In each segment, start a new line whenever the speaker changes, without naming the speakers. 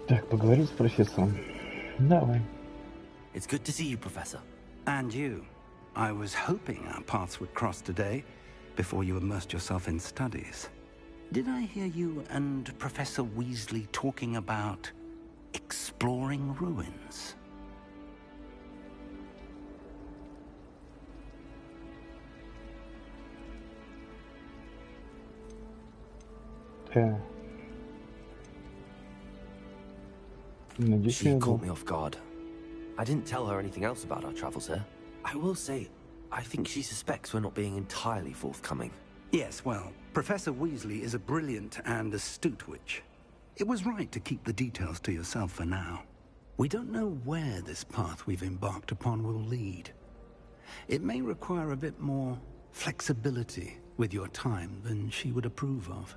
Так, поговорить с профессором. Давай.
It's good to see you, Professor.
And you. I was hoping our paths would cross today, before you immersed yourself in studies. Did I hear you and Professor Weasley talking about exploring ruins?
She caught me off guard. I didn't tell her anything else about our travels here. I will say, I think she suspects we're not being entirely forthcoming.
Yes, well, Professor Weasley is a brilliant and astute witch. It was right to keep the details to yourself for now. We don't know where this path we've embarked upon will lead. It may require a bit more flexibility with your time than she would approve of.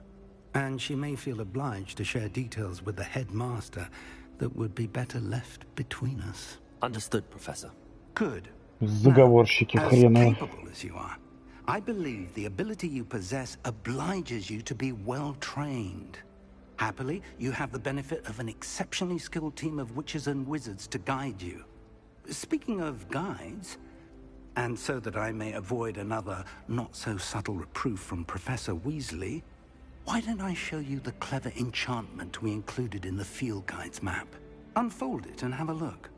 And she may feel obliged to share details with the headmaster that would be better left between us.
Understood, Professor.
Good.
Заговорщики
Now, as
хреновы.
capable as you are, I believe the ability you possess obliges you to be well trained. Happily, you have the benefit of an exceptionally skilled team of witches and wizards to guide you. Speaking of guides, and so that I may avoid another not-so-subtle reproof from Professor Weasley, why don't I show you the clever enchantment we included in the field guide's map? Unfold it and have a look.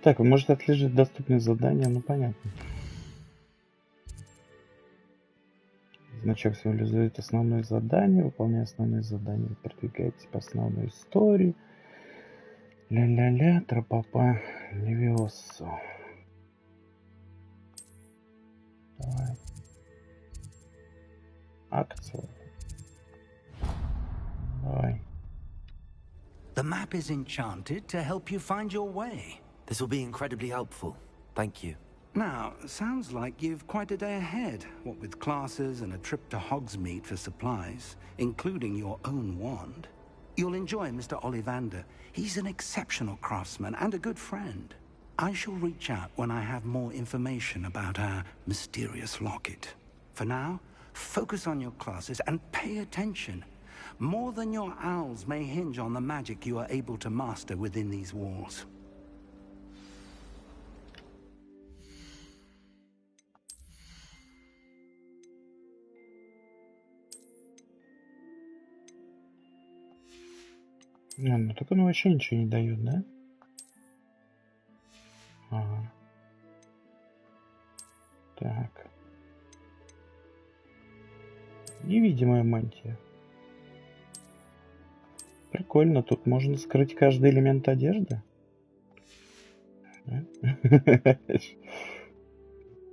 Так, может отслеживать доступные задания, ну понятно. Значок символизует основное задание. Выполняя основные задания, продвигаетесь по основной истории. Ля-ля-ля, тропопа, левиосу. Давай. Акция. Давай.
The map is enchanted to help you find your way.
This will be incredibly helpful. Thank you.
Now, sounds like you've quite a day ahead, what with classes and a trip to Hogsmeade for supplies, including your own wand. You'll enjoy Mr. Ollivander. He's an exceptional craftsman and a good friend. I shall reach out when I have more information about our mysterious locket. For now, focus on your classes and pay attention. More than your owls may hinge on the magic you are able to master within these walls.
Ну так он вообще ничего не дает, да? Ага. Так. Невидимая мантия. Прикольно, тут можно скрыть каждый элемент одежды.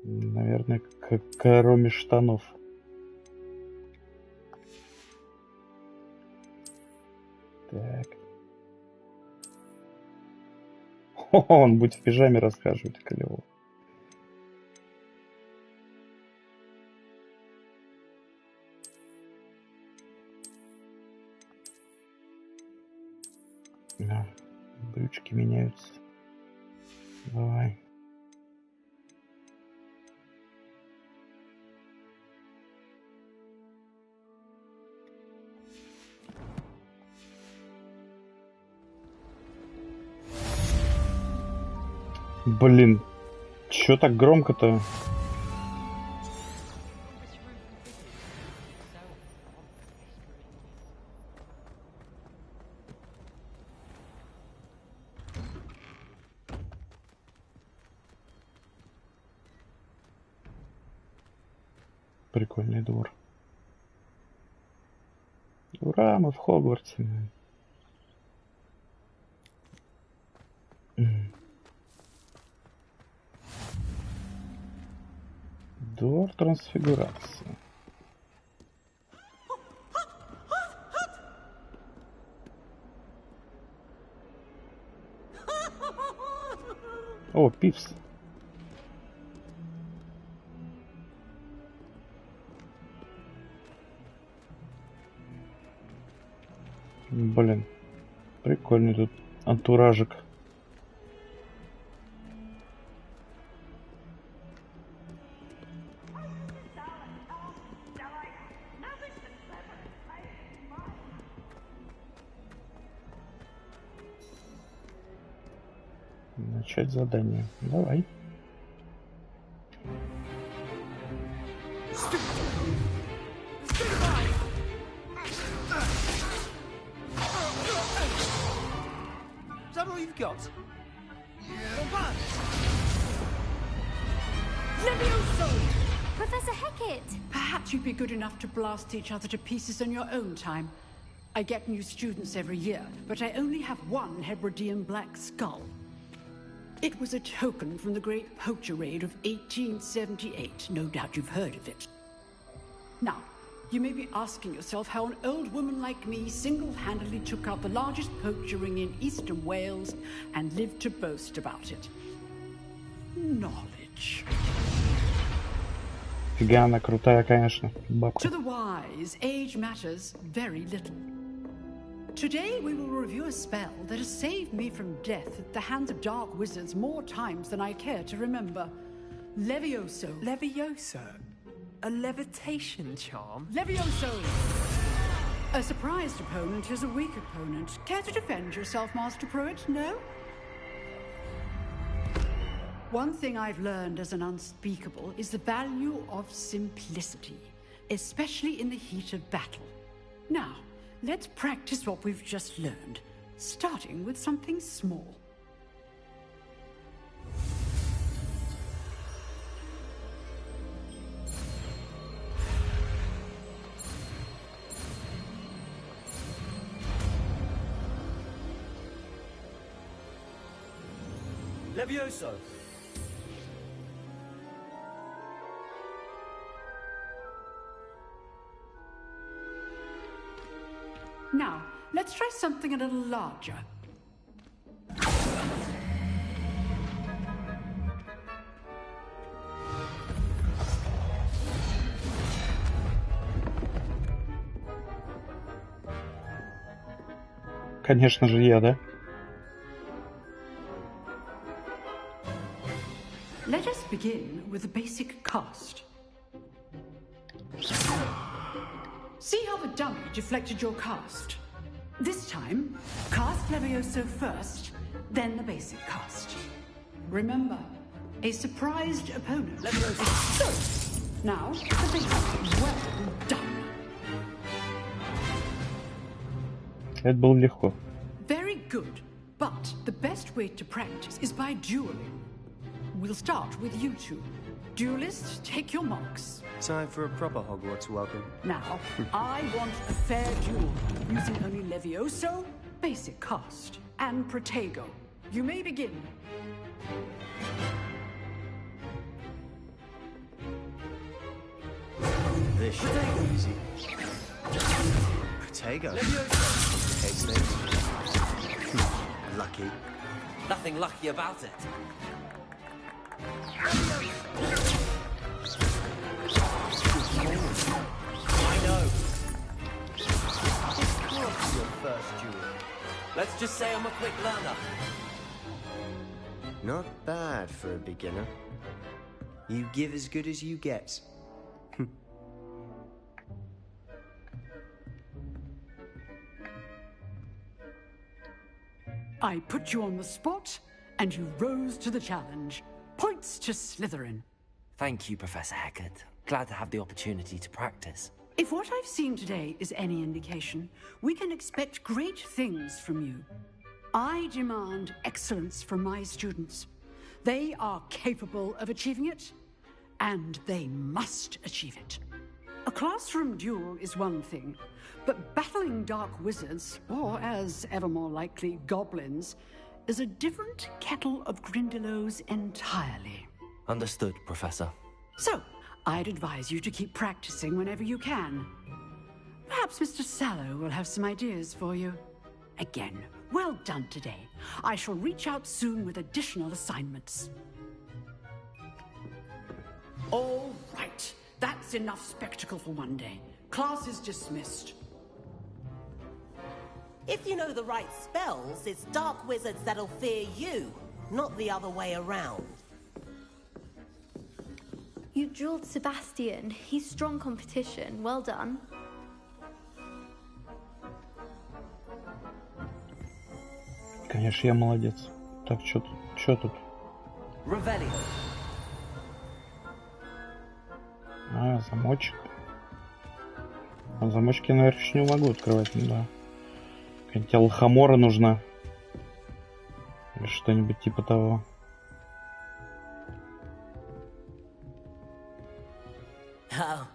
Наверное, кроме штанов. Так. Он будет в пижаме расхаживать, клево. Да, брючки меняются. Давай. Блин, чё так громко-то? Прикольный двор. Ура, мы в Хогвартсе. Двор трансфигурации. О, Пивс. Блин, прикольный тут антуражик. начать задание. Давай.
Is that all you've got?
Levioso! Professor Hecat!
Perhaps you'd be good enough to blast each other to pieces in your own time. I get new students every year, but I only have one Hebridean black skull. It was a token from the Great Poacher Raid of 1878. No doubt you've heard of it. Now, you may be asking yourself how an old woman like me single-handedly took out the largest poacher ring in eastern Wales and lived to boast about it. Knowledge.
Фига она крутая, конечно, бабка.
To the wise, age matters very little. Today we will review a spell that has saved me from death at the hands of dark wizards more times than I care to remember. Levioso.
Levioso? A levitation charm?
Levioso! A surprised opponent is a weak opponent. Care to defend yourself, Master Pruitt? No? One thing I've learned as an unspeakable is the value of simplicity, especially in the heat of battle. Now, let's practice what we've just learned, starting with something small.
Levioso!
Now, let's try something a little larger.
Конечно же, я, да?
Let us begin with a basic cast. See how the dummy deflected your cast? This time, cast Levioso first, then the basic cast. Remember, a surprised opponent.
Levioso!
Good. Now, the basic. Well done.
Это было легко.
Very good. But the best way to practice is by dueling. We'll start with you two. Duelists, take your marks.
Time for a proper Hogwarts welcome.
Now, I want a fair duel, using only Levioso, basic cast, and Protego. You may begin.
This should be easy. Protego. Lucky. Nothing lucky about it. I know. It's your first duel. Let's just say I'm a quick learner.
Not bad for a beginner. You give as good as you get.
I put you on the spot, and you rose to the challenge. Points to Slytherin.
Thank you, Professor Hecat. Glad to have the opportunity to practice.
If what I've seen today is any indication, we can expect great things from you. I demand excellence from my students. They are capable of achieving it, and they must achieve it. A classroom duel is one thing, but battling dark wizards, or as ever more likely, goblins, is a different kettle of Grindylows entirely.
Understood, Professor.
So, I'd advise you to keep practicing whenever you can. Perhaps Mr. Sallow will have some ideas for you. Again, well done today. I shall reach out soon with additional assignments. All right. That's enough spectacle for one day. Class is dismissed.
If you know the right spells, it's dark wizards that'll fear you, not the other way around.
You dueled Sebastian. He's strong competition. Well done.
Конечно, я молодец. Так, что тут? Что тут?
Revelio.
А, замочек. А замочки, наверное, еще не могу открывать, ну да. Какая-нибудь лохомора нужна. Или что-нибудь типа того.
Oh,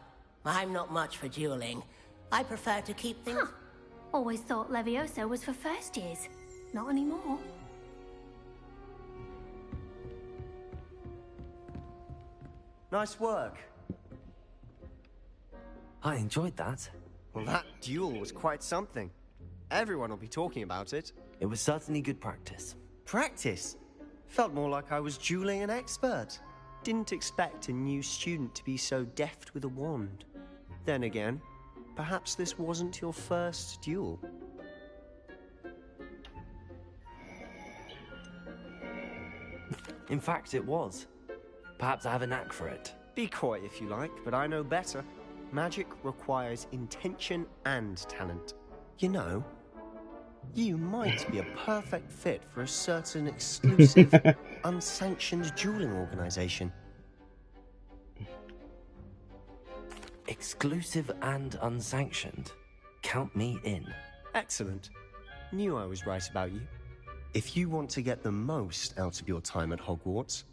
I'm not much for dueling. I prefer to keep things...
Huh. Always thought Levioso was for first years. Not anymore.
Nice work.
I enjoyed that.
Well, that duel was quite something. Everyone will be talking about it.
It was certainly good practice.
Practice? Felt more like I was dueling an expert. Didn't expect a new student to be so deft with a wand. Then again, perhaps this wasn't your first duel.
In fact, it was. Perhaps I have a knack for it.
Be coy if you like, but I know better. Magic requires intention and talent. You know, you might be a perfect fit for a certain exclusive, unsanctioned dueling organization.
Exclusive and unsanctioned. Count me in.
Excellent. Knew I was right about you. If you want to get the most out of your time at Hogwarts,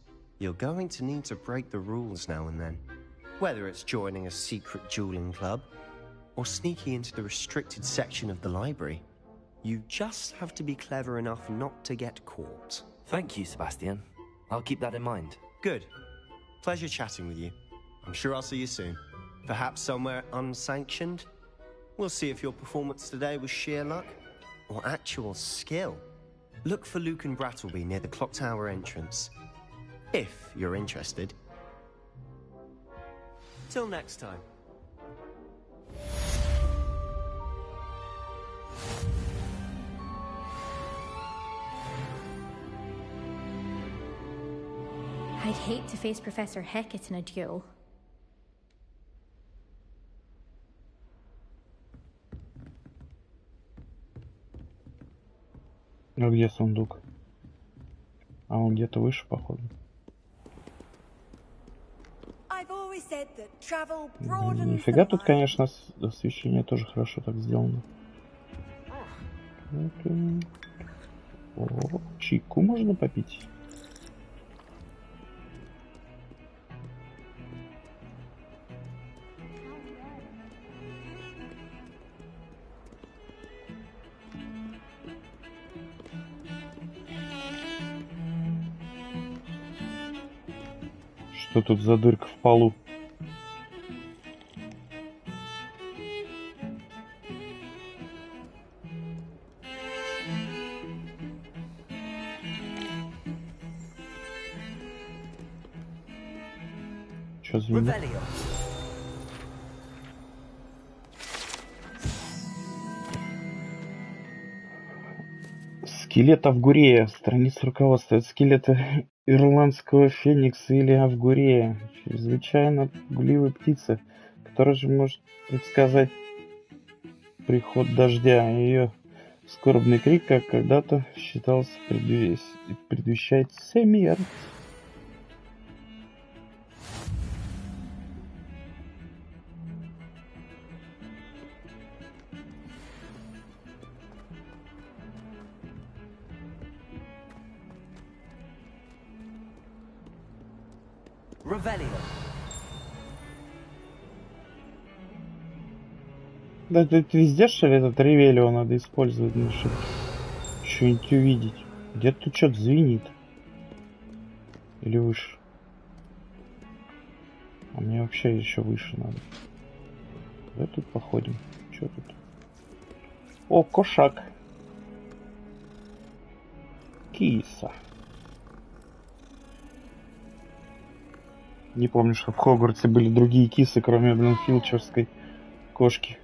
you're going to need to break the rules now and then. Whether it's joining a secret dueling club, or sneaking into the restricted section of the library, you just have to be clever enough not to get caught.
Thank you, Sebastian. I'll keep that in mind.
Good. Pleasure chatting with you. I'm sure I'll see you soon. Perhaps somewhere unsanctioned? We'll see if your performance today was sheer luck, or actual skill. Look for Luke and Brattleby near the Clock Tower entrance. If you're interested. Till next time.
I'd hate to face Professor Hecat in a duel.
Ну где сундук? А он где-то выше, походу. Нифига тут, конечно, освещение тоже хорошо так сделано. О, чайку можно попить? Что тут за дырка в полу? Что звенит? Скелет Авгурея. Страница руководства. Это скелеты ирландского феникса или Авгурея. Чрезвычайно пугливая птица, которая же может предсказать приход дождя. Ее скорбный крик, как когда-то считался, предвещает смерть.
Revelio.
Да тут везде, что ли, этот ревелио надо использовать, ну, чтобы что-нибудь увидеть. Где-то тут что-то звенит. Или выше. А мне вообще еще выше надо. Давай тут походим. Что тут? О, кошак. Киса. Не помню, что в Хогвартсе были другие кисы, кроме, блин, филчерской кошки.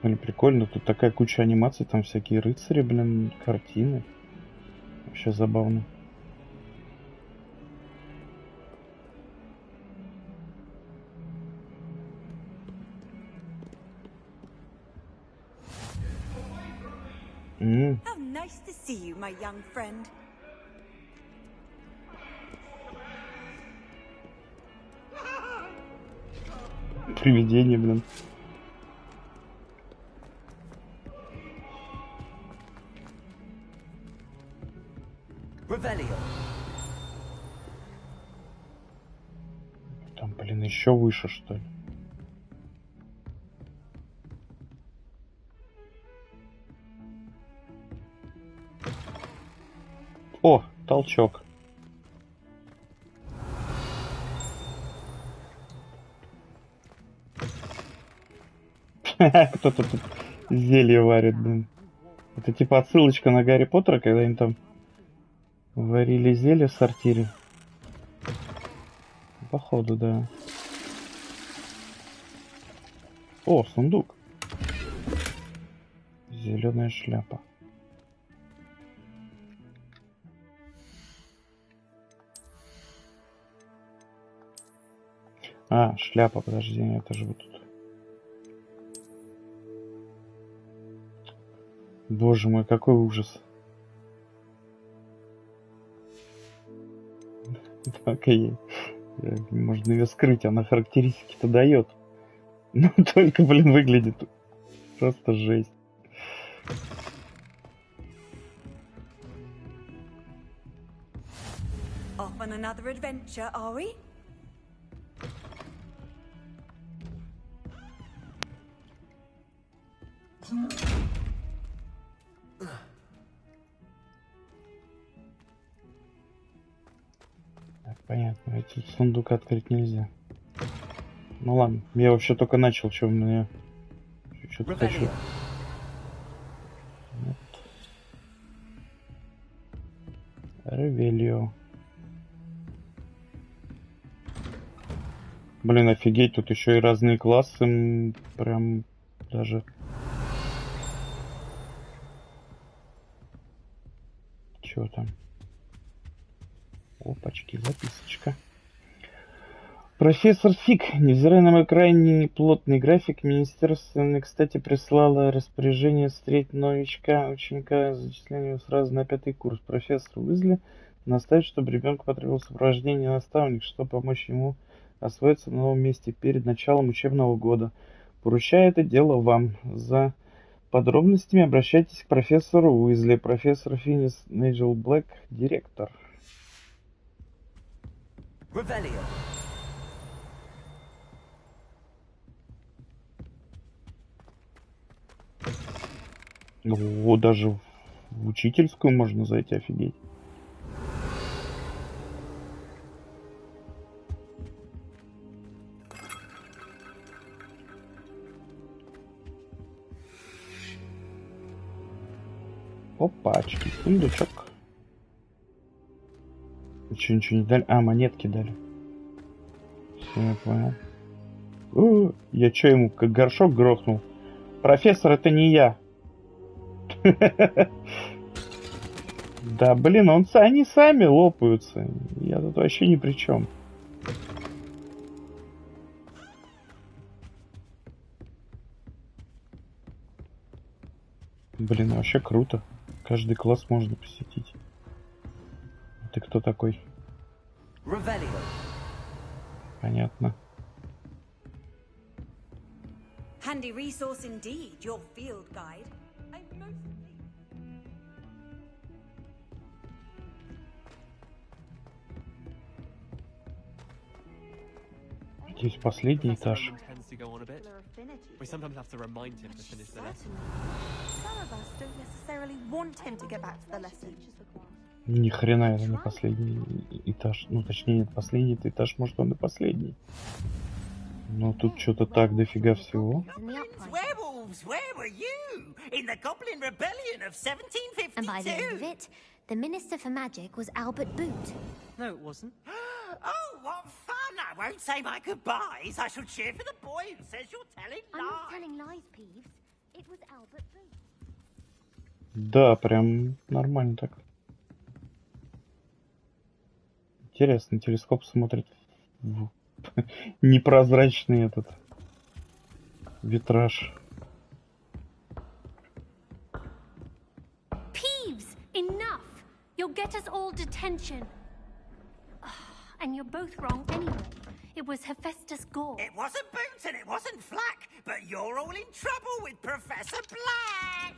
Блин, прикольно. Тут такая куча анимаций, там всякие рыцари, блин, картины. Вообще забавно.
Nice to see you, my young friend.
Привидение, блин. Там, блин, еще выше, что ли? О, толчок. Кто-то тут зелье варит, блин. Это типа отсылочка на Гарри Поттера, когда они там варили зелье в сортире. Походу, да. О, сундук. Зеленая шляпа. А, шляпа, подожди, это же вот тут. Боже мой, какой ужас. Так и можно ее скрыть, она характеристики-то дает. Но только, блин, выглядит просто жесть.
Off on another adventure, are we?
Так, понятно, этот сундук открыть нельзя. Ну ладно, я вообще только начал, что у меня что-то хочу. Вот. Ревелио. Блин, офигеть, тут еще и разные классы, прям даже. Чё там? Опачки, записочка. Профессор Фиг, невзирая на мой крайне плотный график, министерство, кстати, прислало распоряжение встретить новичка, ученика, зачисление сразу на 5-й курс. Профессор Уизли настаивает, чтобы ребенку потребовалось сопровождение наставника, чтобы помочь ему освоиться на новом месте перед началом учебного года. Поручаю это дело вам. За подробностями обращайтесь к профессору Уизли. Профессор Финис Нейджел Блэк, директор. О, даже в учительскую можно зайти, офигеть. Опачки, сундучок. Ничего не дали. А, монетки дали. Все, я понял. Я чё ему как горшок грохнул? Профессор, это не я. Да, блин, они сами лопаются. Я тут вообще ни при чем. Блин, вообще круто. Каждый класс можно посетить. Ты кто такой? Понятно.
Handy resource indeed, your field guide.
Здесь последний этаж.
We sometimes have to remind him to finish the lesson.
Some of us don't necessarily want him to get back to the lesson.
Ни хрена это не последний этаж. Ну, точнее, нет, последний этаж, может, он и последний. Но тут что-то так дофига всего.
Werewolves, where were you? In the Goblin Rebellion of 1752.
And by the end of it, the Minister for Magic was Albert Boot.
No, it wasn't.
Oh, what fun! I won't say my goodbyes. I shall cheer for the boy who says you're telling lies.
I'm not telling lies, Peeves. It was Albert Boot.
Да, прям нормально так. Интересно, телескоп смотрит в непрозрачный этот витраж.
Peeves!
You'll get us all detention. And you're both wrong anyway. It was Hephaestus Gore.
It wasn't Boots and it wasn't Flack, but you're all in trouble with Professor Black!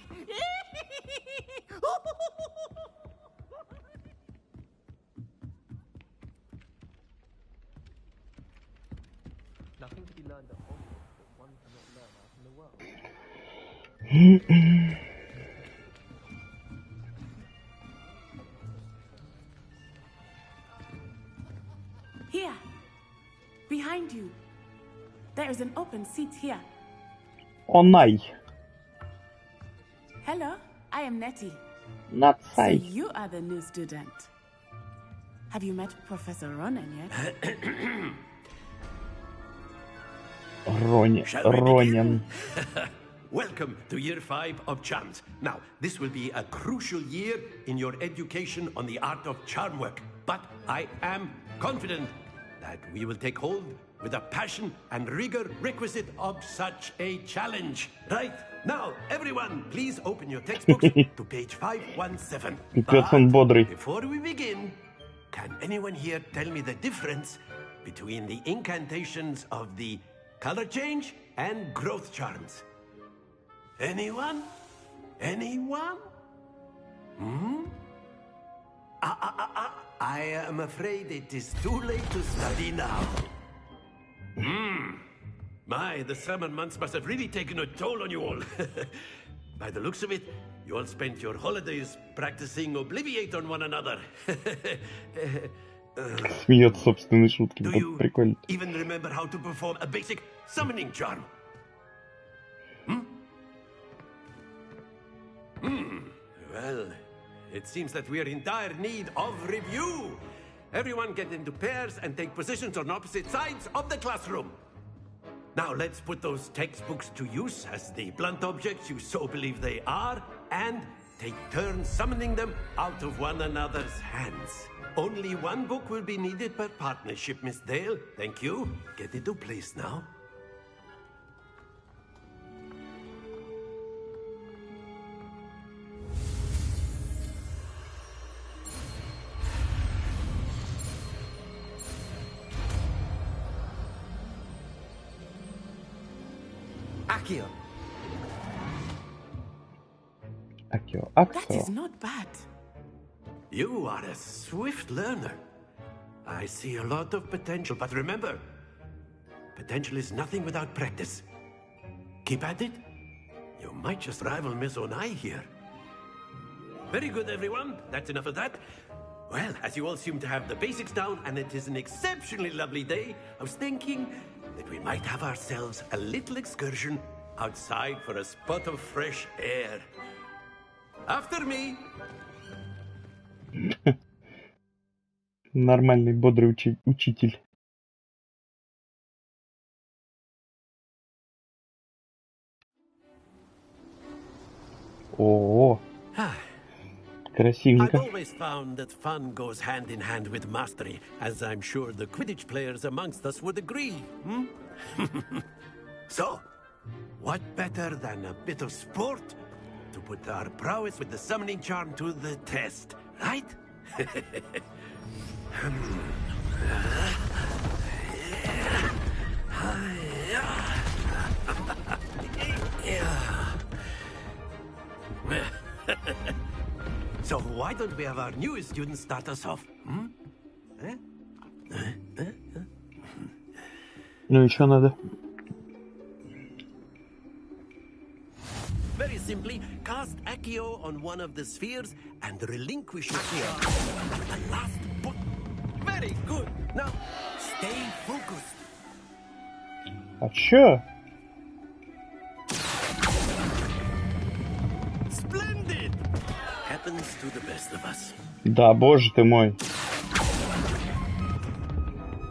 Nothing to be learned at Hogwarts, but one cannot learn out in the world.
Here, behind you. There is an open seat here.
Онай.
Hello, I am Nettie. So
Нацай.
you are the new student. Have you met Professor Ronan yet?
Ронин.
Welcome to Year 5 of Charms. Now, this will be a crucial year in your education on the art of charm work. But I am confident that we will take hold with the passion and rigor requisite of such a challenge. Right? Now, everyone, please open your textbooks to page 517.
Пипец он бодрый.
Before we begin, can anyone here tell me the difference between the incantations of the color change and growth charms? Anyone? Anyone? I am afraid it is too late to study now. My, the summer months must have really taken a toll on you all. By the looks of it, you all spent your holidays practicing Obliviate on one another.
Смеется собственные шутки.
Do
Это
you
прикольно.
even remember how to perform a basic summoning charm? Well, it seems that we are in dire need of review. Everyone get into pairs and take positions on opposite sides of the classroom. Now let's put those textbooks to use as the blunt objects you so believe they are, and take turns summoning them out of one another's hands. Only one book will be needed per partnership, Miss Dale. Thank you. Get into place now.
Accio.
Акио.
That is
Аксо.
not bad.
You are a swift learner. I see a lot of potential, but remember, potential is nothing without practice. Keep at it. You might just rival Miss Onai here. Very good, everyone. That's enough of that. Well, as you all seem to have the basics down, and it is an exceptionally lovely day, I was thinking that we might have ourselves a little excursion outside for a spot of fresh air. After me.
Нормальный, бодрый учитель. О, красивенько.
I've always found that fun goes hand in hand with mastery, as I'm sure the Quidditch players amongst us would agree. So, what better than a bit of sport to put our prowess with the summoning charm to the test, right? So why don't we have our newest student start us off?
Ну еще надо.
Very simply, cast Accio on one of the spheres and relinquish your fear. The last put. Very good. Now, stay focused.
А чё?
Splendid. Happens to the best of us.
Да, боже ты мой.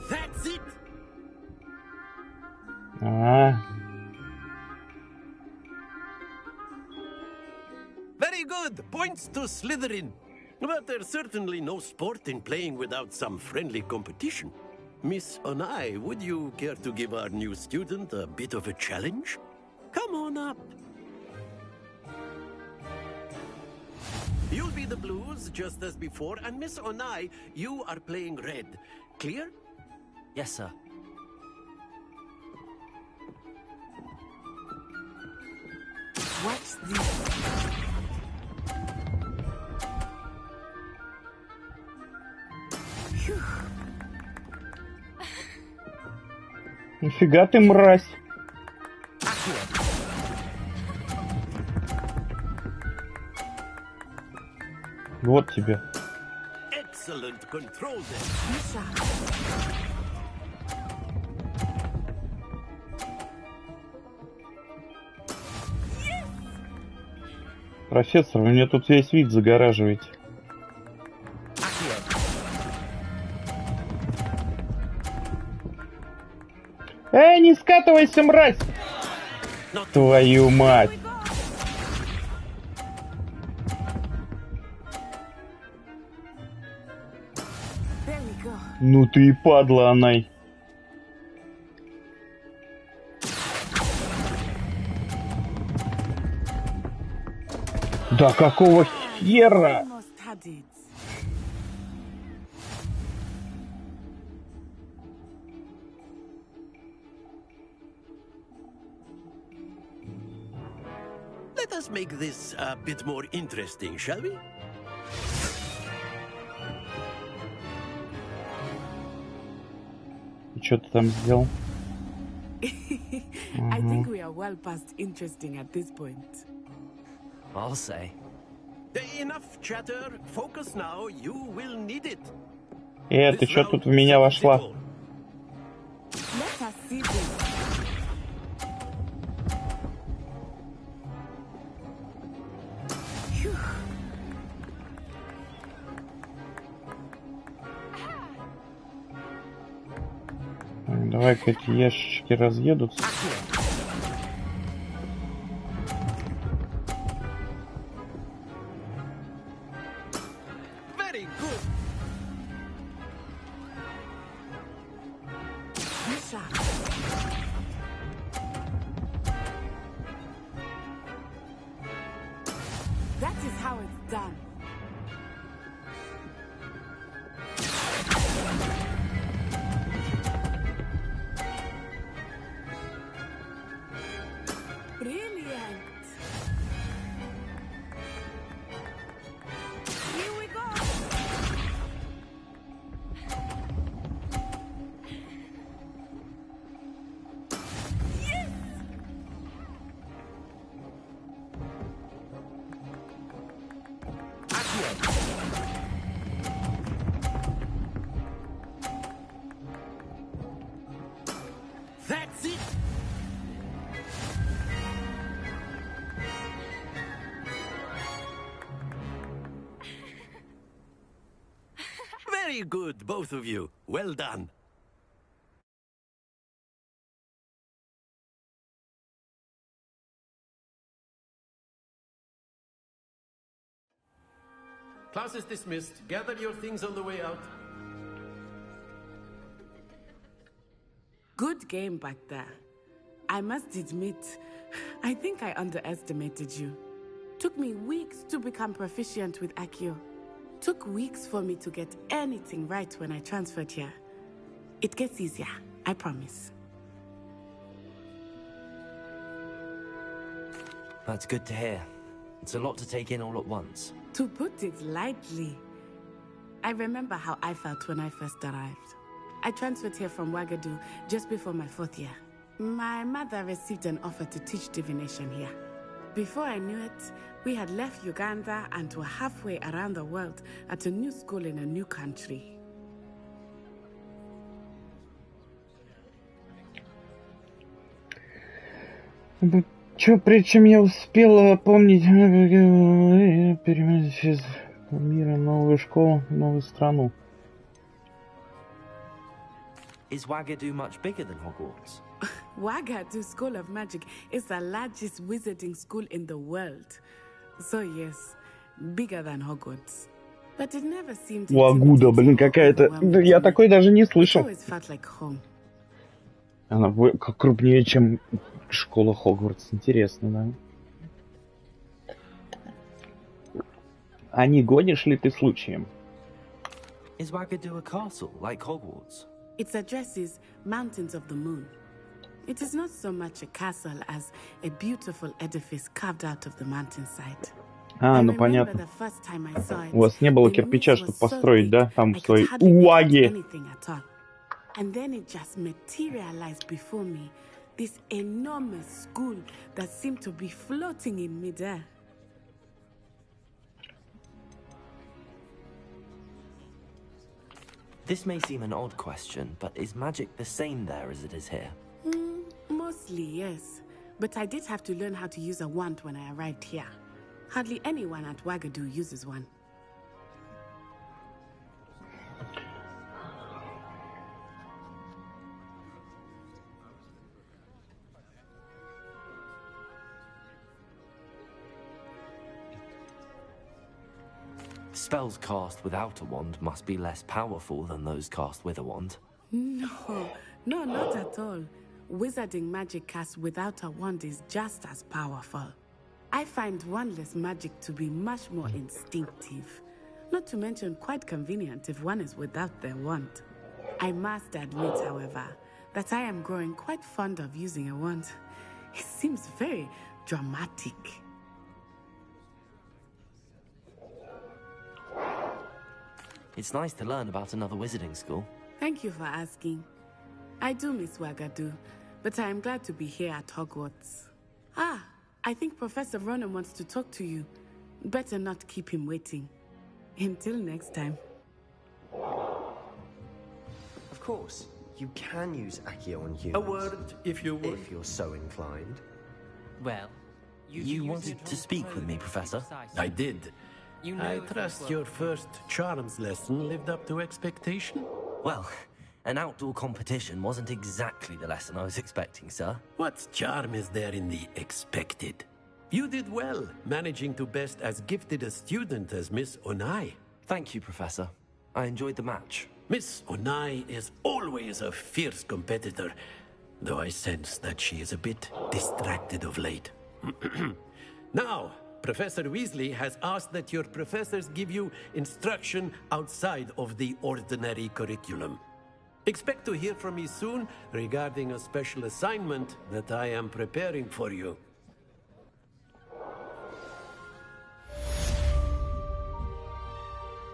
That's it. Very good. Points to Slytherin. But there's certainly no sport in playing without some friendly competition. Miss Onai, would you care to give our new student a bit of a challenge? Come on up. You'll be the blues just as before, and Miss Onai, you are playing red. Clear?
Yes, sir.
What's this?
Нифига ты, мразь. Вот тебе.
Excellent control there.
Профессор, вы мне тут весь вид загораживаете. Не скатывайся, мразь! Твою мать! Ну ты и падла, Анай. Да какого хера?
Let us make this a bit more interesting, shall we?
Что ты там сделал?
I think we are well past interesting at this point.
I'll say.
Enough chatter. Focus now. You will need it.
Ты что тут в меня вошла?
Let us see this.
Давай-ка эти ящички разъедутся.
That is how it's done. Brilliant. Here we go. Yes.
That's it. Very good, both of you. Well done. Class is dismissed. Gather your things on the way out.
Good game back there. I must admit, I think I underestimated you. Took me weeks to become proficient with Accio. Took weeks for me to get anything right when I transferred here. It gets easier, I promise.
That's good to hear. It's a lot to take in all at once.
To put it lightly, I remember how I felt when I first arrived. I transferred here from Wagadu just before my 4th year. My mother received an offer to teach divination here. Before I knew it, we had left Uganda and were halfway around the world at a new school in a new country.
Чё, прежде чем я успела помнить, переменить из мира новую школу, новую страну.
Is Wagadu much bigger than Hogwarts?
Wagadu School of Magic is the largest wizarding school in the world. So yes, bigger than Hogwarts. But it never seemed
Вагуда, блин, какая-то... Я такой даже не слышал. Она крупнее, чем школа Хогвартс. Интересно, да? А не гонишь ли ты случаем?
Is Wagadu a castle like Hogwarts?
It addresses Mountains of the Moon. It is not so much a castle as a beautiful edifice carved out of the mountainside.
Ну понятно. У вас не было кирпича, чтобы построить, да? Там свои уаги.
And then it just materialized before me, this enormous school that seemed to be floating in midair.
This may seem an odd question, but is magic the same there as it is here?
Mostly, yes. But I did have to learn how to use a wand when I arrived here. Hardly anyone at Wagadu uses one.
Spells cast without a wand must be less powerful than those cast with a wand.
No, not at all. Wizarding magic cast without a wand is just as powerful. I find wandless magic to be much more instinctive. Not to mention quite convenient if one is without their wand. I must admit, however, that I am growing quite fond of using a wand. It seems very dramatic.
It's nice to learn about another wizarding school.
Thank you for asking. I do miss Wagadu, but I am glad to be here at Hogwarts. I think Professor Ronan wants to talk to you. Better not keep him waiting. Until next time.
Of course, you can use Accio on humans.
A word, if you would.
If you're so inclined.
Well,
you wanted to speak with me, Professor?
I did. I trust your first charms lesson lived up to expectation?
Well, an outdoor competition wasn't exactly the lesson I was expecting, sir.
What charm is there in the expected? You did well, managing to best as gifted a student as Miss Onai.
Thank you, Professor. I enjoyed the match.
Miss Onai is always a fierce competitor, though I sense that she is a bit distracted of late. Now, Professor Weasley has asked that your professors give you instruction outside of the ordinary curriculum. Expect to hear from me soon regarding a special assignment that I am preparing for you.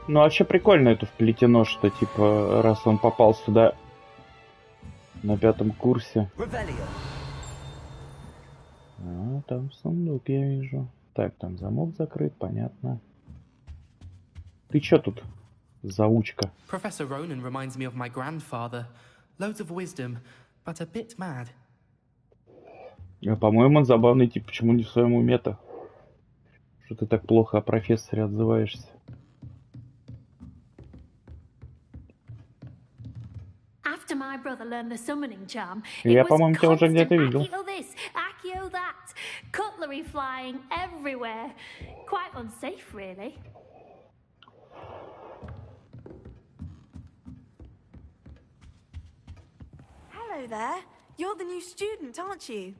Ну, вообще прикольно это вплетено, что, типа, раз он попал сюда на 5-м курсе. Там сундук я вижу. Так, там замок закрыт, понятно. Ты чё тут, заучка?
Professor Ronan reminds me of my grandfather. Loads of wisdom, but a bit mad.
По-моему, он забавный тип. Почему не в своем уме-то? Что ты так плохо о профессоре отзываешься?
After my brother learned the summoning charm,
Я, по-моему, тебя уже где-то видел.
Accio this, Accio that, cutlery flying everywhere. Quite unsafe, really.
Hello there. You're the new student, aren't you?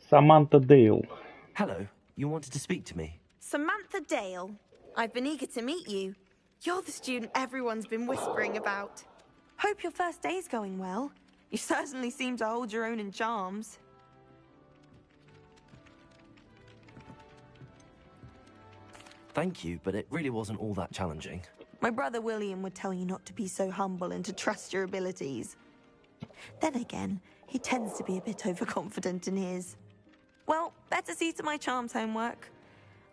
Samantha Dale.
Hello. You wanted to speak to me?
Samantha Dale. I've been eager to meet you. You're the student everyone's been whispering about. Hope your first day's going well. You certainly seem to hold your own in charms.
Thank you, but it really wasn't all that challenging.
My brother William would tell you not to be so humble and to trust your abilities. Then again, he tends to be a bit overconfident in his. Well, better see to my charms homework.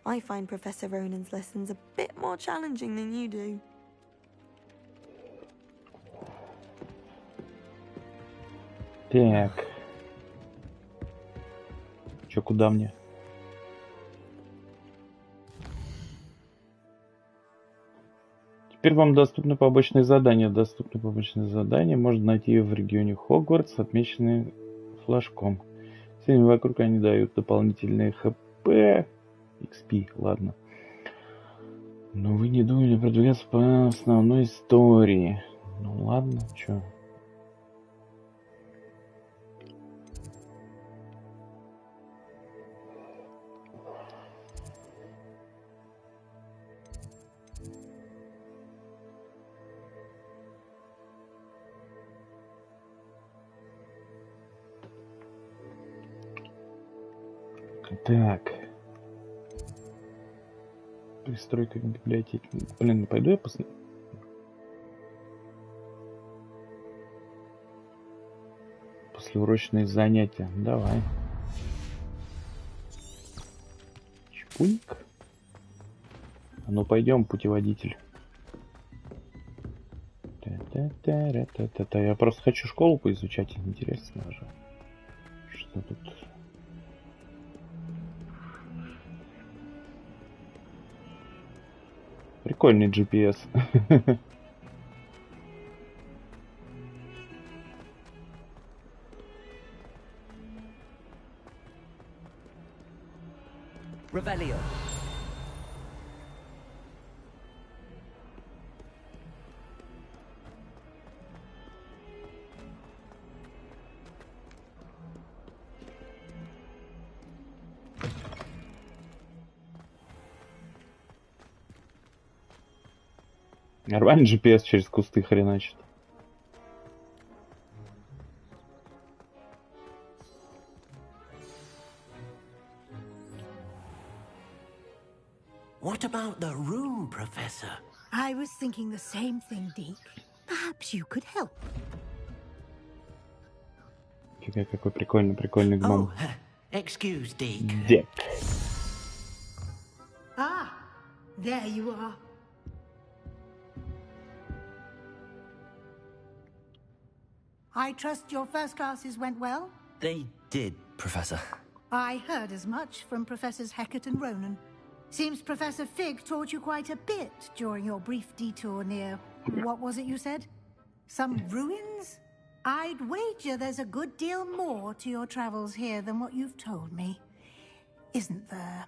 I find Professor Ronan's lessons a bit more challenging than you do.
Так. Чё, куда мне? Теперь вам доступны побочные задания. Доступны побочные задания. Можно найти в регионе Хогвартс, отмеченные флажком. Всем вокруг они дают дополнительные ХП. XP, ладно. Но вы не думали продвигаться по основной истории. Ну ладно, чё. Так. Пристройка к библиотеке. Блин, пойду я посмотрю. Послеурочные занятия. Давай. Чпуньк. А ну пойдем, путеводитель. Та-та-та-та-та-та. Я просто хочу школу поизучать. Интересно же. Что тут? Прикольный GPS.
Revelio.
Нормальный GPS через кусты хреначит.
What about the room, Professor?
I was thinking the same thing, Deke. Perhaps you could help.
Какой прикольный гном.
Oh, excuse, Deke.
Дек.
Ah, there you are. I trust your first classes went well?
They did, Professor.
I heard as much from Professors Hecat and Ronan. Seems Professor Fig taught you quite a bit during your brief detour near... what was it you said? Some ruins? I'd wager there's a good deal more to your travels here than what you've told me. Isn't there?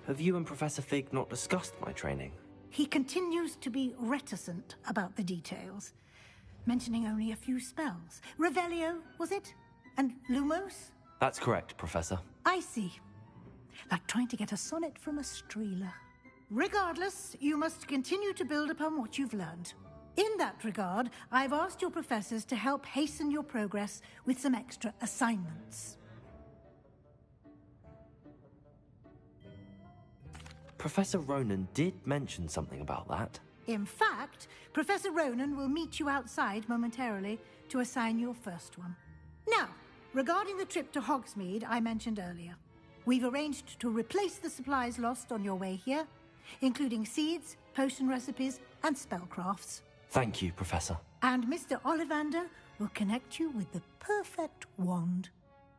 Have you and Professor Fig not discussed my training?
He continues to be reticent about the details, mentioning only a few spells. Revelio, was it? And Lumos?
That's correct, Professor.
I see. Like trying to get a sonnet from a streeler. Regardless, you must continue to build upon what you've learned. In that regard, I've asked your professors to help hasten your progress with some extra assignments.
Professor Ronan did mention something about that.
In fact, Professor Ronan will meet you outside momentarily to assign your first one. Now, regarding the trip to Hogsmeade I mentioned earlier, we've arranged to replace the supplies lost on your way here, including seeds, potion recipes, and spellcrafts.
Thank you, Professor.
And Mr. Ollivander will connect you with the perfect wand.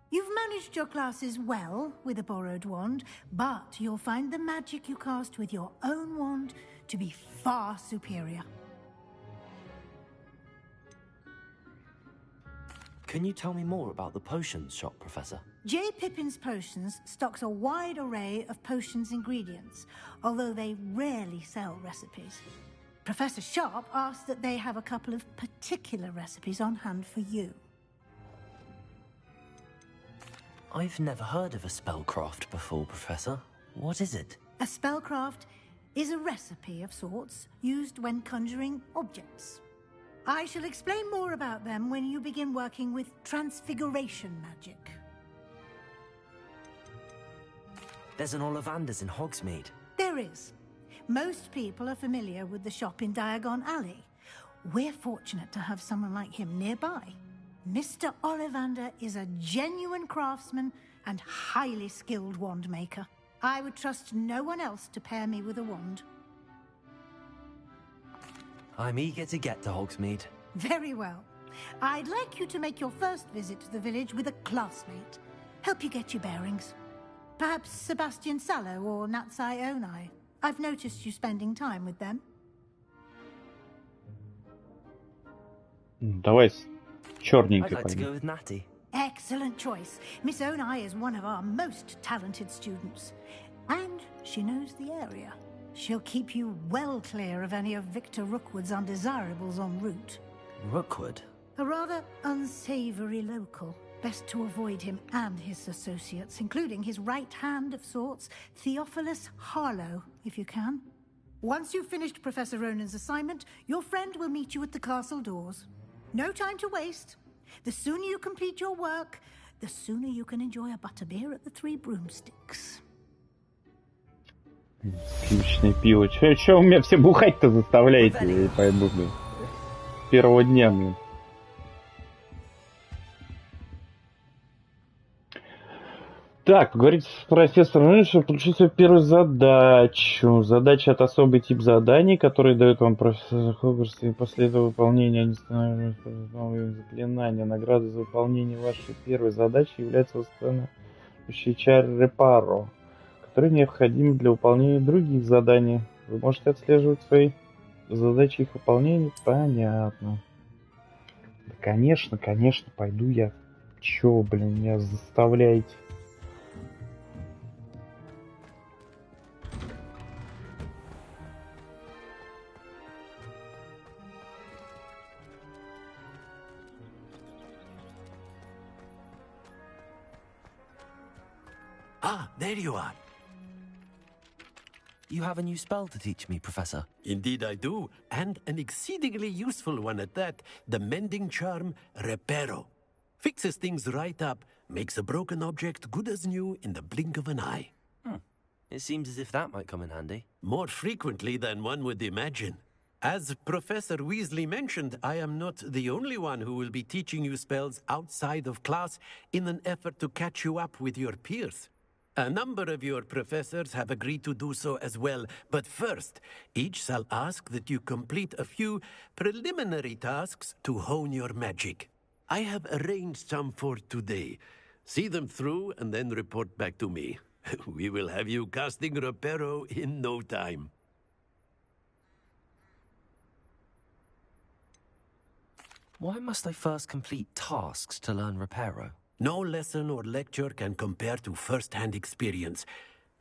You've managed your classes well with a borrowed wand, but you'll find the magic you cast with your own wand to be far superior.
Can you tell me more about the potions shop, Professor?
J. Pippin's Potions stocks a wide array of potions ingredients, although they rarely sell recipes. Professor Sharp asked that they have a couple of particular recipes on hand for you.
I've never heard of a spellcraft before, Professor. What is it?
A spellcraft is a recipe of sorts used when conjuring objects. I shall explain more about them when you begin working with transfiguration magic.
There's an Ollivander's in Hogsmeade.
There is. Most people are familiar with the shop in Diagon Alley. We're fortunate to have someone like him nearby. Mr. Ollivander is a genuine craftsman and highly skilled wand maker. I would trust no one else to pair me with a wand.
I'm eager to get to Hogsmeade.
Very well. I'd like you to make your first visit to the village with a classmate. Help you get your bearings. Perhaps Sebastian Sallow or Natsai Onai. I've noticed you spending time with them.
Давай черненький
I'd like to go with Natty.
Excellent choice. Miss Onai is one of our most talented students. And she knows the area. She'll keep you well clear of any of Victor Rookwood's undesirables en route.
Rookwood?
A rather unsavory local. Best to avoid him and his associates, including his right hand of sorts, Theophilus Harlow, if you can. Once you've finished Professor Ronan's assignment, your friend will meet you at the castle doors. No time to waste. The sooner you complete your work, the sooner you can enjoy a butterbeer at the Three Broomsticks.
Отличное пиво. Чё вы меня все бухать-то заставляете? Я не пойду, блин. С первого дня, блин. Так, говорится с профессором, что получить свою первую задачу. Задача — это особый тип заданий, который дает вам профессор Хогвартс, и после этого выполнения они становятся новые заклинания. Наградой за выполнение вашей первой задачи является восстанавливающий чар Репаро, который необходим для выполнения других заданий. Вы можете отслеживать свои задачи и их выполнения. Понятно. Да, конечно, пойду я. Чё, блин, меня заставляете?
Ah, there you are.
You have a new spell to teach me, Professor.
Indeed I do, and an exceedingly useful one at that. The mending charm, Reparo. Fixes things right up, makes a broken object good as new in the blink of an eye.
It seems as if that might come in handy.
More frequently than one would imagine. As Professor Weasley mentioned, I am not the only one who will be teaching you spells outside of class in an effort to catch you up with your peers. A number of your professors have agreed to do so as well, but first, each shall ask that you complete a few preliminary tasks to hone your magic. I have arranged some for today. See them through and then report back to me. We will have you casting Reparo in no time.
Why must I first complete tasks to learn Reparo?
No lesson or lecture can compare to first-hand experience,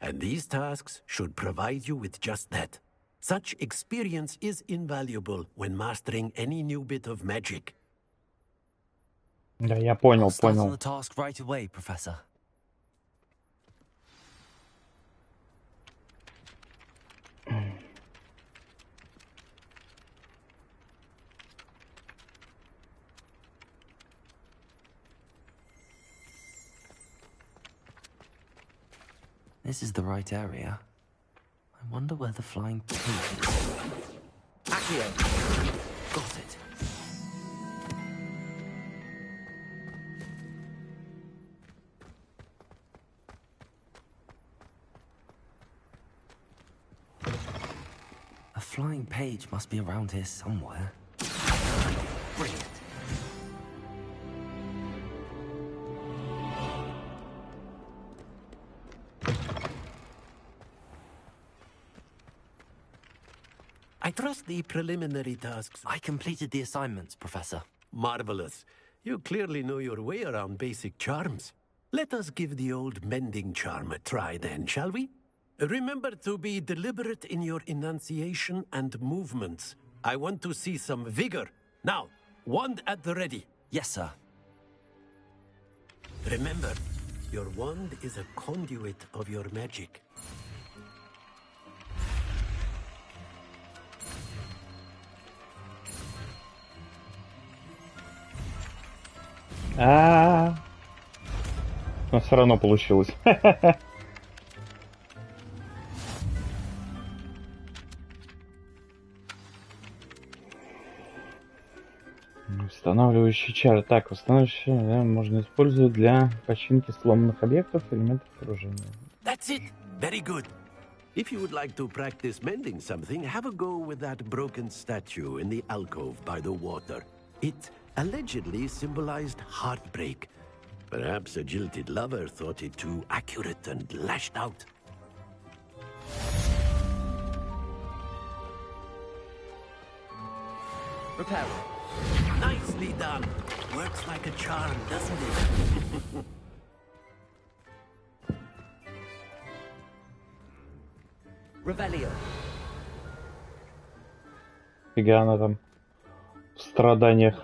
and these tasks should provide you with just that. Such experience is invaluable when mastering any new bit of magic.
Да, я понял,
I'll start on
понял.
the task right away, Professor. This is the right area. I wonder where the flying pig is. Accio! Got it. A flying page must be around here somewhere. Brilliant.
I trust the preliminary tasks.
I completed the assignments, Professor.
Marvelous. You clearly know your way around basic charms. Let us give the old mending charm a try then, shall we? Remember to be deliberate in your enunciation and movements. I want to see some vigor. Now, wand at the ready.
Yes, sir.
Remember, your wand is a conduit of your magic.
Но все равно получилось. Устанавливающий чар. Так, устанавливающий можно использовать для починки сломанных объектов, элементов окружения.
That's it. Very good. If you would like to practice mending something, have a go with that broken statue in the alcove by the water. It allegedly symbolized heartbreak. Perhaps a jilted lover thought it too accurate and lashed out.
Repair.
Nicely done. Works like a charm, doesn't it?
Revelio.
Фига она там в страданиях.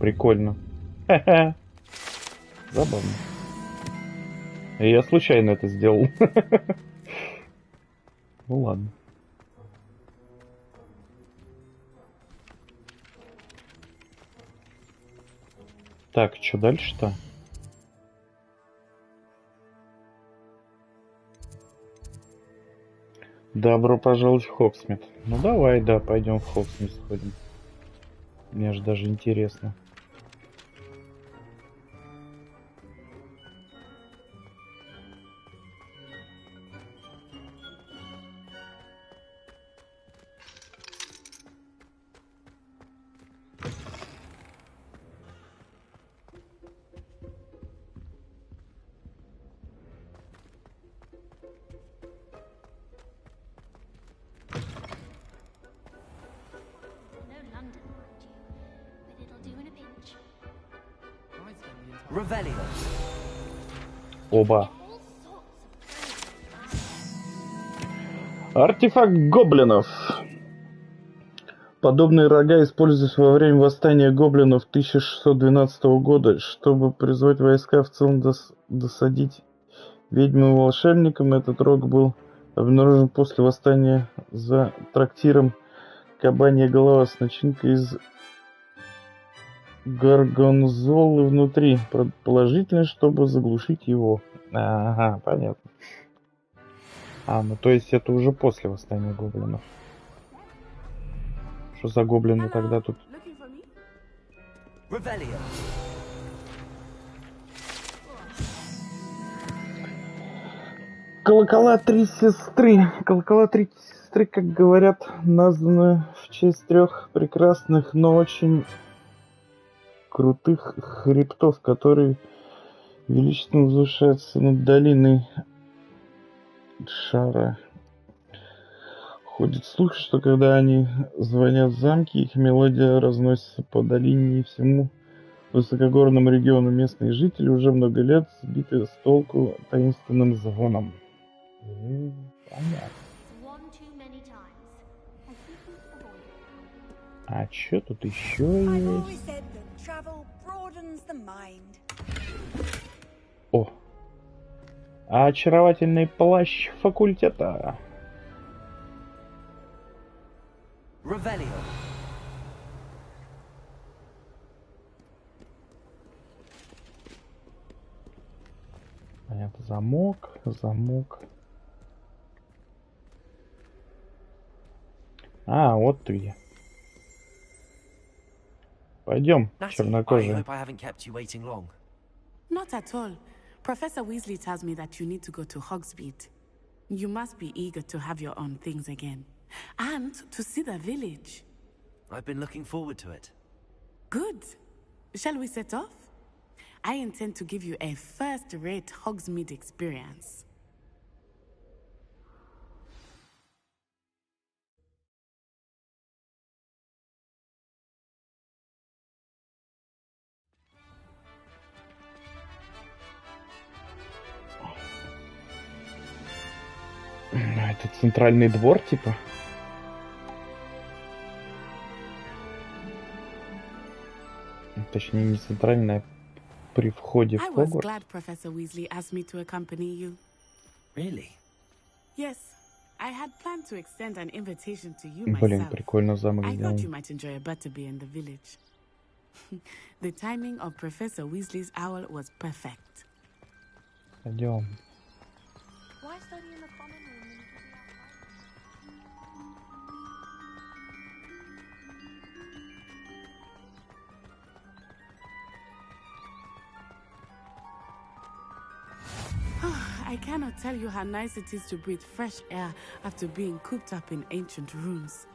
Прикольно. Ха-ха. Забавно. Я случайно это сделал. Ну ладно. Так, что дальше-то? Добро пожаловать в Хогсмит. Ну давай, да, пойдем в Хогсмит сходим. Мне же даже интересно. Оба. Артефакт гоблинов. Подобные рога использовались во время восстания гоблинов 1612 года, чтобы призвать войска в целом досадить ведьмам и волшебникам. Этот рог был обнаружен после восстания за трактиром «Кабанья голова» с начинкой из горгонзолы внутри, предположительно, чтобы заглушить его. Ага, понятно. Ну то есть это уже после восстания гоблинов. Что за гоблины тогда тут? Колокола три сестры. Колокола три сестры, как говорят, названы в честь 3 прекрасных, но очень крутых хребтов, которые величественно возвышаются над долиной Шара. Ходит слух, что когда они звонят в замки, их мелодия разносится по долине и всему высокогорному региону. Местные жители уже много лет сбиты с толку таинственным звоном. Понятно. А чё тут еще есть? О! Очаровательный плащ факультета. Понятно, замок. Вот ты где. Пойдем, чернокожий.
Not at all. Professor Weasley tells me that you need to go to Hogsmeade. You must be eager to have your own things again. And to see the village.
I've been looking forward to it.
Good. Shall we set off? I intend to give you a first-rate Hogsmeade experience.
Это центральный двор, типа? Точнее, не центральный, а при входе в Хогвартс.
I was glad Professor Weasley asked me to accompany you.
Really?
Yes. I had planned to extend an invitation to you myself.
Блин, прикольно замок
I thought you
сделан.
might enjoy a butterbeer in the village. The timing of Professor Weasley's owl was perfect.
Пойдем.
Why study in the common room when you
I cannot tell you how nice it is to breathe fresh air after being cooped up in ancient rooms.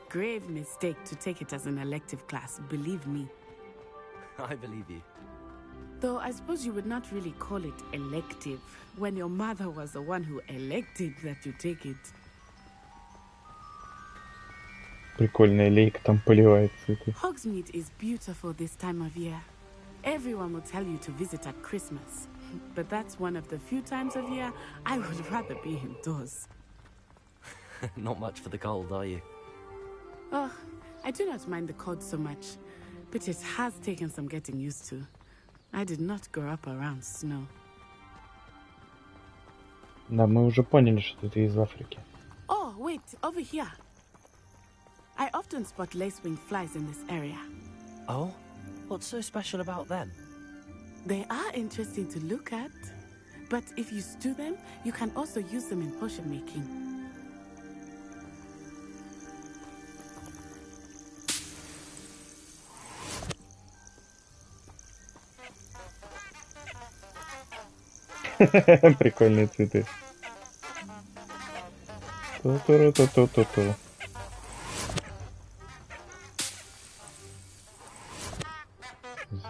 Grave mistake to take it as an elective class, believe me.
I believe you.
Though I suppose you would not really call it elective when your mother was the one who elected that you take it.
Прикольная лейка там поливает цветы.
Hogsmeade is beautiful this time of year. Everyone will tell you to visit at Christmas. But that's one of the few times of year I would rather be indoors.
Not much for the cold, are you?
Oh, I do not mind the cold so much. but it has taken some getting used to. I did not grow up around snow.
Да, мы уже поняли, что ты из Африки.
Oh, wait, over here. I often spot lacewing flies in this area.
Oh? What's so special about them?
They are interesting to look at, but if you stew them, you can also use them in potion making.
Прикольные цветы. Ту-ту-ру-ту-ту-ту-ту.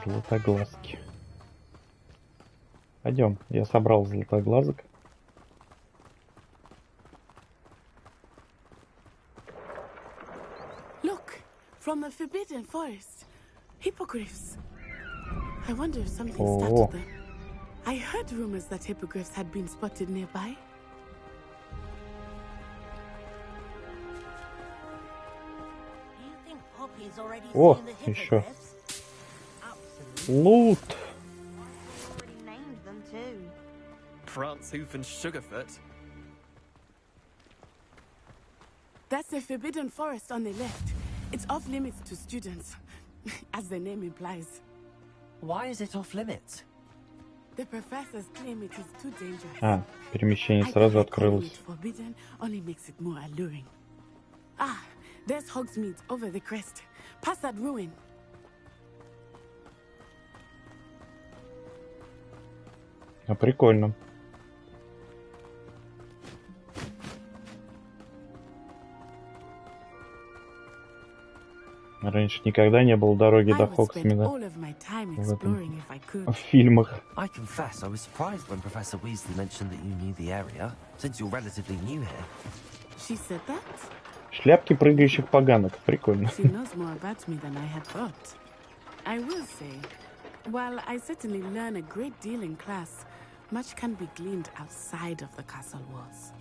Златоглазки. Пойдем, я собрал златоглазок.
Look, from the Forbidden Forest, hippogriffs. I wonder if something started them. I heard rumors that hippogriffs had been spotted nearby.
You think Poppy's already
О,
seen the
еще.
hippogriffs?
Лут.
Already named them too.
France Hoof and Sugarfoot.
That's the Forbidden Forest on the left. It's off limits to students, as the name implies.
Why is it off limits?
The professors claim it is too dangerous.
А, перемещение сразу открылось.
Forbidden only makes it more alluring. Ah, there's Hogsmeade over the crest. Past that ruin.
А, прикольно. Раньше никогда не было дороги до Хогсмида в фильмах.
I confess, I was surprised when Professor Weasley mentioned that you knew the area, since you're relatively new here.
She said that?
Шляпки прыгающих поганок. Прикольно.
She knows more about me than I had thought. I will say, while I certainly learn a great deal in class, much can be gleaned outside of the castle walls.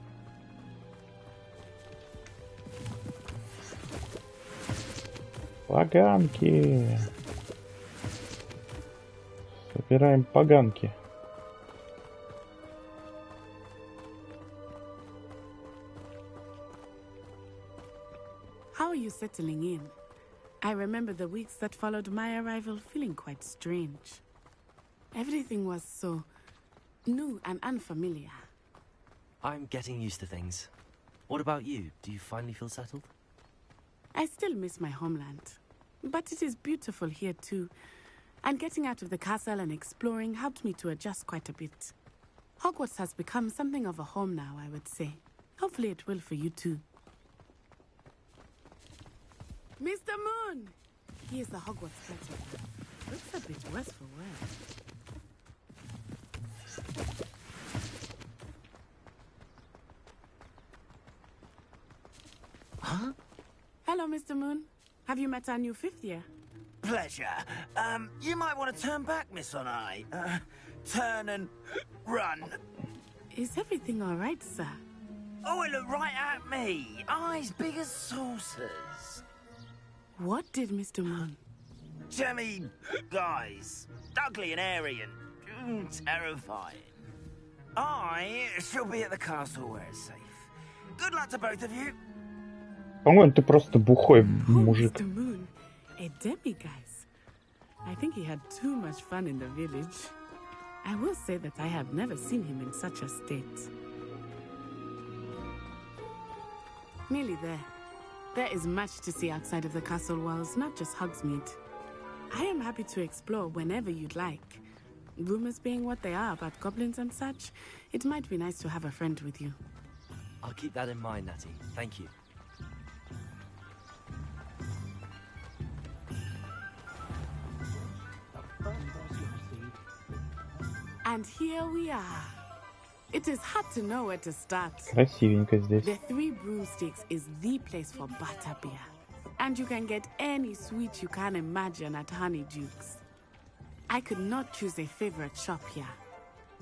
Поганки. Собираем поганки.
How are you settling in? I remember the weeks that followed my arrival feeling quite strange. Everything was so new and unfamiliar.
I'm getting used to things. What about you? Do you finally feel settled?
I still miss my homeland, but it is beautiful here too. And getting out of the castle and exploring helped me to adjust quite a bit. Hogwarts has become something of a home now, I would say. Hopefully it will for you too. Mr. Moon! Here's the Hogwarts caretaker. Looks a bit worse for wear.
Huh?
Hello, Mr. Moon. Have you met our new fifth year?
Pleasure. You might want to turn back, Miss Onai. Turn and run.
Is everything all right, sir?
Oh, it looked right at me. Eyes big as saucers.
What did Mr. Moon?
Jemmy guys. Ugly and airy and terrifying. I shall be at the castle where it's safe. Good luck to both of you.
По-моему, ты просто бухой мужик.
Mr. Moon, a demiguise. I think he had too much fun in the village. I will say that I have never seen him in such a state. Nearly there. There is much to see outside of the castle walls, not just Hogsmeade. I am happy to explore whenever you'd like. Rumors being what they are about goblins and such, it might be nice to have a friend with you.
I'll keep that in mind, Natty. Thank you.
And here we are. It is hard to know where to start.
Красивенько здесь.
The Three Broomsticks is the place for butterbeer. And you can get any sweet you can imagine at Honeydukes. I could not choose a favorite shop here.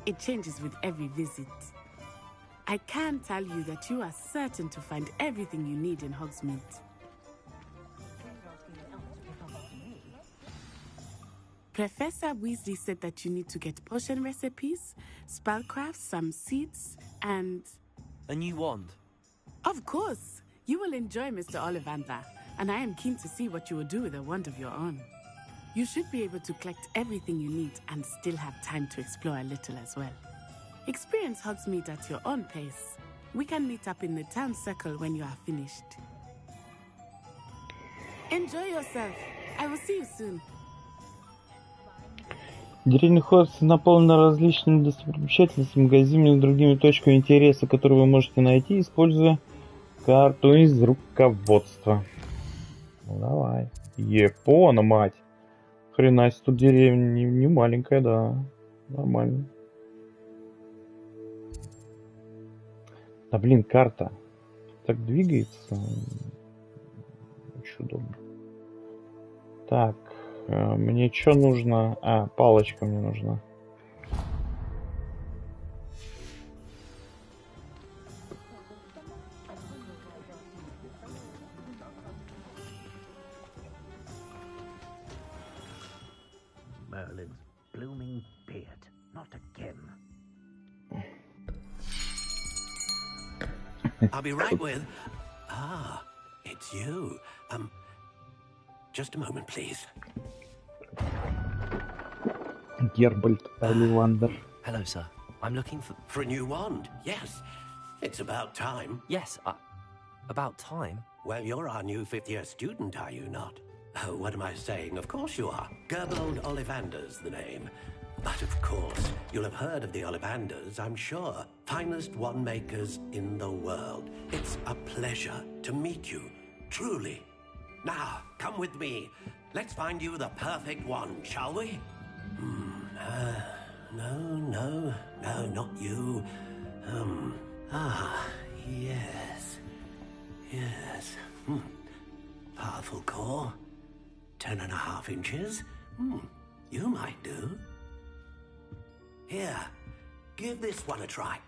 It changes with every visit. I can tell you that you are certain to find everything you need in Hogsmeade. Professor Weasley said that you need to get potion recipes, spellcrafts, some seeds, and...
A new wand?
Of course! You will enjoy Mr. Ollivander, and I am keen to see what you will do with a wand of your own. You should be able to collect everything you need and still have time to explore a little as well. Experience Hogsmeade at your own pace. We can meet up in the town circle when you are finished. Enjoy yourself. I will see you soon.
Деревня Хогвартс наполнена различными достопримечательностями, магазинами и другими точками интереса, которые вы можете найти, используя карту из руководства. Ну давай. Япона, мать. Хрена себе, тут деревня не маленькая, да. Нормально. Да блин, карта. Так двигается. Очень удобно. Так. Мне что нужно? А, палочка мне нужна.
Merlin's blooming beard. Not again.
I'll be right with... Ah, it's you. Just a moment, please.
Гербальд Оливандер.
Hello, sir. I'm looking
for a new wand. Yes, it's about time.
Yes, about time?
Well, you're our new fifth-year student, are you not? Oh, what am I saying? Of course you are. Gerbold Ollivander's the name. But of course, you'll have heard of the Ollivanders, I'm sure. Finest wand makers in the world. It's a pleasure to meet you, truly. Now, come with me. Let's find you the perfect wand, shall we? No, not you. Yes. Powerful core. 10.5 inches. You might do. Here, give this one a try.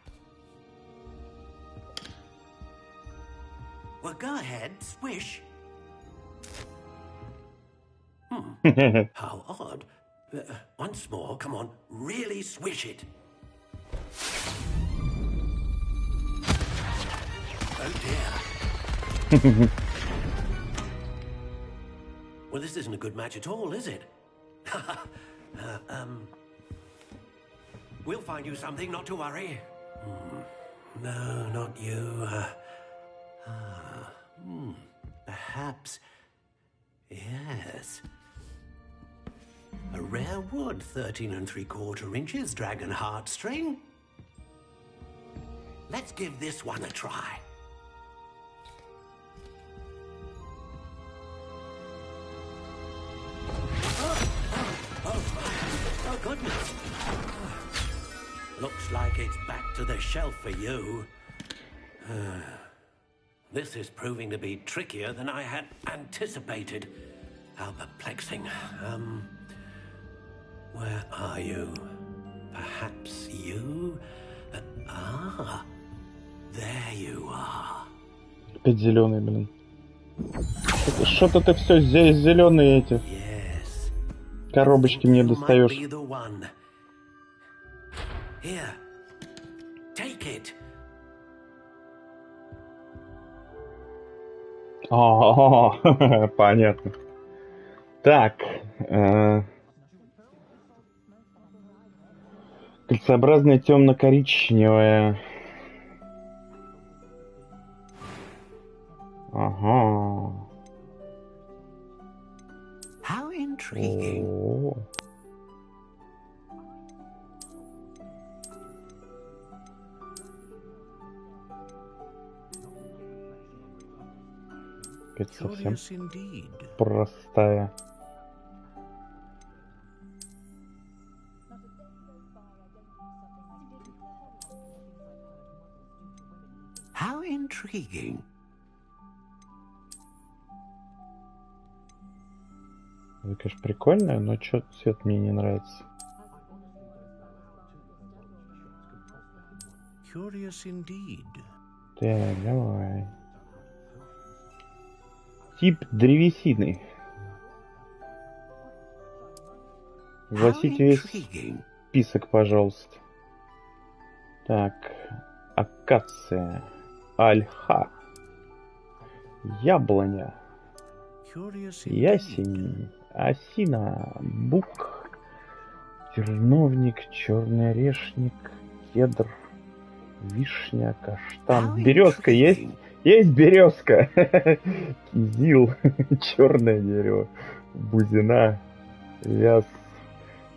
Well, go ahead, swish. How odd. Once more, come on, really swish it. Oh dear. Well, this isn't a good match at all, is it? We'll find you something, not to worry. No, not you. Perhaps... Yes. A rare wood, 13 3/4 inches, dragon heartstring. Let's give this one a try. Oh, goodness. Looks like it's back to the shelf for you. This is proving to be trickier than I had anticipated. How perplexing. Where are you? Perhaps you? There you are.
Опять зеленый, блин. Что-то ты все здесь зеленые эти. Коробочки мне достаешь.
Here, take it.
Понятно. Так. Кольцеобразная темно-коричневая. Ага.
How intriguing.
Это совсем простая.
How intriguing.
Это, конечно, прикольная, но что-то цвет мне не нравится.
Curious indeed.
Так, давай. Тип древесины. Гласите весь список, пожалуйста. Так, акация, ольха, яблоня, ясень, осина, бук, терновник, черный орешник, кедр, вишня, каштан, березка есть? Есть березка! Кизил, черное дерево, бузина, вяз,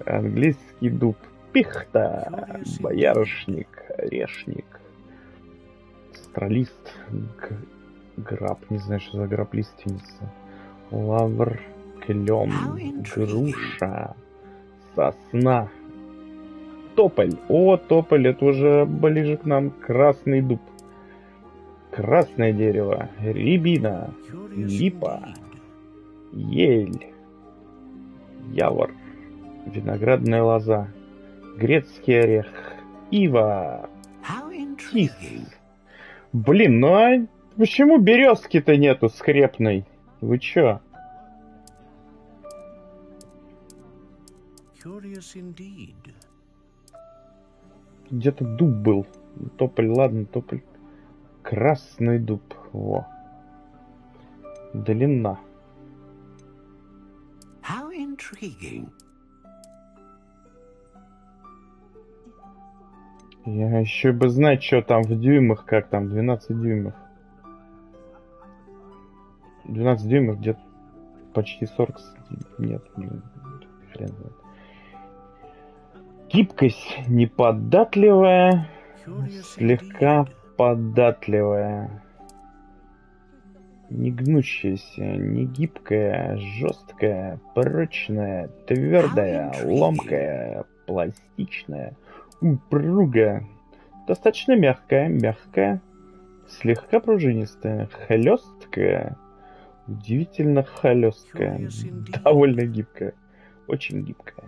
английский дуб, пихта, боярышник, орешник, астролист, граб, не знаю, что за граб, лиственница, лавр, клен, груша, сосна, тополь. О, тополь, это уже ближе к нам. Красный дуб, красное дерево, рябина, липа, ель, явор, виноградная лоза, грецкий орех, ива, тис. Блин, ну а почему березки-то нету скрепной? Вы чё? Где-то дуб был. Тополь, ладно, тополь. Красный дуб. Во. Длина.
How intriguing.
Я еще бы знать, что там в дюймах, как там, 12 дюймов. 12 дюймов где-то почти 40. Нет, блин, хрен знает. Гибкость неподатливая, слегка податливая. Не гнущаяся, не гибкая, жесткая, прочная, твердая, ломкая, пластичная, упругая, достаточно мягкая, слегка пружинистая, хлесткая, удивительно хлесткая, довольно гибкая, очень гибкая,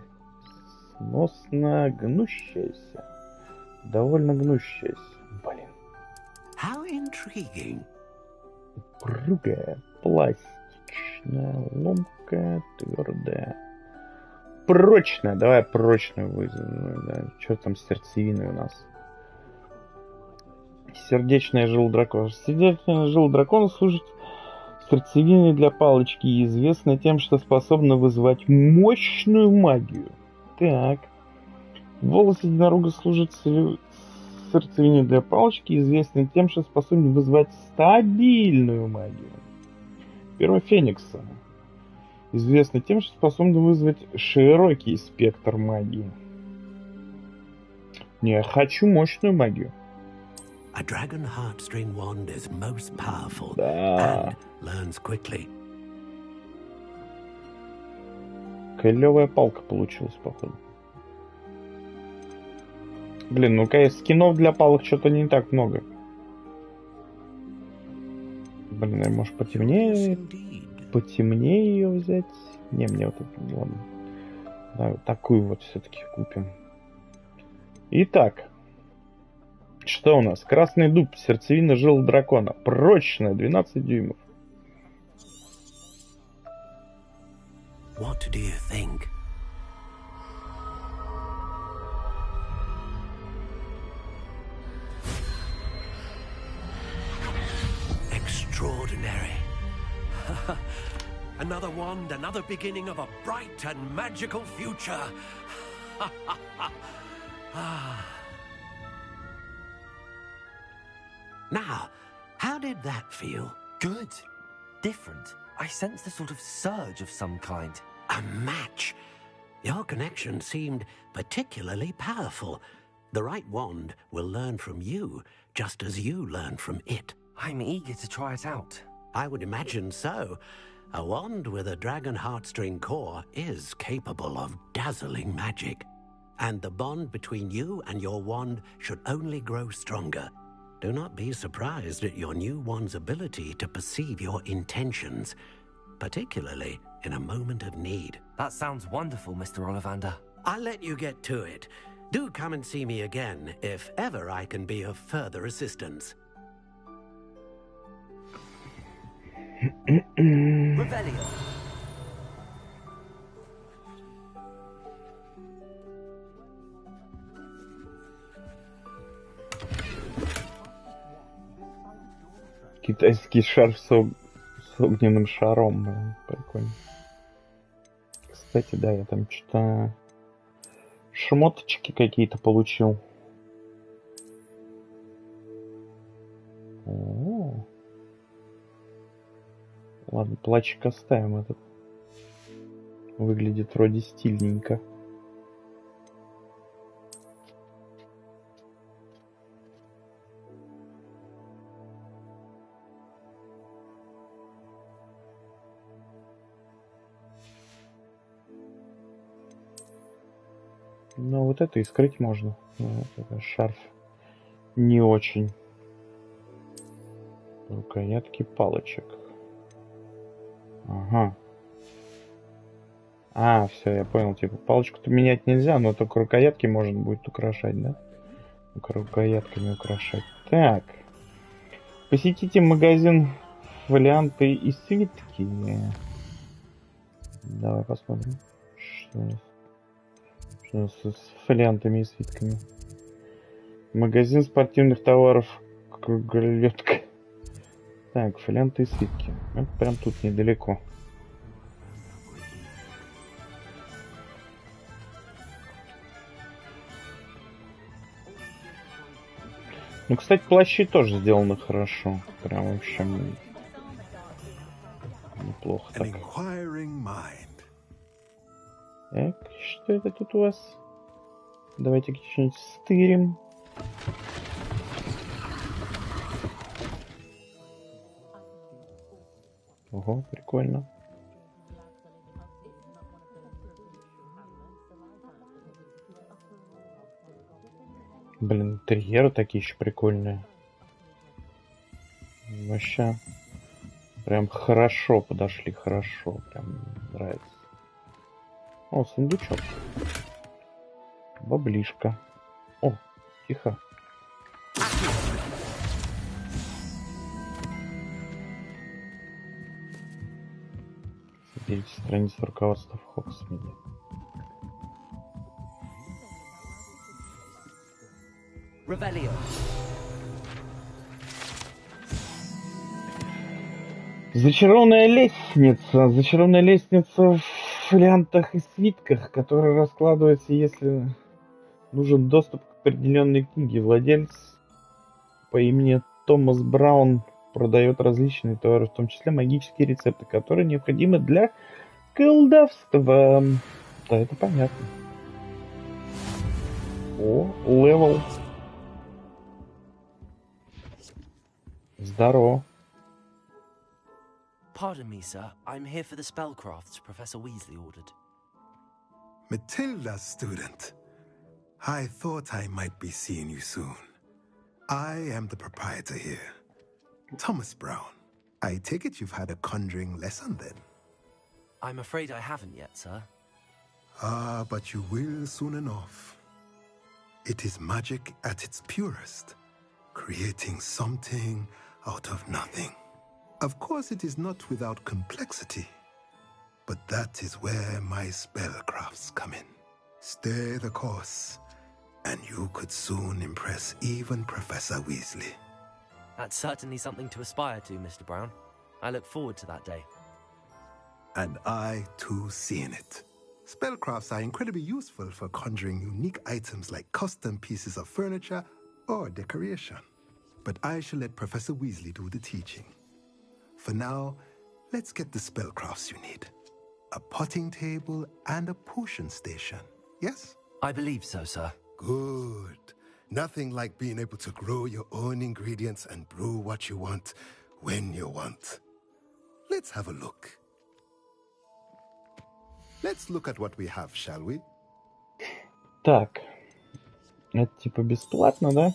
сносно гнущаяся, довольно гнущаяся, блин.
How intriguing.
Упругая, пластичная, ломкая, твердая. Прочная. Давай прочную вызовем. Да. Что там с сердцевиной у нас? Сердечная жила дракона. Сердечная жила дракона служит сердцевиной для палочки и известна тем, что способна вызывать мощную магию. Так. Волос единорога служит сердцевиной для палочки, известной тем, что способен вызвать стабильную магию. Перо Феникса. Известно тем, что способен вызвать широкий спектр магии. Не, я хочу мощную магию.
A dragon heartstring wand is most powerful
да.
And learns quickly.
Клевая палка получилась, походу. Блин, ну конечно, скинов для палок что-то не так много. Блин, может потемнее ее взять? Не, мне вот это, ладно. Да, вот такую вот все-таки купим. Итак. Что у нас? Красный дуб, сердцевина жил дракона. Прочная, 12 дюймов.
What do you think? Extraordinary. Another wand, another beginning of a bright and magical future. Now, how did that feel?
Good. Different. I sensed a sort of surge of some kind.
A match. Your connection seemed particularly powerful. The right wand will learn from you, just as you learn from it.
I'm eager to try it out.
I would imagine so. A wand with a dragon heartstring core is capable of dazzling magic. And the bond between you and your wand should only grow stronger. Do not be surprised at your new wand's ability to perceive your intentions, particularly in a moment of need.
That sounds wonderful, Mr. Ollivander.
I'll let you get to it. Do come and see me again if ever I can be of further assistance.
Revelio.
Китайский шарф с огненным шаром, блин, прикольно. Кстати, да, я там что-то шмоточки какие-то получил. О-о-о. Ладно, плащик оставим этот. Выглядит вроде стильненько. Но вот это и скрыть можно. Вот это шарф не очень. Рукоятки палочек. Ага. А, все, я понял. Типа палочку-то менять нельзя, но только рукоятки можно будет украшать, да? Только рукоятками украшать. Так. Посетите магазин фолианты и свитки. Давай посмотрим. Что у нас с фолиантами и свитками? Магазин спортивных товаров. Круголетка. Так, фолианты и свитки. Это прям тут недалеко. Ну, кстати, плащи тоже сделаны хорошо. Прям, в общем, неплохо так. Так, что это тут у вас? Давайте что-нибудь стырим. Ого, прикольно. Блин, интерьеры такие еще прикольные. Вообще, прям хорошо подошли, хорошо. Прям нравится. О, сундучок. Баблишка. О, тихо. Соберите страницу руководства в Хоксмиде. Зачарованная лестница. Зачарованная лестница в фолиантах и свитках, которая раскладывается, если нужен доступ к определенной книге. Владелец по имени Томас Браун продает различные товары, в том числе магические рецепты, которые необходимы для колдовства. Да, это понятно. О, левел. Здорово.
Pardon me, sir. I'm here for the spellcrafts Professor Weasley ordered.
Matilda, student. I thought I might be seeing you soon. I am the proprietor here, Thomas Brown. I take it you've had a conjuring lesson then?
I'm afraid I haven't yet, sir.
Ah, but you will soon enough. It is magic at its purest, creating something out of nothing. Of course, it is not without complexity, but that is where my spellcrafts come in. Stay the course, and you could soon impress even Professor Weasley.
That's certainly something to aspire to, Mr. Brown. I look forward to that day.
And I, too, seeing it. Spellcrafts are incredibly useful for conjuring unique items like custom pieces of furniture or decoration. But I shall let Professor Weasley do the teaching. For now, let's get the spellcrafts you need. A potting table and a potion station, yes?
I believe so, sir.
Good. Nothing like being able to grow your own ingredients and brew what you want when you want. Let's have a look. Let's look at what we have, shall we?
Так. Это типа бесплатно, да?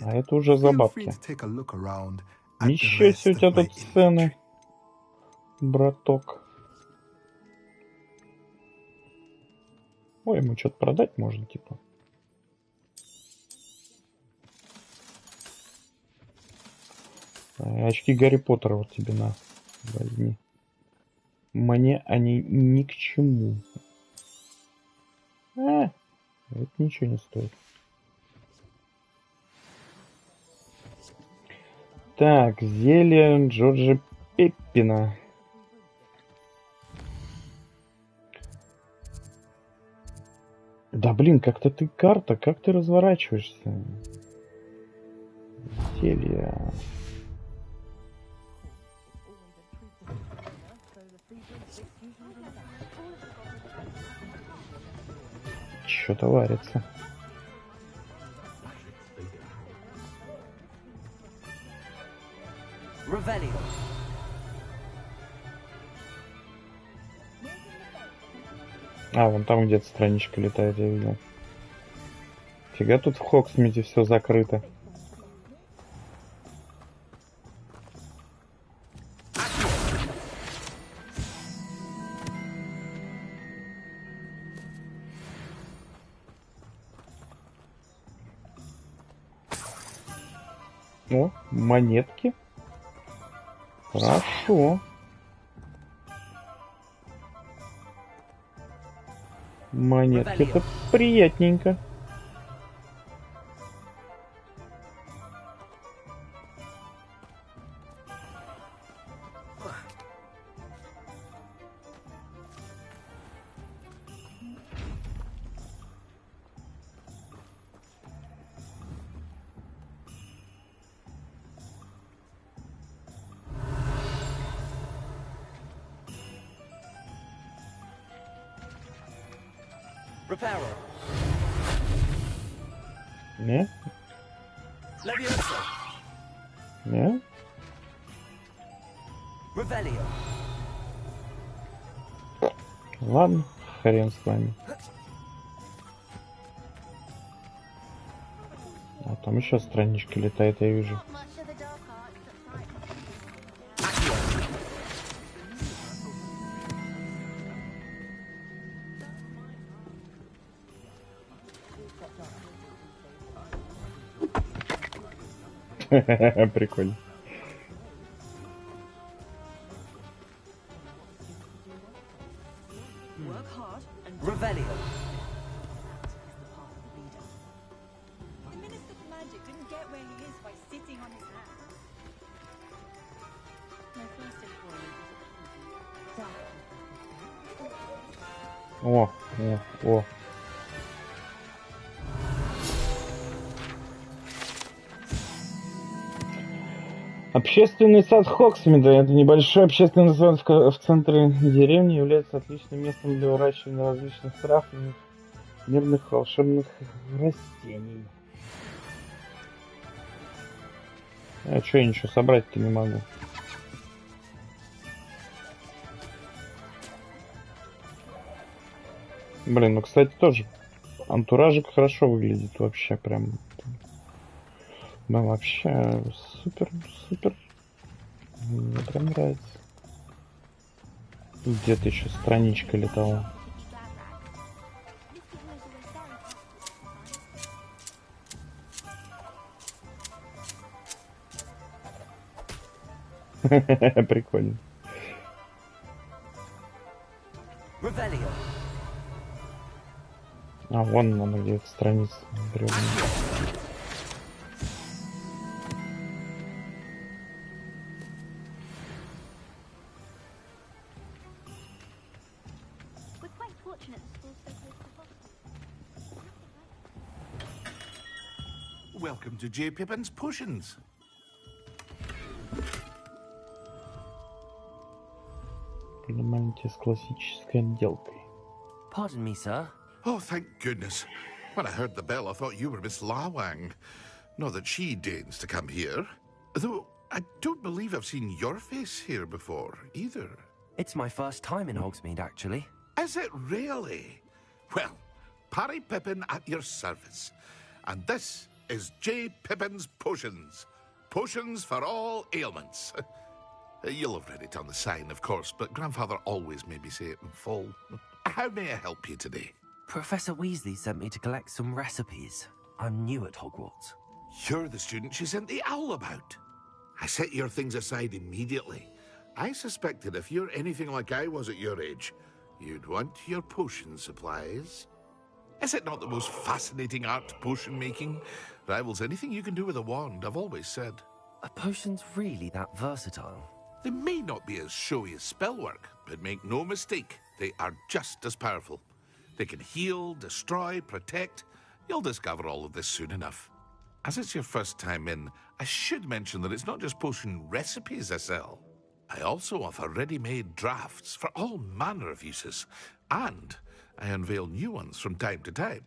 А это уже за бабки. Ничего себе у тебя тут сцены, браток. Ой, ему что-то продать можно, типа. Очки Гарри Поттера вот тебе на. Возьми. Мне они ни к чему. Это ничего не стоит. Так, зелье Джорджа Пеппина. Да блин, как-то ты карта, как ты разворачиваешься? Зелье. Что-то варится. А, вон там где-то страничка летает, я видел. Фига тут в Хоксмите все закрыто. О, монетки. Хорошо. Монетки, это приятненько. Не? Не? Ладно, хрен с вами. А там еще страничка летает, я вижу. Прикольно. О, о, о. Общественный сад Хоксмида. Это небольшой общественный сад в центре деревни, является отличным местом для выращивания различных трав и мирных волшебных растений. А что я ничего собрать-то не могу? Блин, ну кстати тоже антуражик хорошо выглядит вообще прям. Ну вообще супер, супер. Мне прям нравится. Где-то еще страничка летала. Прикольно. А, вон она где-то страница.
Welcome to J. Pippin's Potions.
Понимаете, с классической отделкой.
Pardon me, sir.
Oh, thank goodness. When I heard the bell, I thought you were Miss Lawang. Not that she deigns to come here. Though, I don't believe I've seen your face here before, either.
It's my first time in Hogsmeade, actually.
Is it really? Well, Parry Pippin at your service. And this is J. Pippin's Potions. Potions for all ailments. You'll have read it on the sign, of course, but Grandfather always made me say it in full. How may I help you today?
Professor Weasley sent me to collect some recipes. I'm new at Hogwarts.
You're the student she sent the owl about. I set your things aside immediately. I suspected if you're anything like I was at your age, you'd want your potion supplies. Is it not the most fascinating art, potion making? Rivals anything you can do with a wand, I've always said.
Are potions really that versatile?
They may not be as showy as spellwork, but make no mistake, they are just as powerful. They can heal, destroy, protect. You'll discover all of this soon enough. As it's your first time in, I should mention that it's not just potion recipes I sell. I also offer ready-made drafts for all manner of uses, and I unveil new ones from time to time.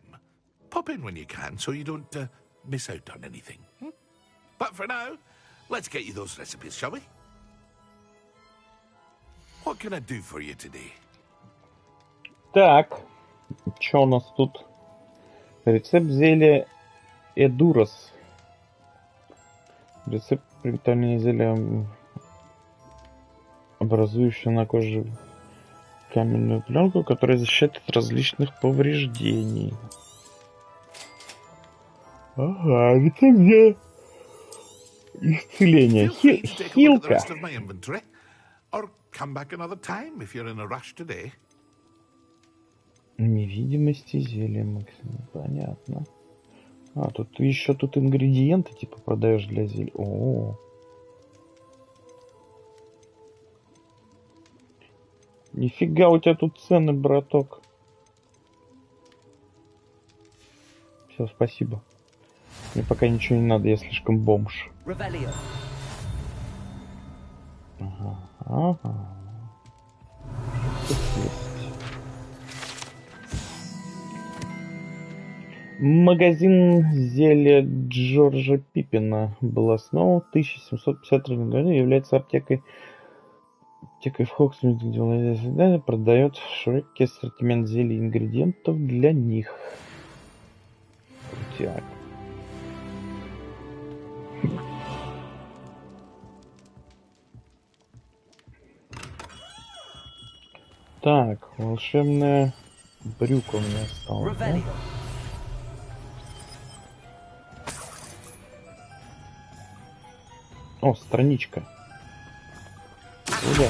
Pop in when you can so you don't miss out on anything. But for now, let's get you those recipes, shall we? What can I do for you today?
Так, что у нас тут? Рецепт зелья Эдурос. Рецепт приготовления зелья, образующего на коже каменную пленку, которая защищает от различных повреждений. Ага, рецепт зелья исцеления. Хилка.
Or come back another time if you're in a rush today.
Невидимости зелья, Максим. Понятно. А, тут еще тут ингредиенты типа продаешь для зелья. О. Нифига у тебя тут цены, браток. Все, спасибо. Мне пока ничего не надо, я слишком бомж. Ага, ага. Тут есть. Магазин зелья Джорджа Пиппина был основан в 1753 году и является аптекой в Хоксмите, где он продает широкий ассортимент зелий и ингредиентов для них. Так. Так, волшебная брюка у меня осталась. Да? О, страничка. Куда?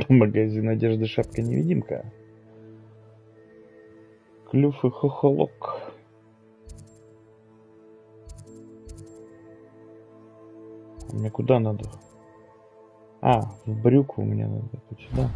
Магазин одежды шапка-невидимка. Клюв и хохолок. Мне куда надо? А, в брюку мне надо. Сюда.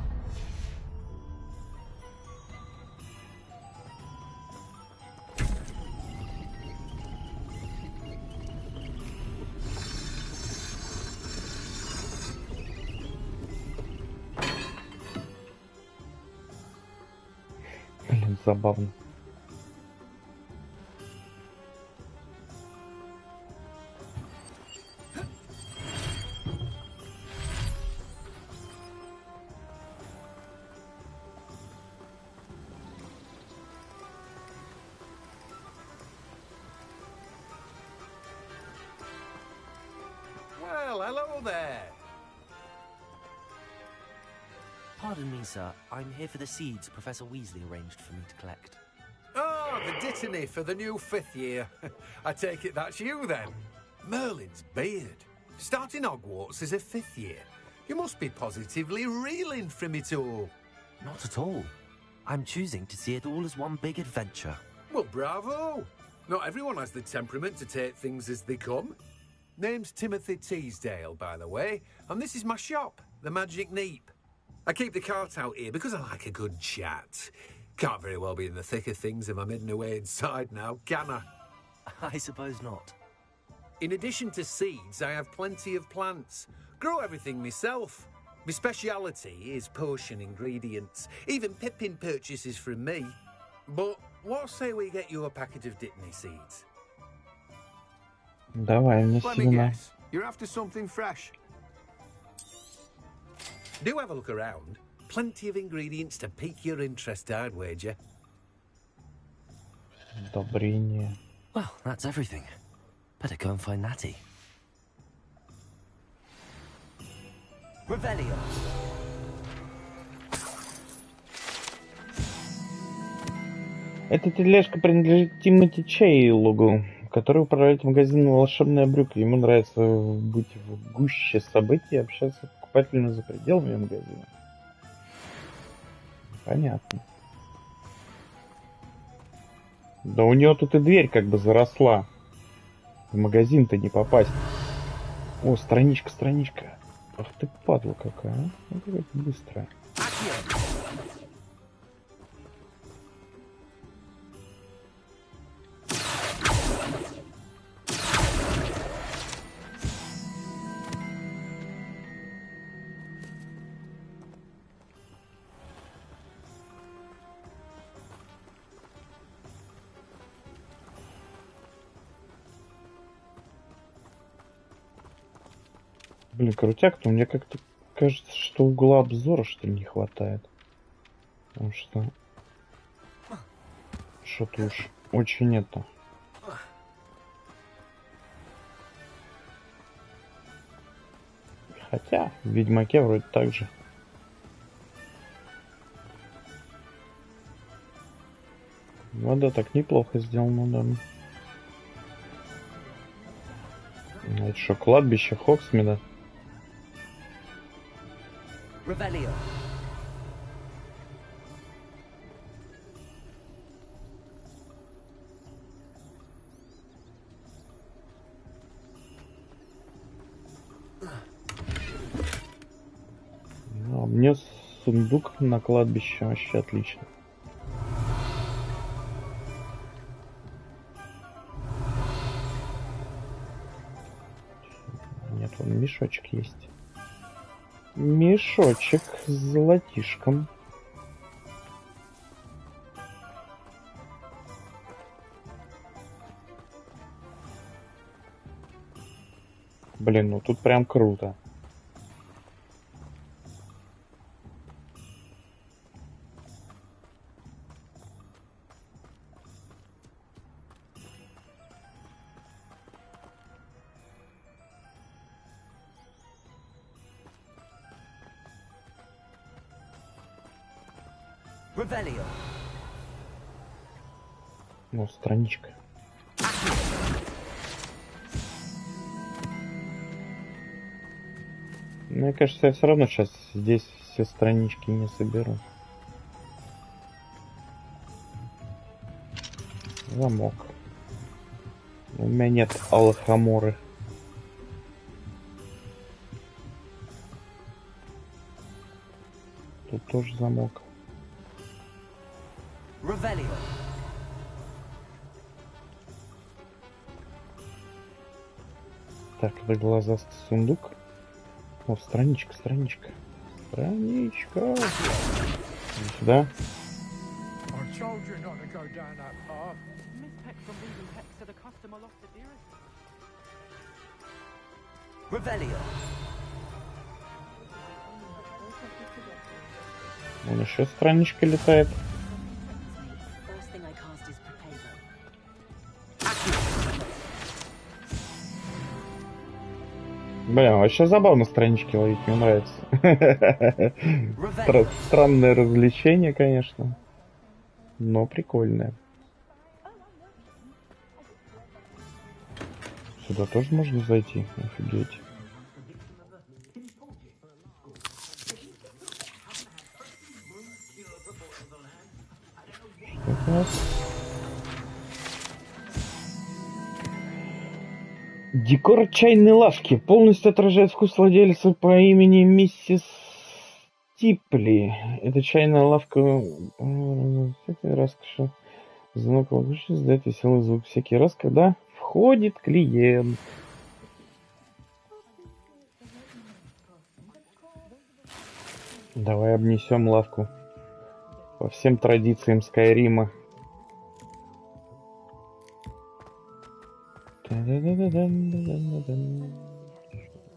Блин, забавно.
Well, hello there.
Pardon me, sir. I'm here for the seeds Professor Weasley arranged for me to collect.
Oh, the dittany for the new 5th year. I take it that's you, then. Merlin's beard. Starting Hogwarts as a 5th year. You must be positively reeling from it all.
Not at all. I'm choosing to see it all as one big adventure.
Well, bravo. Not everyone has the temperament to take things as they come. Name's Timothy Teasdale, by the way, and this is my shop, the Magic Neep. I keep the cart out here because I like a good chat. Can't very well be in the thick of things if I'm hidden away inside now, can I?
I suppose not.
In addition to seeds, I have plenty of plants. Grow everything myself. My speciality is potion ingredients. Even Pippin purchases from me. But what say we get you a packet of Dittany seeds?
Давай мне семена.
You're after something fresh. Do have a look around. Plenty of ingredients to pique your interest, I'd wager.
Удобрение.
Well, that's everything. Better go and find Natty. Revelio.
Эта тележка принадлежит Тимоти Чейлогу, который управляет магазином «Волшебная брюка». Ему нравится быть в гуще событий и общаться с покупателями за пределами магазина. Понятно. Да у него тут и дверь как бы заросла. В магазин-то не попасть. О, страничка, страничка. Ах ты падла какая, а? Ну какая быстрая. Блин, крутяк-то, мне как-то кажется, что угла обзора, что ли, не хватает. Потому что... Что-то уж очень это... Хотя, в Ведьмаке вроде так же. Ну да, так неплохо сделано, да. Это что, кладбище Хоксмида?
Revelio.
Ну, а мне сундук на кладбище вообще отлично. Нет, вон мешочек есть. Мешочек с золотишком. Блин, ну тут прям круто.
Revelio.
Ну, страничка. Мне кажется, я все равно сейчас здесь все странички не соберу. Замок. У меня нет алхаморы. Тут тоже замок.
Revelio.
Так, это глазастый сундук. О, страничка, страничка. Страничка. Иди сюда.
Revelio.
Вон еще страничка летает. Бля, вообще забавно странички ловить, мне нравится. Странное развлечение, конечно. Но прикольное. Сюда тоже можно зайти? Офигеть. Что это у нас? Декор чайной лавки полностью отражает вкус владельца по имени миссис Типли. Это чайная лавка... Роскошь. Звонок ловушки издает веселый звук всякий раз, когда входит клиент. Давай обнесем лавку по всем традициям Скайрима. Что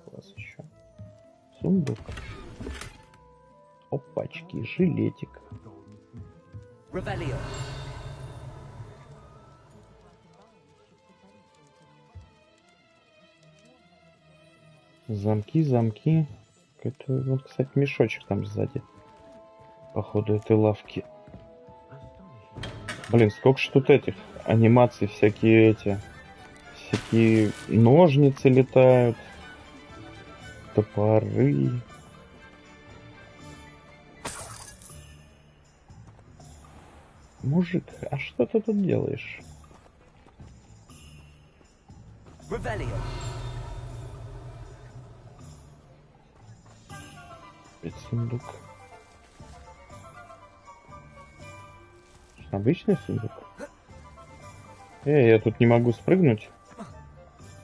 у вас еще? Сундук. Опачки, жилетик.
Revelio.
Замки, замки. Это, вот, кстати, мешочек там сзади. Походу этой лавки. Блин, сколько ж тут этих анимаций, всякие ножницы летают, топоры. Мужик, а что ты тут делаешь? Опять сундук. Обычный сундук? Я тут не могу спрыгнуть.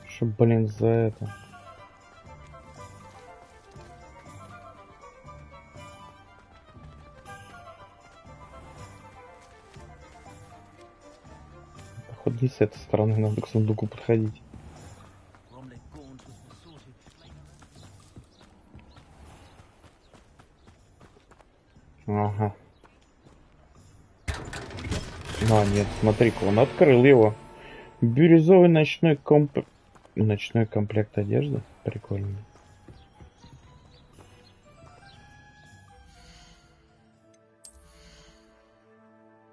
Что, блин, за это? Походу не с этой стороны надо к сундуку подходить. Ага. А, нет, смотри-ка, он открыл его. Бирюзовый ночной комплект одежды. Прикольно.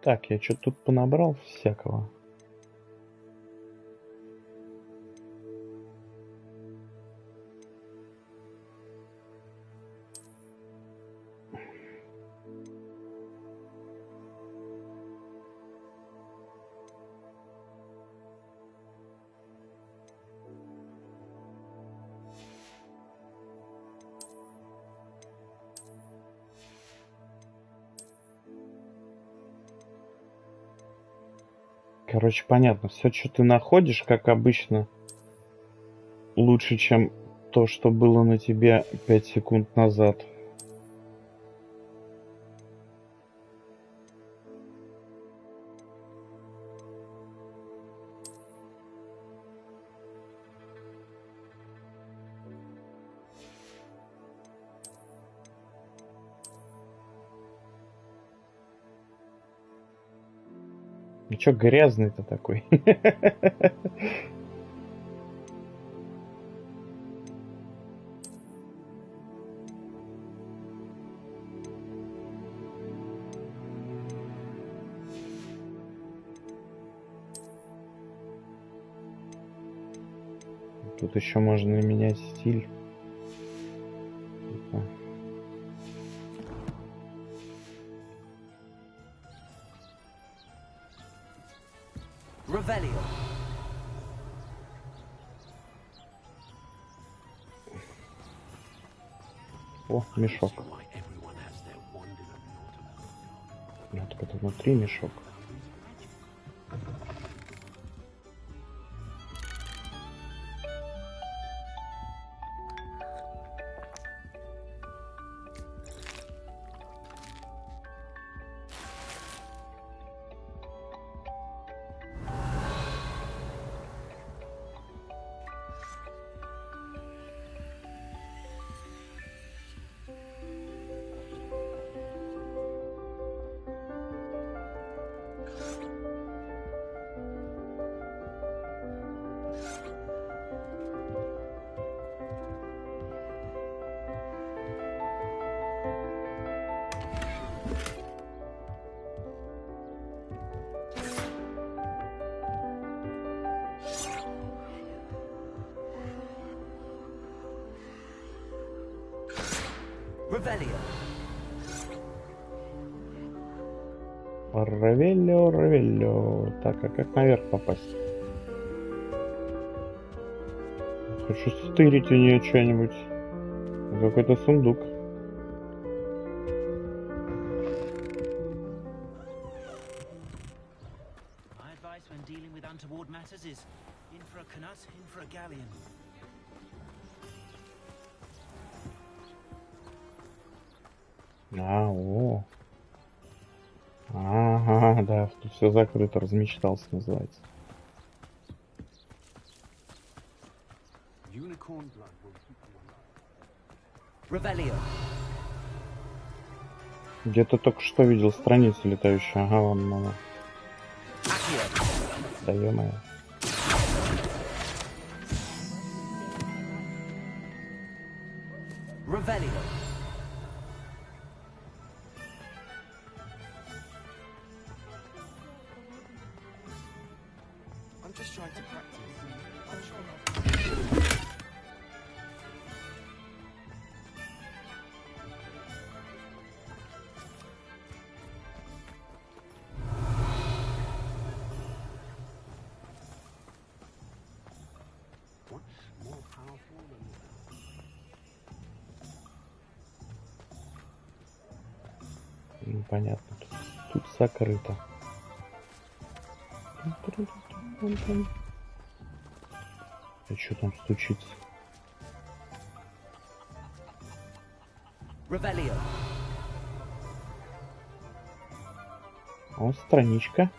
Так, я что-то тут понабрал всякого. Короче, понятно. Все, что ты находишь, как обычно, лучше, чем то, что было на тебе 5 секунд назад. Ну чё грязный-то такой? Тут еще можно менять стиль. О, мешок. Ну, так это внутри мешок. Равелло, Равелло. Так, а как наверх попасть? Хочу стырить у нее что-нибудь. Какой-то сундук. О. Ага, да, тут все закрыто, размечтался, называется. Где-то только что видел страницу летающую. Ага, вон она. Да ё-моё. Ну, понятно. Тут закрыто. А что там стучится? О, страничка.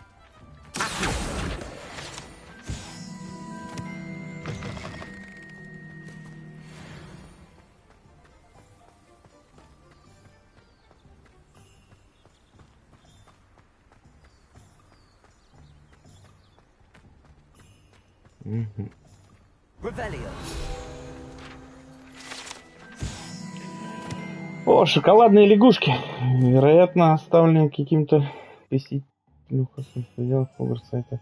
Угу. О, шоколадные лягушки. Вероятно, оставленные каким-то посетителем Хогвартса. Это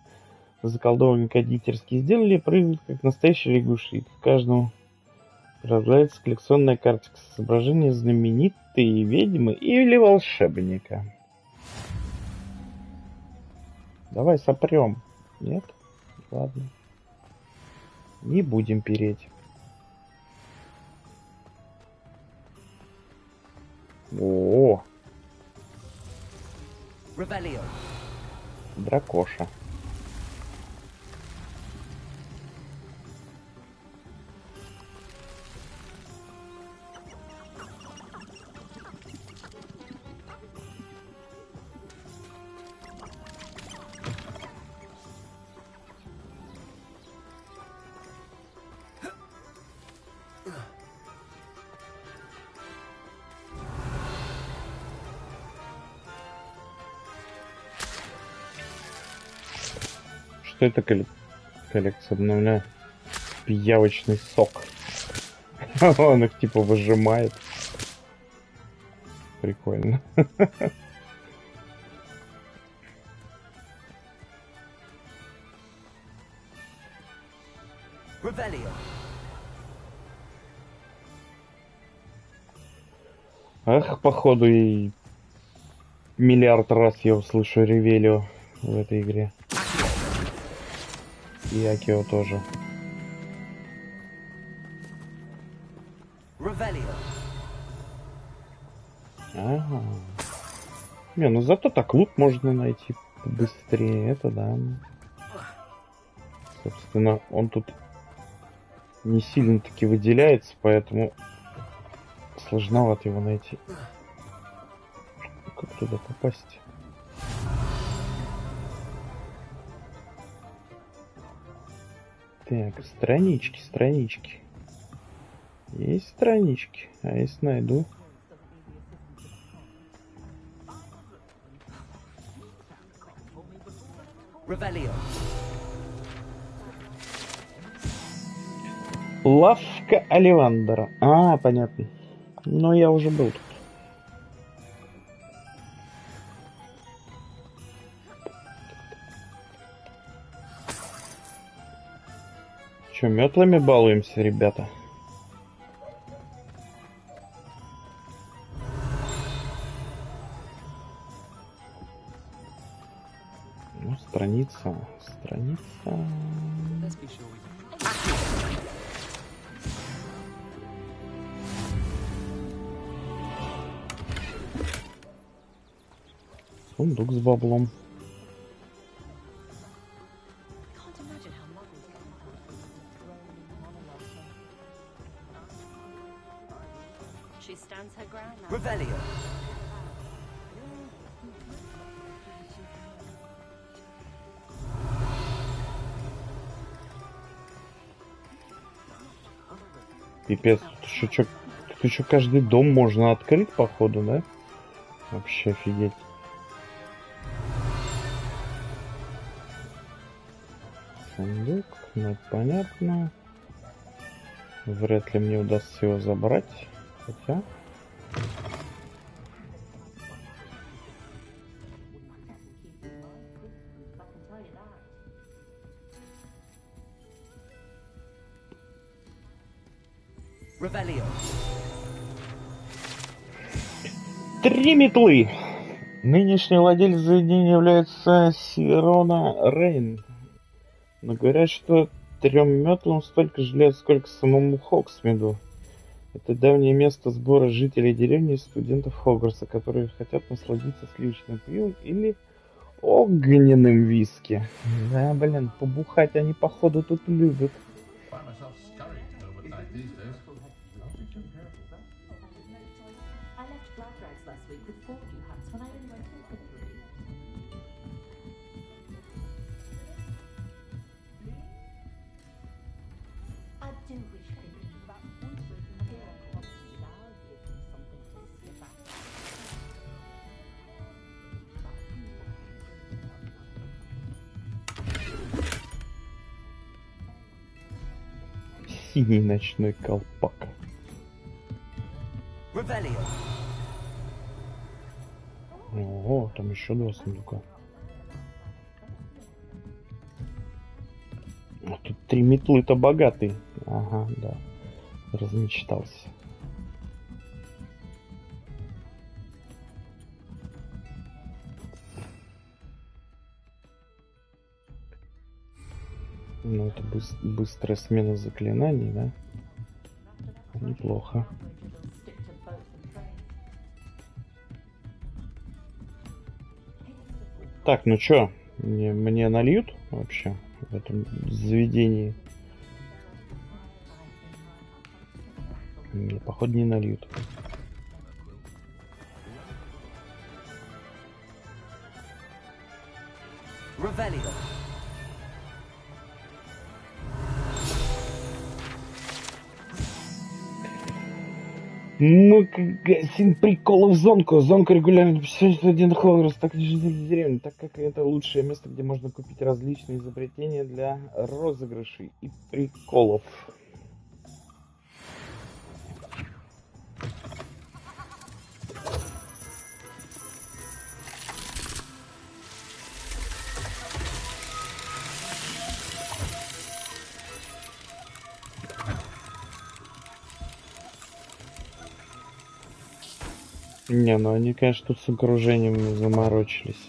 заколдованные кондитерские сделали, прыгают как настоящие лягушки. К каждому прилагается коллекционная карточка с изображением знаменитой ведьмы или волшебника. Давай сопрем. Нет? Ладно. Не будем переть. О, дракоша. Что это коллекция обновляет? Пиявочный сок. Он их типа выжимает. Прикольно. Ах, походу и миллиард раз я услышу Ревелио в этой игре. И Акио тоже. Ага. Не, ну зато так лут можно найти быстрее, это да. Собственно, он тут не сильно таки выделяется, поэтому сложновато его найти. Как туда попасть? Так, странички. Есть странички, а если найду... Лавка Оливандера. А, понятно. Но я уже был тут. Че, метлами балуемся, ребята? Ну, страница. Сундук с баблом. Пипец, тут еще каждый дом можно открыть, походу, да? Вообще офигеть. Сундук, ну понятно. Вряд ли мне удастся его забрать. Хотя... 3 метлы. Нынешний владелец заведения является Сирона Рейн. Но говорят, что 3 метлам столько же лет, сколько самому Хоксмиду. Это давнее место сбора жителей деревни и студентов Хогвартса, которые хотят насладиться сливочным пивом или огненным виски. Да, блин, побухать они, походу, тут любят. Синий ночной колпак. О, там еще 2 сундука. А тут 3 метлы-то богатые. Ага, да. Размечтался. Ну, это быстрая смена заклинаний, да? Неплохо. Так, ну чё, мне нальют вообще в этом заведении? Мне, походу, не нальют. Ну, приколов зонку. Зонка регулярно посещает один Хогвартс, так и жители деревни, так как это лучшее место, где можно купить различные изобретения для розыгрышей и приколов. Не, ну они, конечно, тут с окружением заморочились.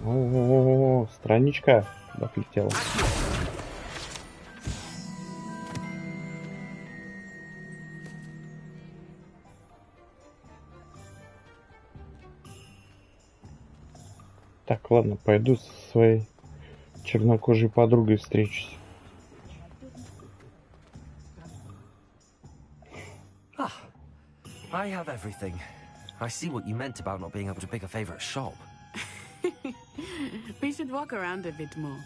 О, страничка отлетела. Так, ладно, пойду со своей чернокожей подругой встречусь.
I have everything. I see what you meant about not being able to pick a favorite shop.
We should walk around a bit more.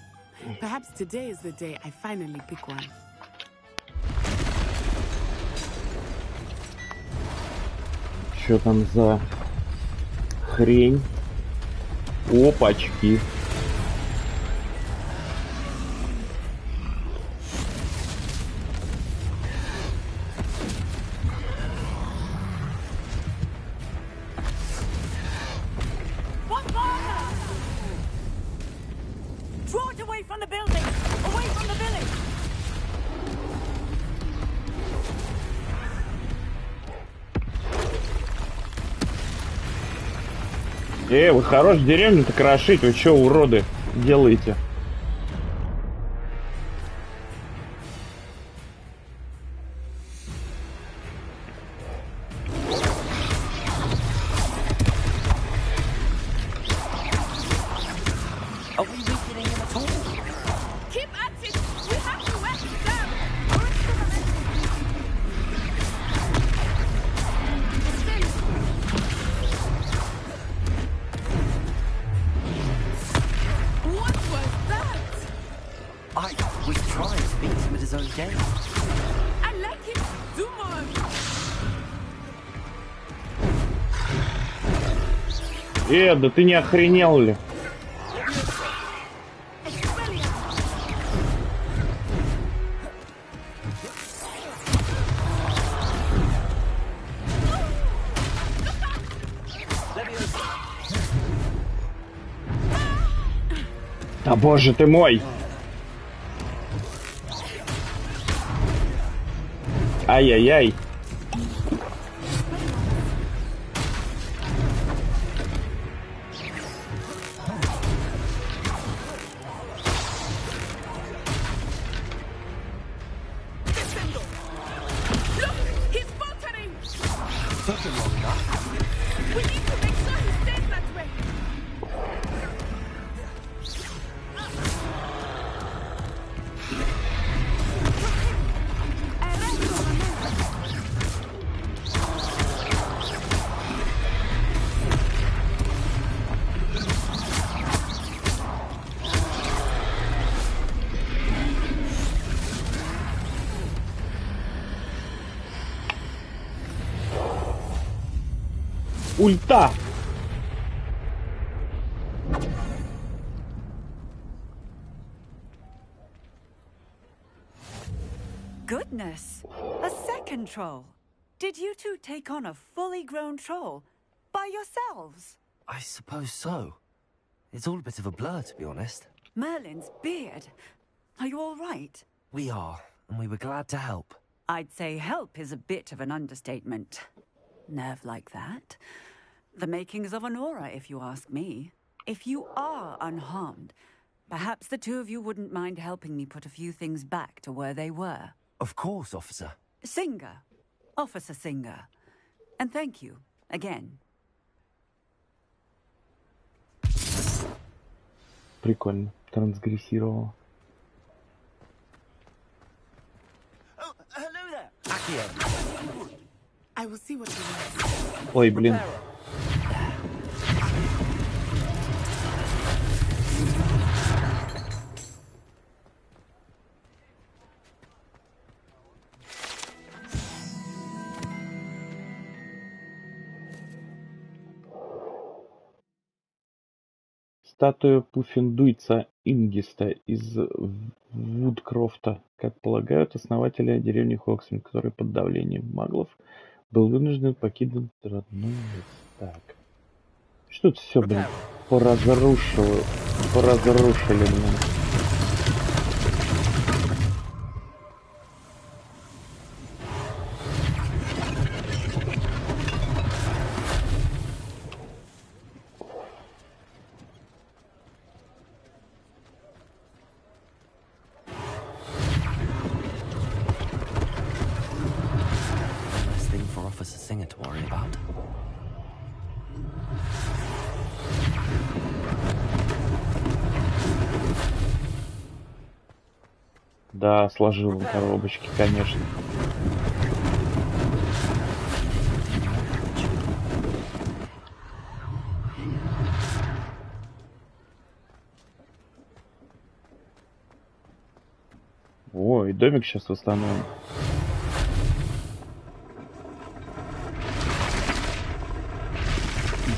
Perhaps today is the day I finally pick one.
Что там за хрень? Опачки. Вы хорош деревню-то крошить, вы чё, уроды, делаете? Да ты не охренел ли? А боже ты мой! Ай-яй-яй! Ульта!
Goodness! A second troll. Did you two take on a fully grown troll by yourselves?
I suppose so. It's all a bit of a blur, to be honest.
Merlin's beard. Are you all right?
We are, and we were glad to help.
I'd say help is a bit of an understatement. Nerve like that. The makings of an aura, if you ask me. If you are unharmed, perhaps the two of you wouldn't mind helping me put a few things back to where they were.
Of course, officer.
Singer. Officer Singer. And thank you, again.
Прикольно. Трансгрессировал.
Oh, hello there.
Accio.
I will see what you want.
Ой, блин. Статуя Пуффендуйца Ингиста из Вудкрофта, как полагают основатели деревни Хоксмит, который под давлением маглов был вынужден покинуть родной лес. Так. Что это все, блин, поразрушили, блин. Да, сложил в коробочке, конечно. О, и домик сейчас восстановим.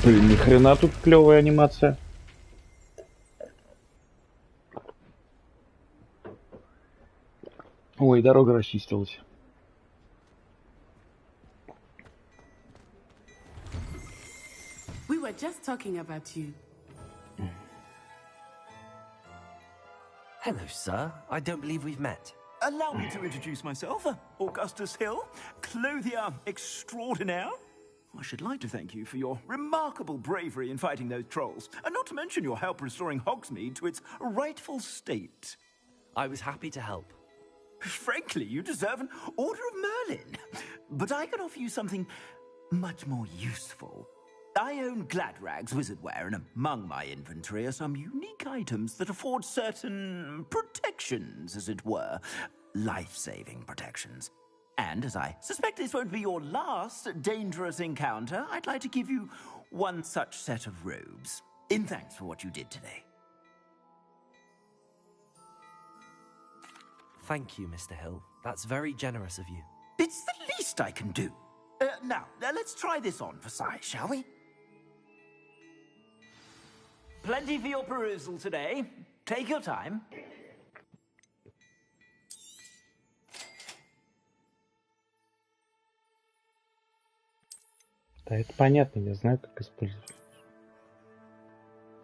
Блин, ни хрена тут клевая анимация. Ой, дорога расчистилась.
We were just talking about you.
Hello, sir. I don't believe we've met.
Allow me to introduce myself. Augustus Hill, clothier extraordinaire. I should like to thank you for your remarkable bravery in fighting those trolls, and not to mention your help restoring Hogsmeade to its rightful state.
I was happy to help.
Frankly, you deserve an Order of Merlin. But I can offer you something much more useful. I own Gladrag's wizardware, and among my inventory are some unique items that afford certain protections, as it were. Life-saving protections. And as I suspect this won't be your last dangerous encounter, I'd like to give you one such set of robes, in thanks for what you did today.
Thank you, Mr. Hill. That's very generous of you.
It's the least I can do. Now, let's try this on for size, shall we? Plenty for your perusal today. Take your time.
Да, это понятно, я знаю, как использовать.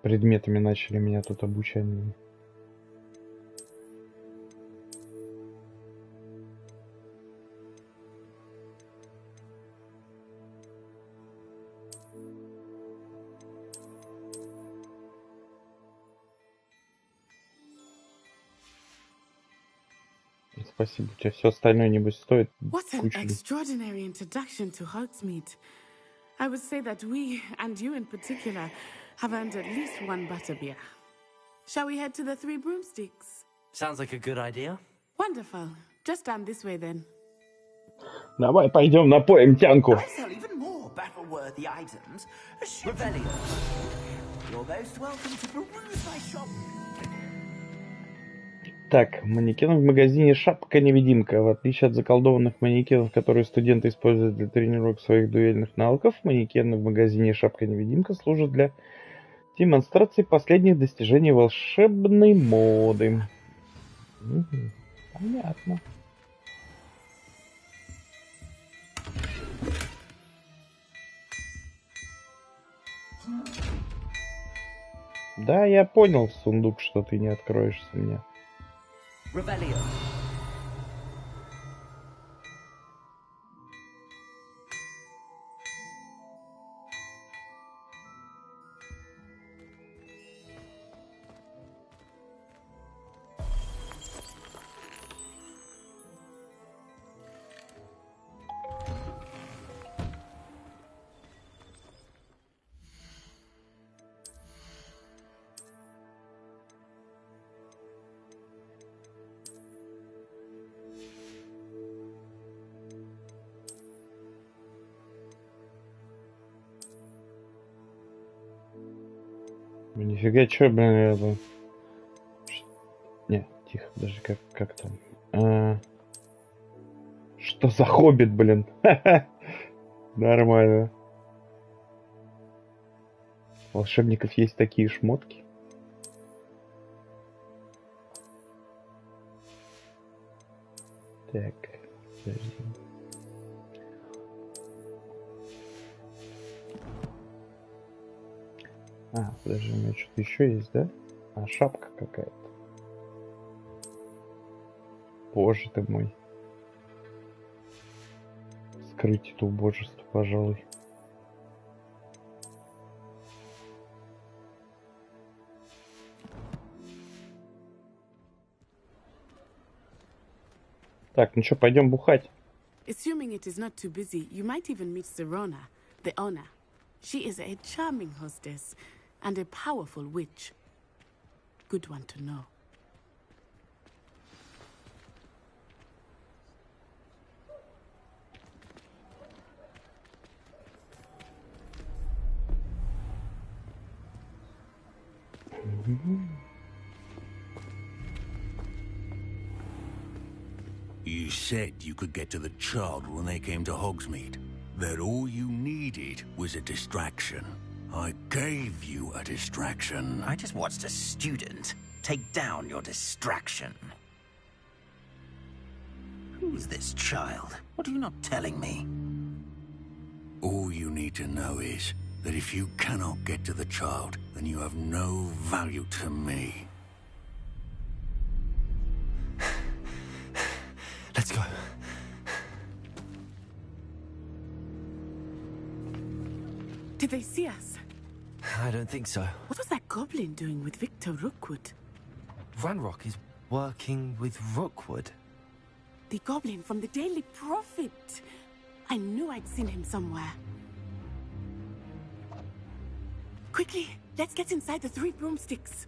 Предметами начали меня тут обучать. Спасибо, у тебя все остальное, небось, стоит
What an
кучу.
extraordinary introduction to Hogsmeade. I would say that we, and you in particular, have earned at least one butterbeer. Shall we head to the Three Broomsticks?
Sounds like a good idea.
Wonderful. Just down this way then.
Давай пойдем напоим тянку.
I sell even more battle-worthy items. Revelio. You're most welcome to peruse my shop.
Так, манекен в магазине «Шапка-невидимка». В отличие от заколдованных манекенов, которые студенты используют для тренировок своих дуэльных навыков, манекены в магазине «Шапка-невидимка» служат для демонстрации последних достижений волшебной моды. Понятно. Да, я понял, сундук, что ты не откроешься мне.
Revelio.
Нифига, чё, блин, это... Не, тихо, даже как там... Что за хоббит, блин? Нормально. У волшебников есть такие шмотки. Так, подожди. Подожди, у меня что-то еще есть, да? Шапка какая-то. Боже ты мой. Скрыть это убожество, пожалуй. Так, ну что, пойдем бухать.
Assuming it is not too busy, you might even meet Serona, the owner. She is a charming hostess and a powerful witch. Good one to know.
You said you could get to the child when they came to Hogsmeade. That all you needed was a distraction. I gave you a distraction.
I just watched a student take down your distraction. Who's this child? What are you not telling me?
All you need to know is that if you cannot get to the child, then you have no value to me.
Let's go.
Did they see us?
I don't think so.
What was that goblin doing with Victor Rookwood?
Ranrock is working with Rookwood.
The goblin from the Daily Prophet. I knew I'd seen him somewhere. Quickly, let's get inside the Three Broomsticks.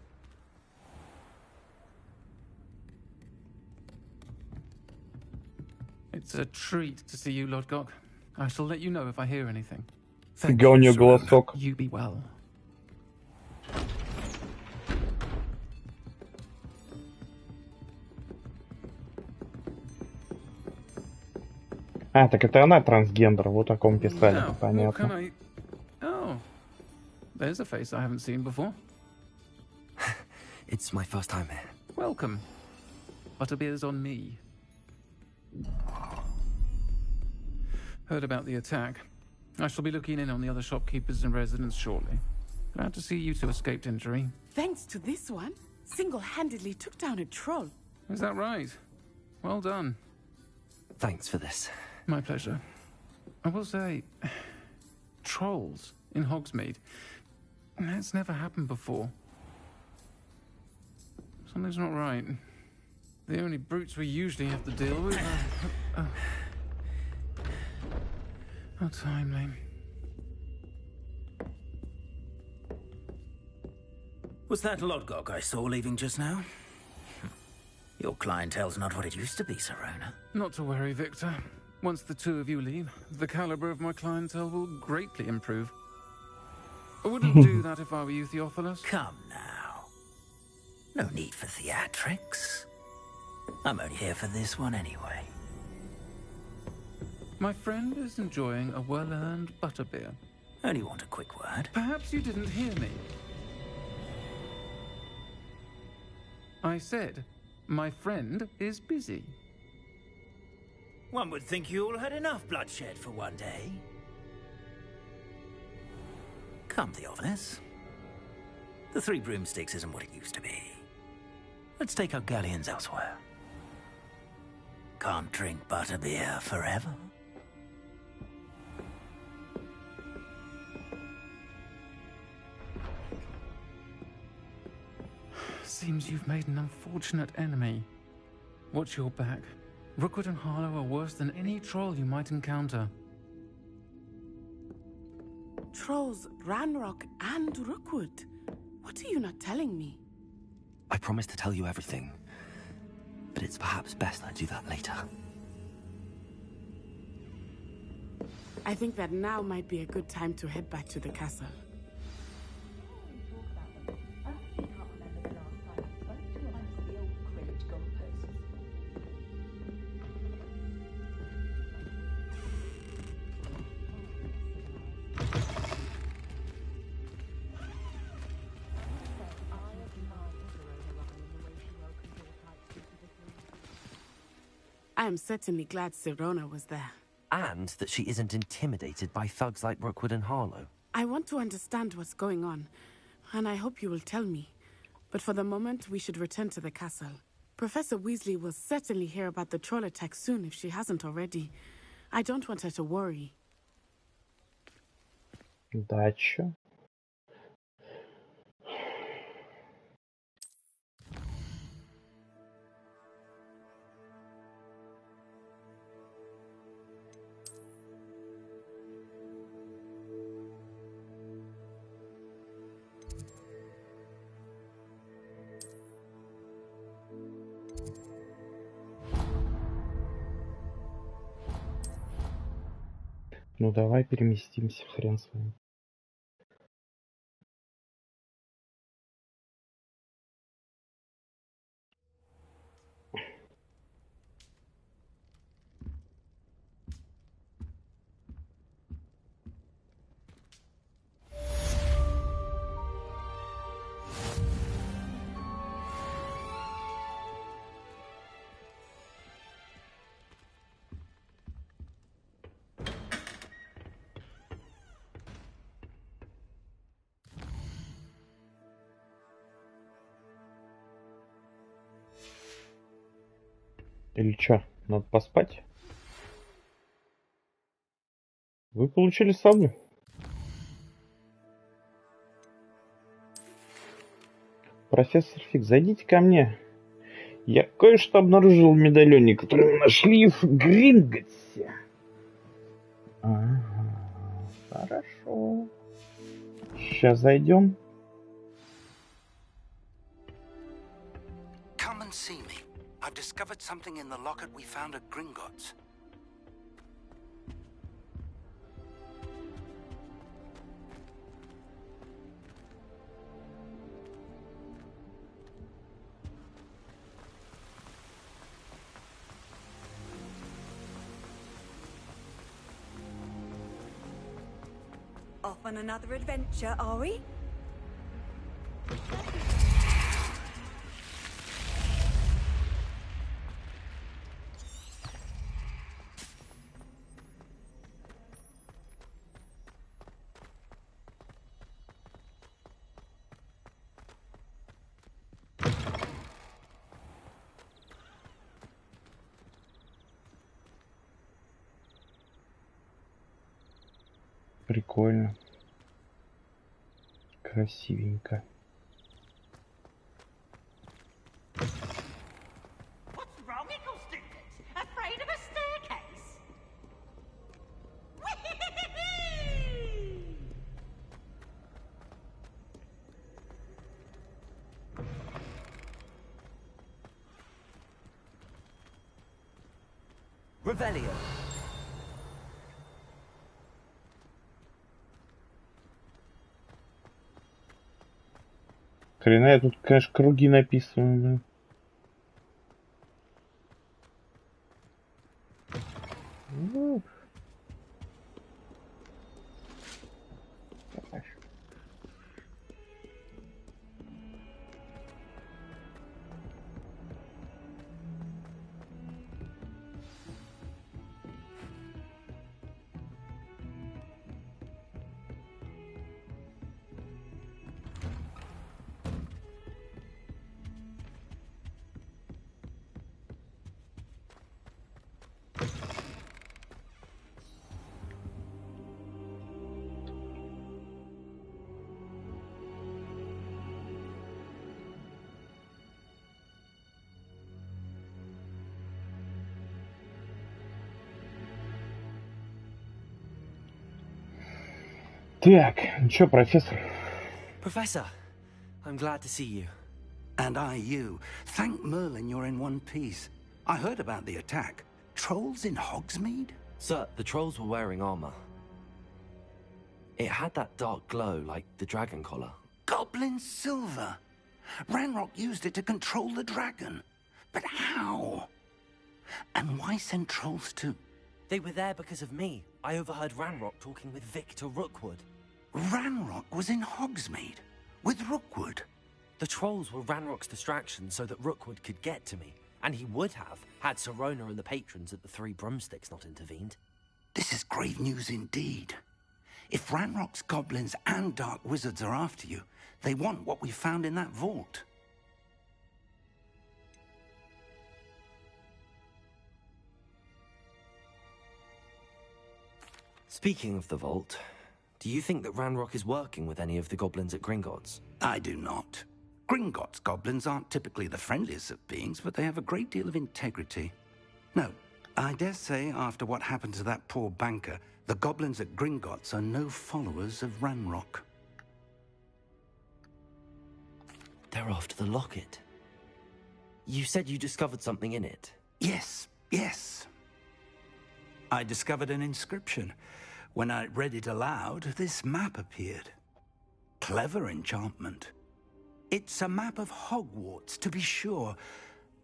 It's a treat to see you, Lord Gok. I shall let you know if I hear anything.
Гоню голосок.
You be well.
Так это она трансгендер, вот о ком писали,
Now,
понятно.
what can I... Oh, there's a face I haven't seen before.
It's my first time here.
Welcome. Butterbeer's on me. Heard about the attack. I shall be looking in on the other shopkeepers and residents shortly. Glad to see you two escaped injury.
Thanks to this one, single-handedly took down a troll.
Is that right? Well done.
Thanks for this.
My pleasure. I will say, trolls in Hogsmeade. That's never happened before. Something's not right. The only brutes we usually have to deal with are... How timely.
Was that Lodgok I saw leaving just now? Your clientele's not what it used to be, Sirona.
Not to worry, Victor. Once the two of you leave, the caliber of my clientele will greatly improve. I wouldn't do that if I were you, Theophilus.
Come now. No need for theatrics. I'm only here for this one anyway.
My friend is enjoying a well-earned butterbeer.
Only want a quick word.
Perhaps you didn't hear me. I said, my friend is busy.
One would think you all had enough bloodshed for one day. Come, Theophilus. The Three Broomsticks isn't what it used to be. Let's take our galleons elsewhere. Can't drink butterbeer forever.
Seems you've made an unfortunate enemy. Watch your back. Rookwood and Harlow are worse than any troll you might encounter.
Trolls, Ranrock, and Rookwood. What are you not telling me?
I promise to tell you everything, but it's perhaps best I do that later.
I think that now might be a good time to head back to the castle. I am certainly glad Sirona was there.
And that she isn't intimidated by thugs like Rookwood and Harlow.
I want to understand what's going on, and I hope you will tell me. But for the moment, we should return to the castle. Professor Weasley will certainly hear about the troll attack soon if she hasn't already. I don't want her to worry.
Дача. Ну давай переместимся, хрен с вами. Или чё, надо поспать? Вы получили саблю? Профессор Фиг, зайдите ко мне. Я кое-что обнаружил в медальоне, который мы нашли в Гринготсе. Ага, хорошо. Сейчас зайдем.
Come and see me. I've discovered something in the locket we found at Gringotts.
Off on another adventure, are we?
Прикольно. Красивенько.
What's wrong, Eagle Student? Afraid of a staircase?
Revelio.
Хрена, я тут, конечно, круги написаны, блин. Так, ну чё, профессор?
Professor, I'm glad to see you.
And I you. Thank Merlin you're in one piece. I heard about the attack. Trolls in Hogsmeade?
Sir, the trolls were wearing armor. It had that dark glow like the dragon collar.
Goblin silver. Ranrock used it to control the dragon. But how? And why send trolls too?
They were there because of me. I overheard Ranrock talking with Victor Rookwood.
Ranrock was in Hogsmeade with Rookwood.
The trolls were Ranrock's distraction so that Rookwood could get to me. And he would have, had Sirona and the patrons at the Three Broomsticks not intervened.
This is grave news indeed. If Ranrock's goblins and dark wizards are after you, they want what we found in that vault.
Speaking of the vault, do you think that Ranrock is working with any of the goblins at Gringotts?
I do not. Gringotts goblins aren't typically the friendliest of beings, but they have a great deal of integrity. No, I dare say after what happened to that poor banker, the goblins at Gringotts are no followers of Ranrock.
They're after the locket. You said you discovered something in it.
Yes, yes. I discovered an inscription. When I read it aloud, this map appeared. Clever enchantment. It's a map of Hogwarts, to be sure,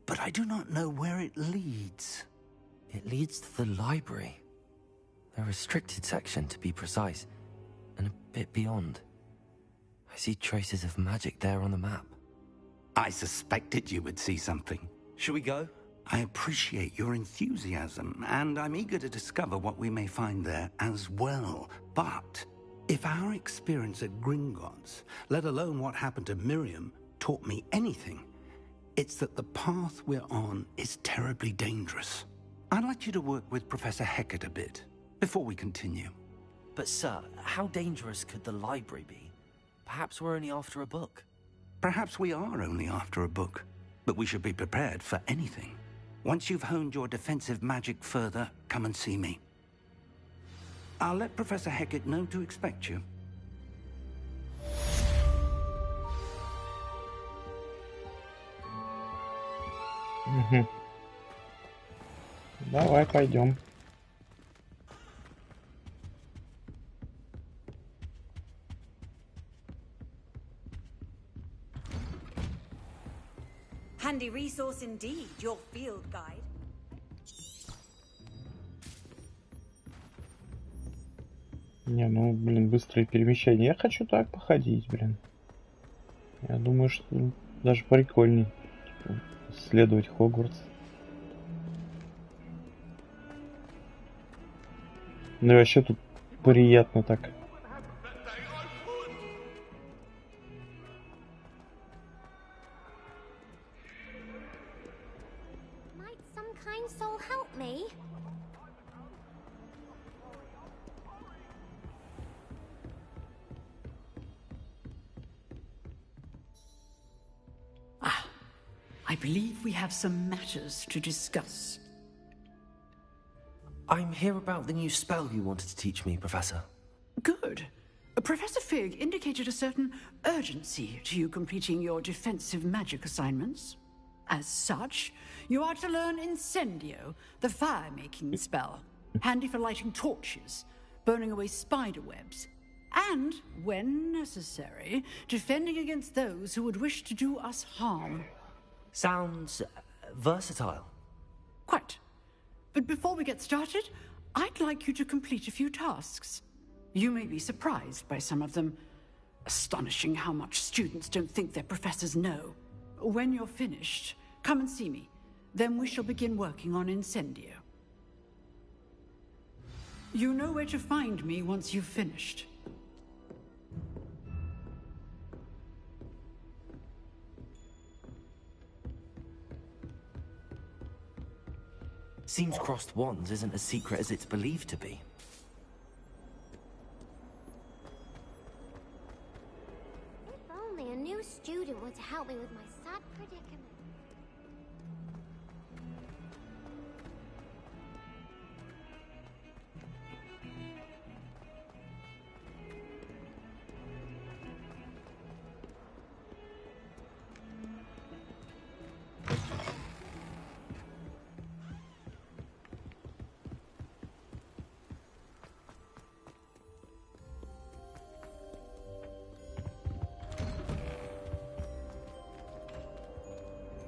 but I do not know where it leads.
It leads to the library. The restricted section, to be precise, and a bit beyond. I see traces of magic there on the map.
I suspected you would see something.
Shall we go?
I appreciate your enthusiasm, and I'm eager to discover what we may find there as well. But if our experience at Gringotts, let alone what happened to Miriam, taught me anything, it's that the path we're on is terribly dangerous. I'd like you to work with Professor Hecat a bit before we continue.
But sir, how dangerous could the library be? Perhaps we're only after a book.
Perhaps we are only after a book, but we should be prepared for anything. Once you've honed your defensive magic further, come and see me. I'll let Professor Hecat know to expect you.
Угу. Давай пойдем.
Handy resource indeed, your field guide.
Не, ну, блин, быстрые перемещения. Я хочу так походить, блин. Я думаю, что даже прикольней исследовать Хогвартс. Ну и вообще тут приятно так.
Might some kind soul help me?
believe we have some matters to discuss.
I'm here about the new spell you wanted to teach me, Professor.
Good. Professor Fig indicated a certain urgency to you completing your defensive magic assignments. As such, you are to learn Incendio, the fire-making spell, handy for lighting torches, burning away spider webs, and, when necessary, defending against those who would wish to do us harm.
Sounds versatile.
Quite. But before we get started, I'd like you to complete a few tasks. You may be surprised by some of them. Astonishing how much students don't think their professors know. When you're finished, come and see me. Then we shall begin working on Incendio. You know where to find me once you've finished.
Seems crossed wands isn't as secret as it's believed to be.
If only a new student were to help me with my sad predicament.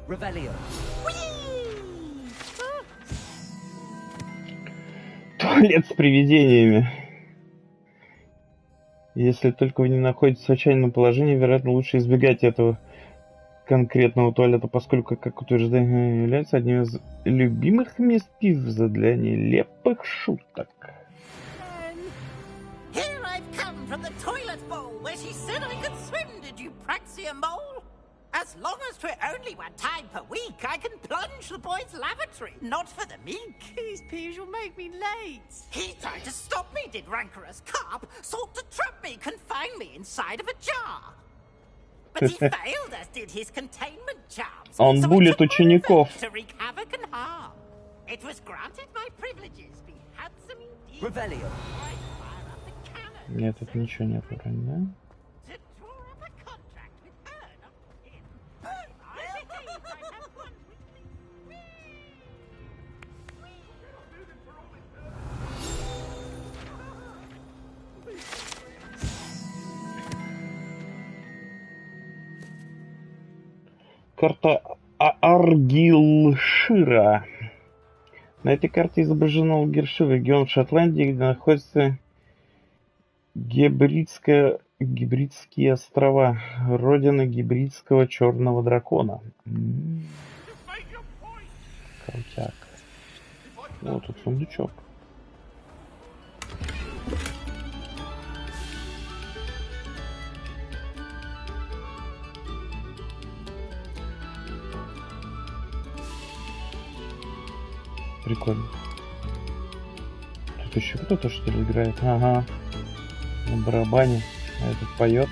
Revelio.
Туалет с привидениями. Если только вы не находитесь в отчаянном положении, вероятно, лучше избегать этого конкретного туалета, поскольку, как утверждение, является одним из любимых мест Пивза для нелепых шуток.
Here I've come from the toilet bowl where she said I could swim, did you praxia mole? As long as 'twere only one time per week, I can plunge the boy's lavatory, not for the meek.
Please, Peeves, you'll make me late.
He tried to stop me, did rancorous carp, sought to trap me, confine me inside of a jar. But he failed, as did his containment charms.
Он булит учеников.
To wreak havoc and harm. It was granted my privileges, be handsome indeed.
Revelio.
Нет, тут ничего нет вроде, да? Карта Аргилшира. На этой карте изображен Аргилшир, регион в Шотландии, где находятся Гибридские острова, родина гибридского черного дракона. Крутяк. Вот тут сундучок. Прикольно. Тут еще кто-то что ли играет? Ага. На барабане. А этот поет.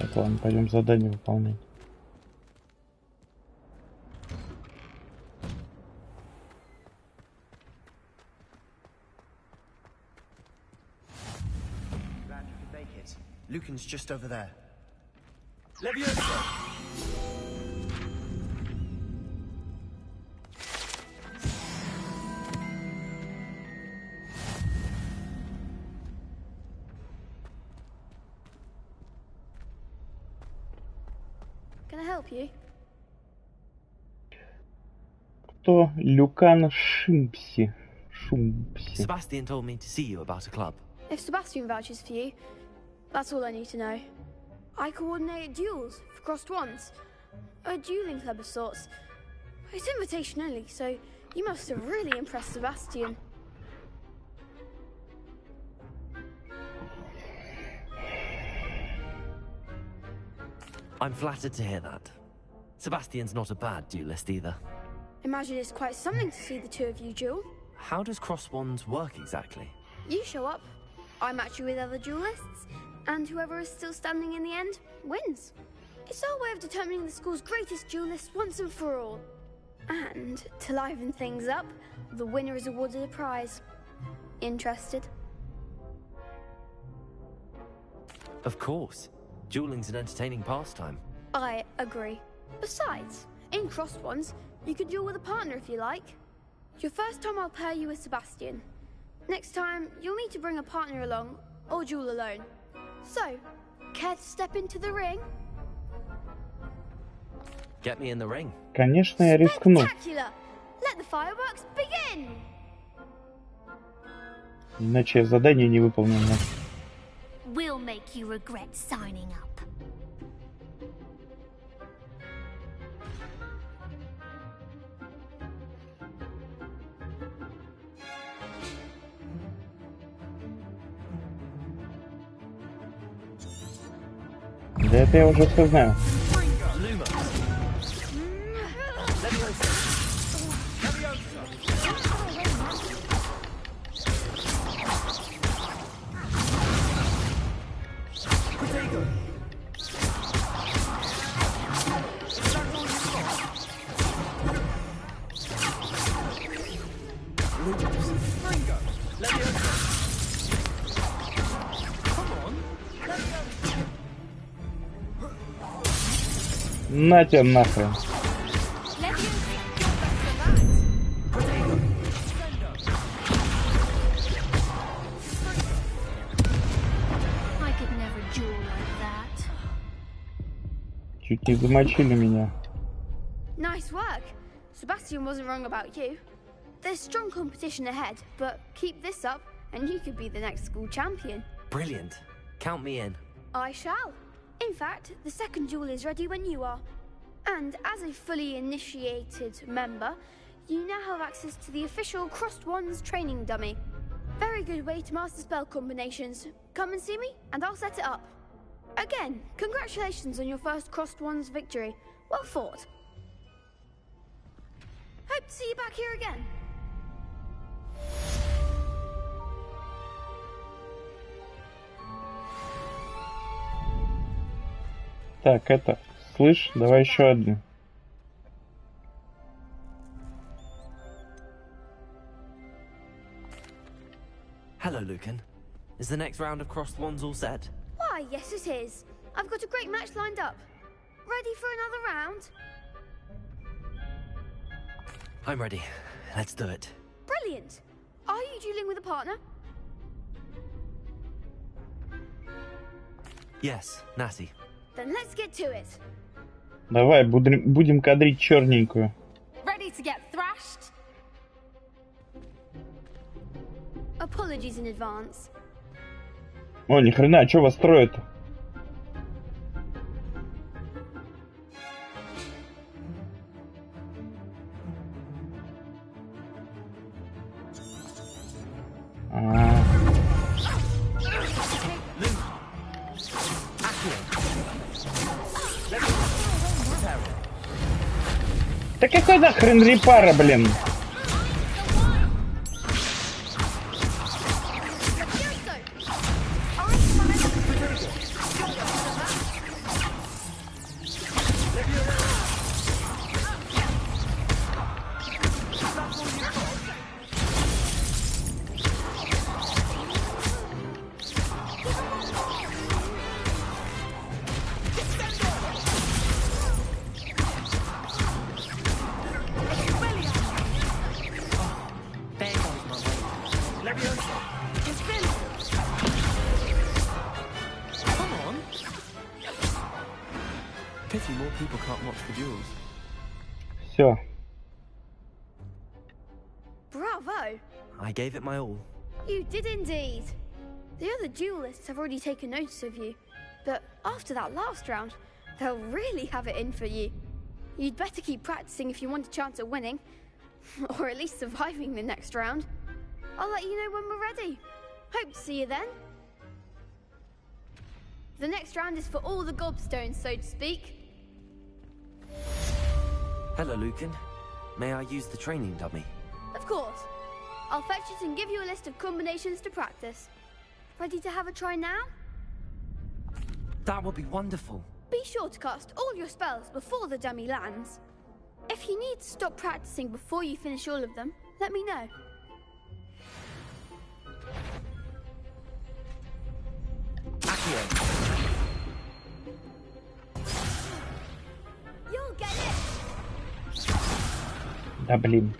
Так, ладно, пойдем задание выполнять.
Lucan's just over there.
Can I help you?
Кто? Люкан Шимпси.
Sebastian told me to see you about a club.
If Sebastian vouches for you, that's all I need to know. I coordinate duels for crossed wands. A dueling club of sorts. It's invitation only, so you must have really impressed Sebastian.
I'm flattered to hear that. Sebastian's not a bad duelist either.
Imagine it's quite something to see the two of you duel.
How does cross wands work exactly?
You show up, I match you with other duelists, and whoever is still standing in the end wins. It's our way of determining the school's greatest duelist once and for all. And to liven things up, the winner is awarded a prize. Interested?
Of course. Dueling's an entertaining pastime.
I agree. Besides, in crossed ones, you can duel with a partner if you like. Your first time I'll pair you with Sebastian. Next time, you'll need to bring a partner along, or duel alone. So, care to step into the ring?
Get me in the ring.
Конечно, я рискну.
Spectacular! Let the fireworks begin!
Иначе я задание не выполню.
We'll make you regret signing up.
Да это я уже все знаю. На тебя нахрен. Чуть не замочили меня.
Nice work. Sebastian wasn't wrong about you. There's strong competition ahead, but keep this up and you could be the next school champion.
Brilliant. Count me in.
I shall. In fact, the second duel is ready when you are. And as a fully initiated member, you now have access to the official Crossed Wands training dummy. Very good way to master spell combinations. Come and see me, and I'll set it up. Again, congratulations on your first Crossed Wands victory. Well fought. Hope to see you back here again.
Так, это... Слышь, давай еще одну.
Hello, Lucan. Is the next round of crossed wands all set?
Why, yes it is. I've got a great match lined up. Ready for another round?
I'm ready. Let's do it.
Brilliant. Are you dueling with a partner?
Yes, Natty.
Then let's get to it.
Давай, будем кадрить черненькую.
Ready to get thrashed? Apologies in advance.
О, ни хрена, что вас строят? Да какой нахрен репара, блин? Все.
Bravo!
I gave it my all.
You did indeed. The other duelists have already taken notice of you, but after that last round, they'll really have it in for you. You'd better keep practicing if you want a chance at winning, or at least surviving the next round. I'll let you know when we're ready. Hope to see you then. The next round is for all the gobstones, so to speak.
Hello, Lucan. May I use the training dummy?
Of course. I'll fetch it and give you a list of combinations to practice. Ready to have a try now?
That would be wonderful.
Be sure to cast all your spells before the dummy lands. If you need to stop practicing before you finish all of them, let me know.
Accio.
You'll get it!
Да блин.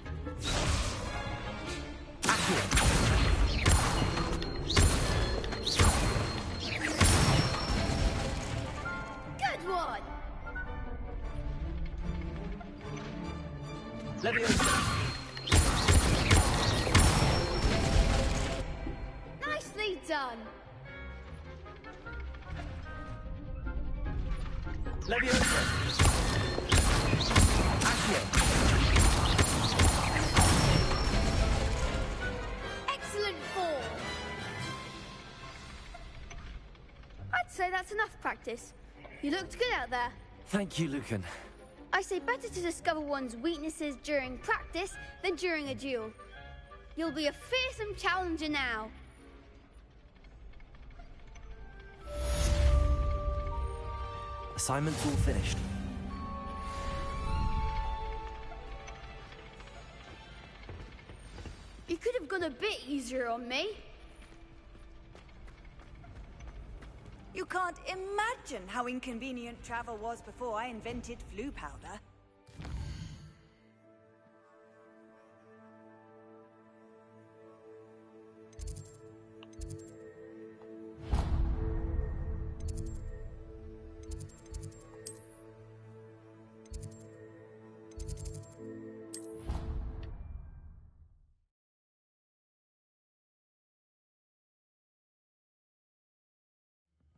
Good one! Nicely done! Excellent form! I'd say that's enough practice. You looked good out there.
Thank you, Lucan.
I say better to discover one's weaknesses during practice than during a duel. You'll be a fearsome challenger now.
Assignment's all finished.
You could have gone a bit easier on me.
You can't imagine how inconvenient travel was before I invented flu powder.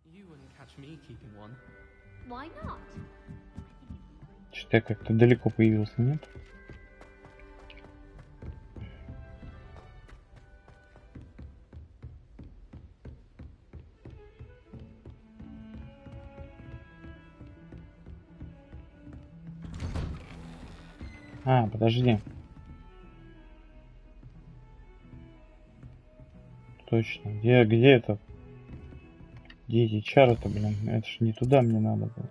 You wouldn't catch me keeping one.
Why not?
Что-то я как-то далеко появился, нет? А, подожди. Точно. Где это? Где эти чары-то, блин? Это ж не туда мне надо было.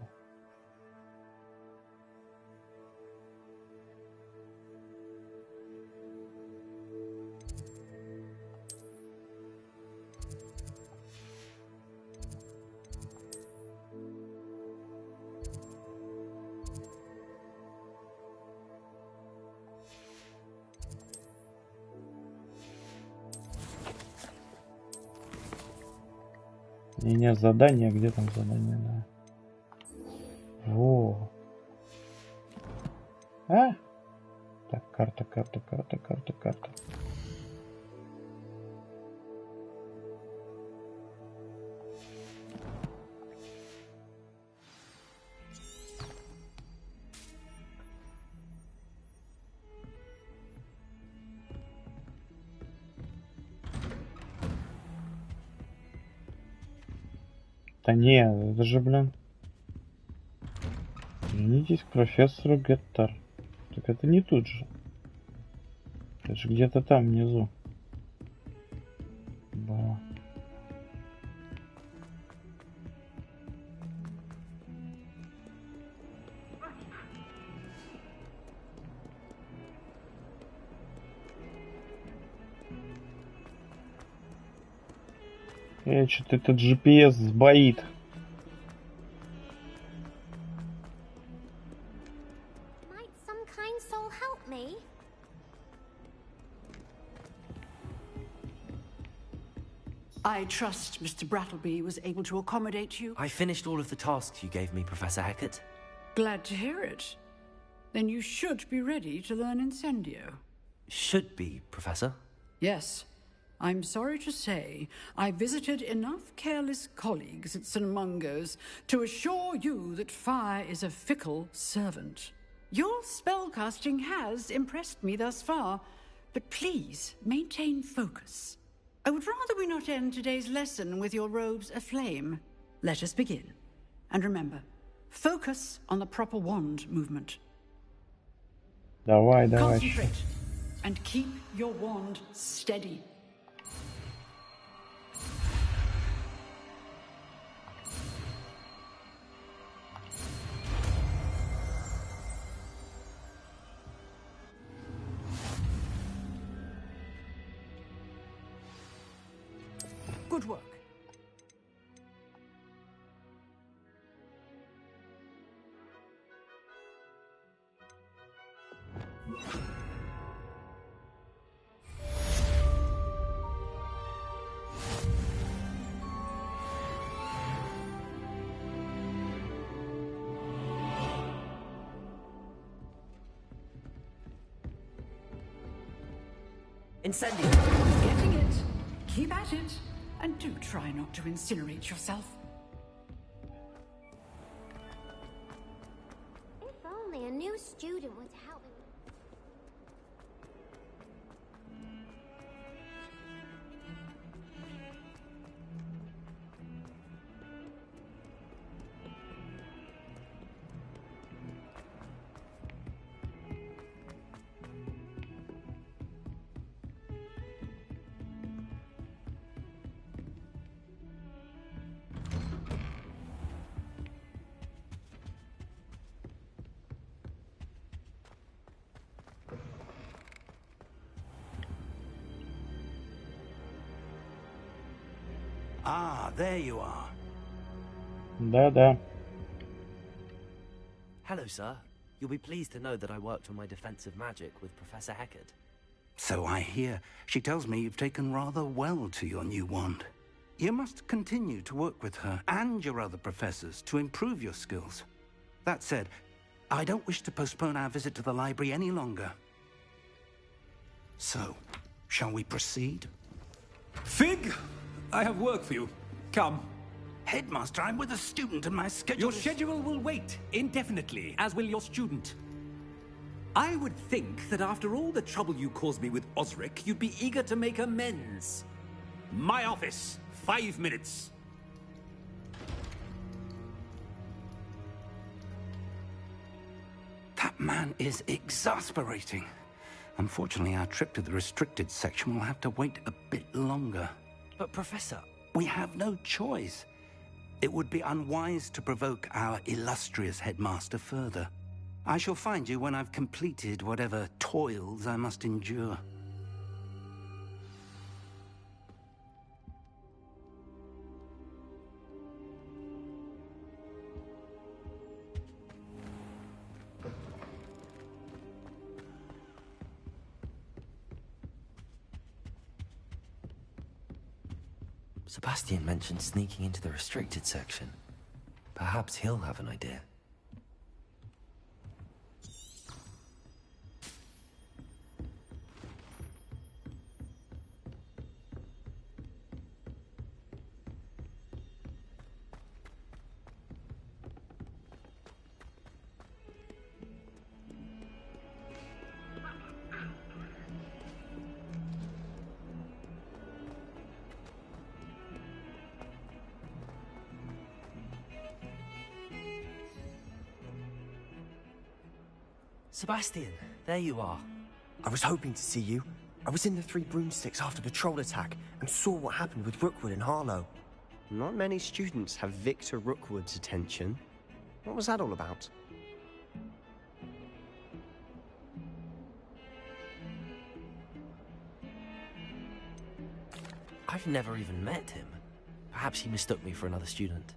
Не, задание, где там задание, да. Во. А? Так, карта. Да не, это же, блин. Вернитесь к профессору Геттар. Так это не тут же. Это же где-то там внизу. Да. Что-то этот GPS сбоит.
Might some kind soul help me?
I trust Mr. Brattleby was able to accommodate you.
I finished all of the tasks you gave me, Professor Hackett.
Glad to hear it. Then you should be ready to learn Incendio.
Should be, Professor.
Yes. I'm sorry to say, I visited enough careless colleagues at St. Mungo's to assure you that fire is a fickle servant. Your spellcasting has impressed me thus far, but please maintain focus. I would rather we not end today's lesson with your robes aflame. Let us begin. And remember, focus on the proper wand movement.
Давай, давай.
Concentrate and keep your wand steady. Good work.
Incendio!
Getting it. Keep at it. And do try not to incinerate yourself.
If only a new student would help me.
Ah, there you are.
Да-да.
Hello, sir. You'll be pleased to know that I worked on my defensive magic with Professor Heckard.
So I hear. She tells me you've taken rather well to your new wand. You must continue to work with her and your other professors to improve your skills. That said, I don't wish to postpone our visit to the library any longer. So, shall we proceed?
Fig! I have work for you. Come.
Headmaster, I'm with a student and my schedule
Your schedule will wait indefinitely, as will your student. I would think that after all the trouble you caused me with Osric, you'd be eager to make amends. My office. 5 minutes.
That man is exasperating. Unfortunately, our trip to the restricted section will have to wait a bit longer.
But, Professor...
We have no choice. It would be unwise to provoke our illustrious headmaster further. I shall find you when I've completed whatever toils I must endure.
Sebastian mentioned sneaking into the restricted section. Perhaps he'll have an idea. Sebastian, there you are. I was hoping to see you. I was in the Three Broomsticks after the troll attack and saw what happened with Rookwood and Harlow.
Not many students have Victor Rookwood's attention. What was that all about?
I've never even met him. Perhaps he mistook me for another student.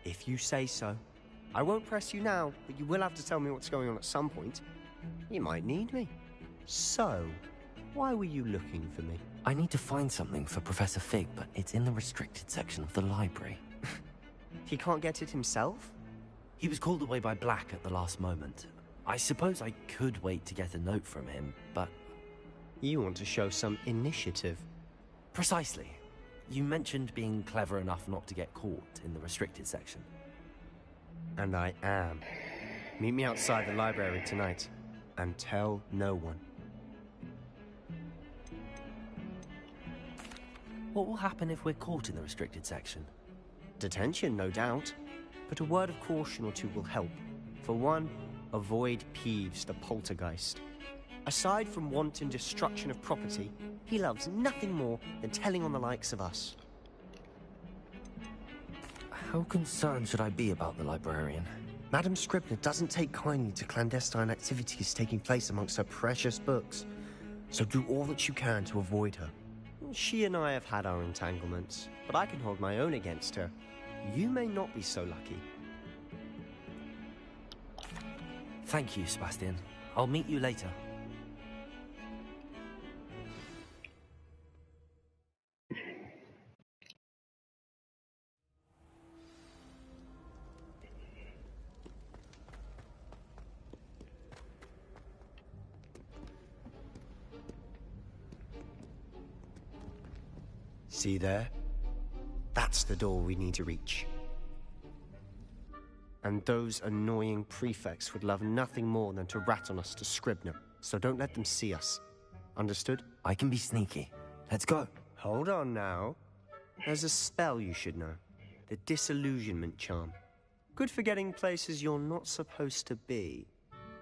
If you say so. I won't press you now, but you will have to tell me what's going on at some point. You might need me. So, why were you looking for me?
I need to find something for Professor Fig, but it's in the restricted section of the library.
He can't get it himself?
He was called away by Black at the last moment. I suppose I could wait to get a note from him, but...
You want to show some initiative.
Precisely. You mentioned being clever enough not to get caught in the restricted section.
And I am. Meet me outside the library tonight, and tell no one.
What will happen if we're caught in the restricted section?
Detention, no doubt. But a word of caution or two will help. For one, avoid Peeves, the poltergeist. Aside from wanton destruction of property, he loves nothing more than telling on the likes of us.
How concerned should I be about the librarian?
Madame Scribner doesn't take kindly to clandestine activities taking place amongst her precious books. So do all that you can to avoid her. She and I have had our entanglements, but I can hold my own against her. You may not be so lucky.
Thank you, Sebastian. I'll meet you later.
See there? That's the door we need to reach. And those annoying prefects would love nothing more than to rat on us to Scribner, so don't let them see us. Understood?
I can be sneaky. Let's go.
Hold on now. There's a spell you should know. The Disillusionment Charm. Good for getting places you're not supposed to be.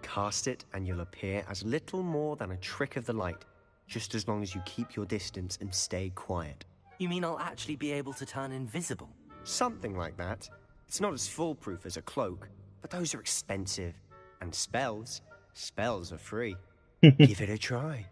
Cast it and you'll appear as little more than a trick of the light, just as long as you keep your distance and stay quiet.
You mean I'll actually be able to turn invisible?
Something like that. It's not as foolproof as a cloak, but those are expensive. And spells are free. Give it a try.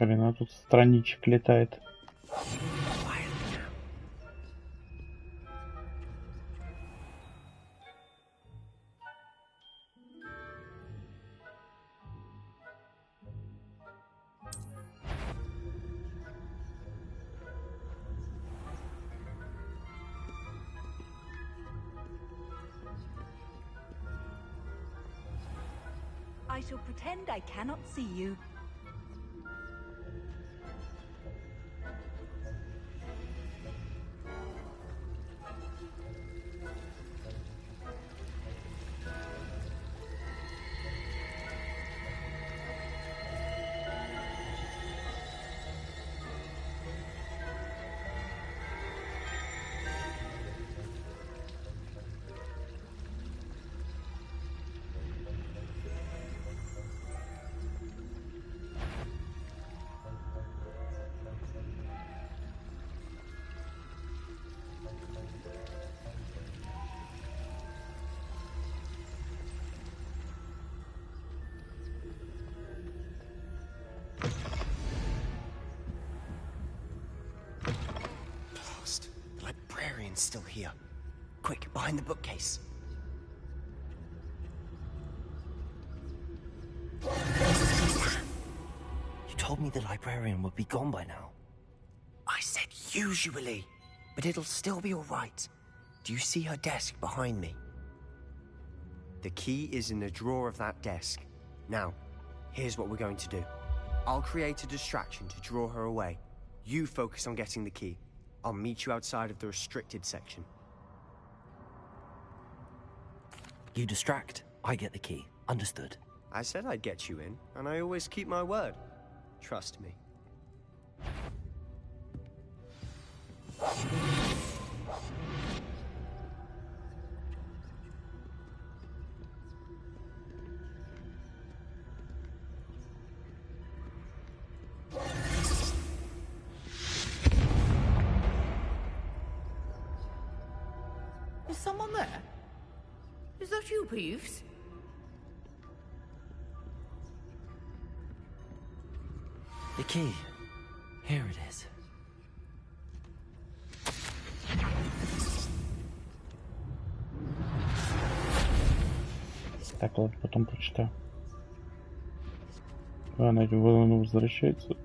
Блин, а тут страничек летает.
I shall pretend I cannot see you.
Still here. Quick, behind the bookcase.
You told me the librarian would be gone by now.
I said usually, but it'll still be all right. Do you see her desk behind me? The key is in the drawer of that desk. Now, here's what we're going to do. I'll create a distraction to draw her away. You focus on getting the key. I'll meet you outside of the restricted section.
You distract, I get the key. Understood.
I said I'd get you in, and I always keep my word. Trust me.
Is someone there? Is that you, Peeves?
The key. Here it is.
Так, ладно, потом прочитаю. Она возвращается.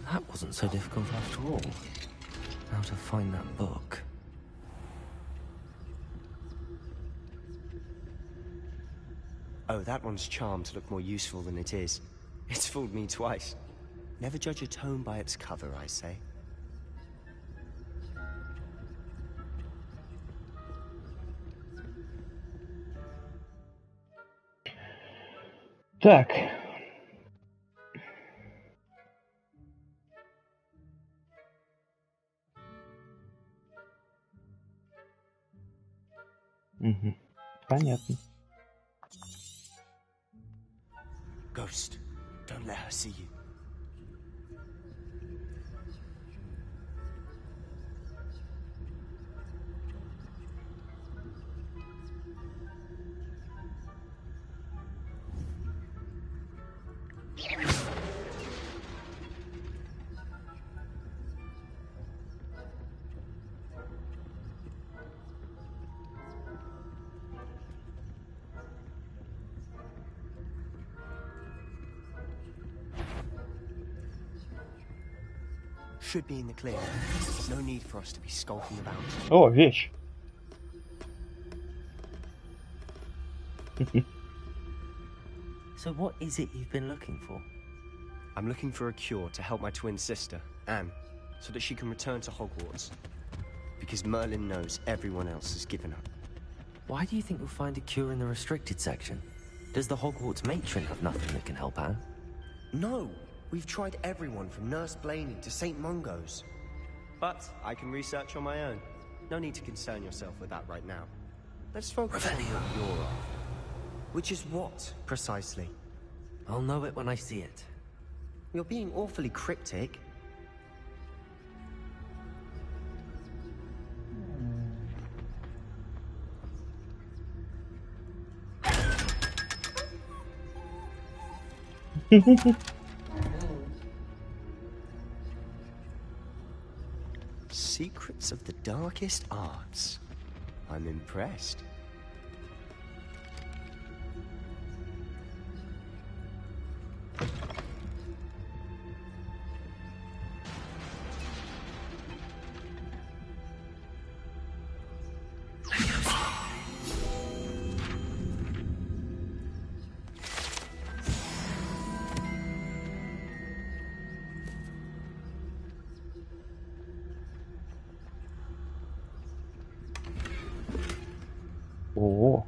That wasn't so difficult after all. How to find that book.
Oh, that one's charmed to look more useful than it is. It's fooled me twice. Never judge a tome by its cover, I say.
Так. Угу. Понятно.
Ghost, don't let her see you. Should be in the clear. No need for us to be skulking about.
О, вещь.
So what is it you've been looking for?
I'm looking for a cure to help my twin sister, Anne, so that she can return to Hogwarts. Because Merlin knows everyone else has given up.
Why do you think you'll find a cure in the restricted section? Does the Hogwarts matron have nothing that can help Anne?
No! We've tried everyone from Nurse Blaney to St. Mungo's. But I can research on my own. No need to concern yourself with that right now. Let's focus on what you're after. Which is what, precisely?
I'll know it when I see it.
You're being awfully cryptic. Secrets of the darkest arts. I'm impressed.
О.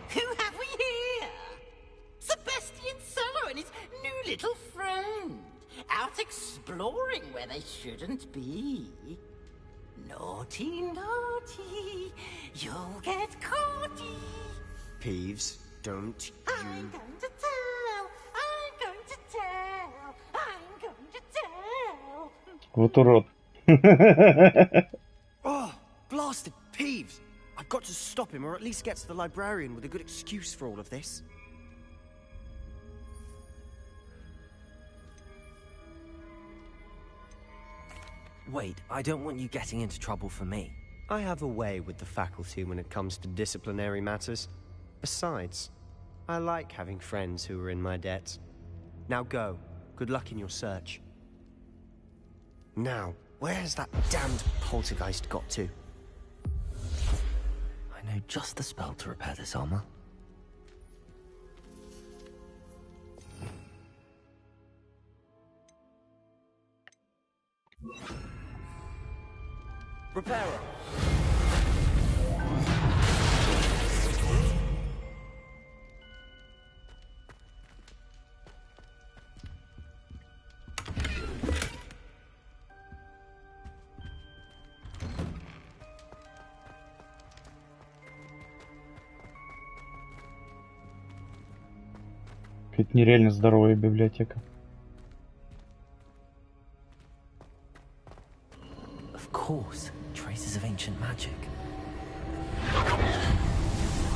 Who have we here? Sebastian Solo and his new little friend. Out exploring where they shouldn't be. Naughty, naughty. You'll get caughty.
Peeves, don't
I'm going to tell. I'm going to tell. I'm going to tell.
Вот урод.
Oh, blasted Peeves! I've got to stop him, or at least get to the librarian with a good excuse for all of this.
Wait, I don't want you getting into trouble for me.
I have a way with the faculty when it comes to disciplinary matters. Besides, I like having friends who are in my debt. Now go. Good luck in your search. Now, where has that damned poltergeist got to?
I know just the spell to repair this armor.
Repairer!
Это нереально здоровая библиотека.
course, traces of ancient magic.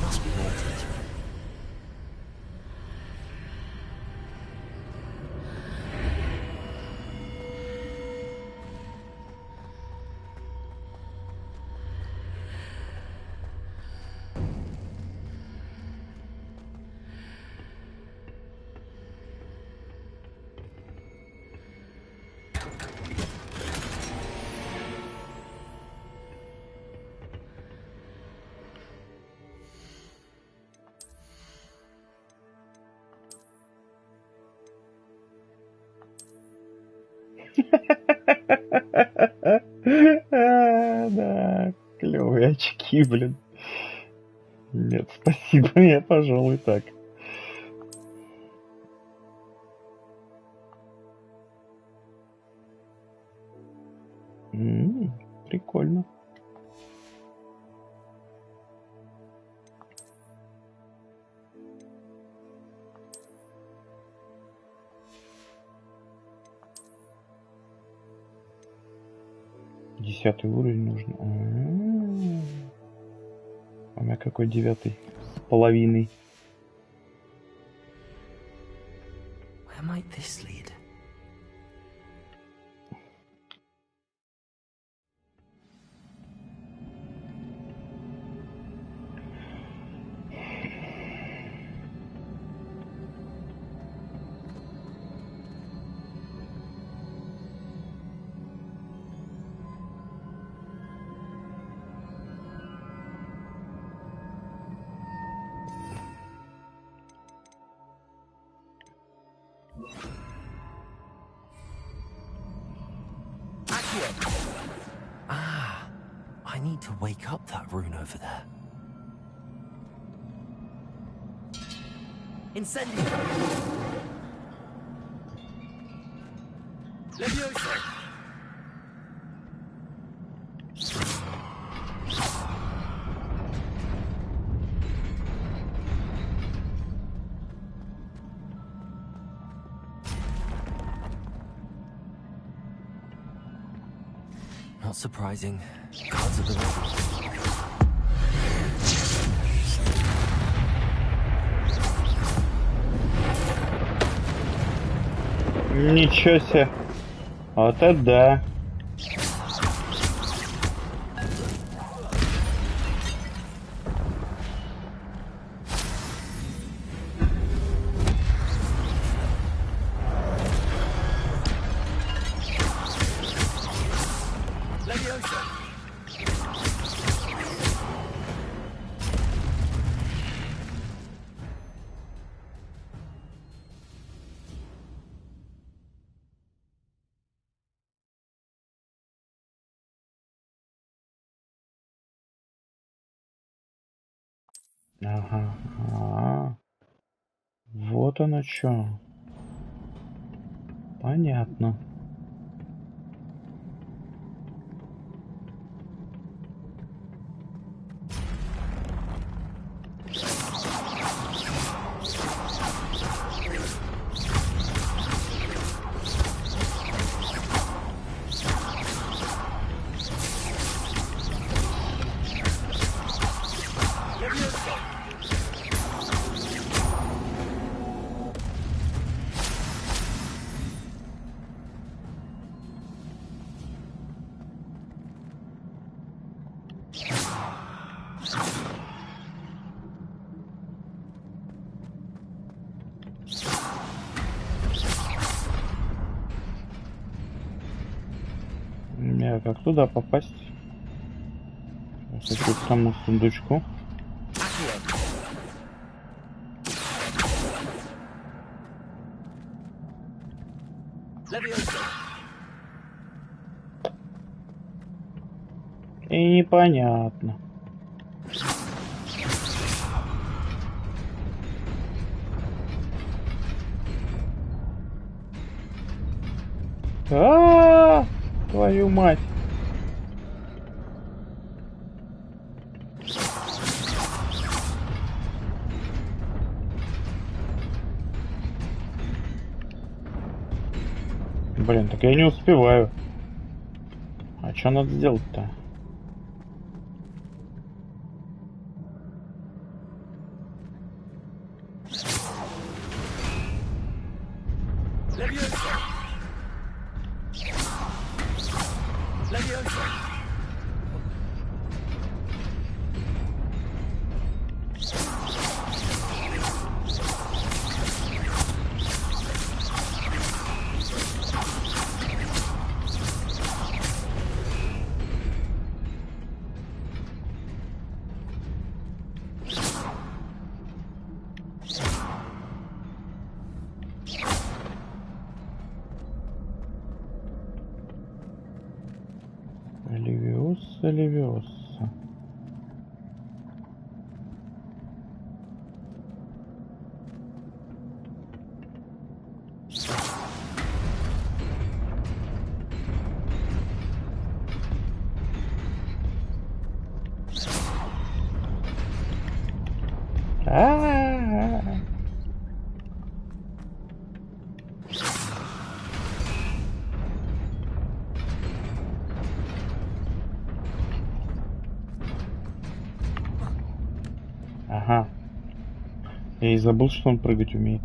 Must be more to this.
Да, клевые очки, блин. Нет, спасибо, я, пожалуй, так. Прикольно. Десятый уровень нужно. А у меня какой 9? С половиной.
Where might this lead? Ah, I need to wake up that rune over there. Incendio! Levioso! Not surprising. Cards of the
Ничего себе. Вот это да. Ага. Вот оно что. Понятно. Как туда попасть? К тому сундучку. И непонятно. Твою мать. Блин, так я не успеваю. А Что надо сделать-то? Левиоса. Ага. Я и забыл, что он прыгать умеет.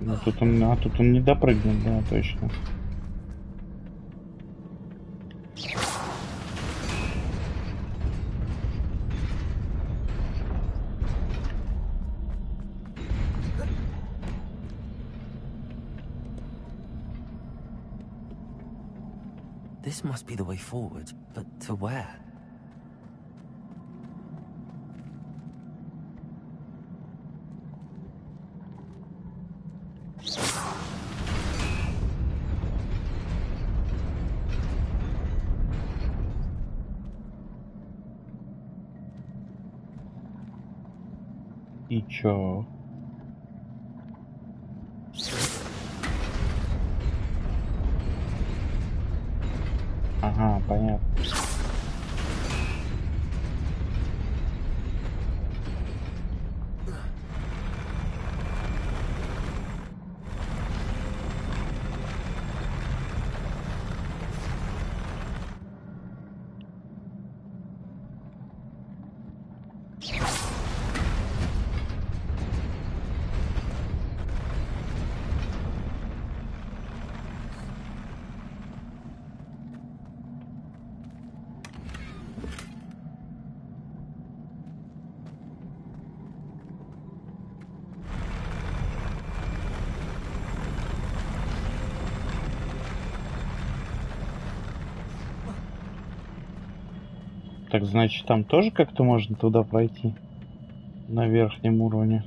Ну, тут он не допрыгнет, да, точно.
This must be the way forward, but to where?
И чё? Ага, понятно. Так, значит, там тоже как-то можно туда пройти? На верхнем уровне.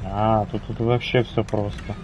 А, тут вообще все просто.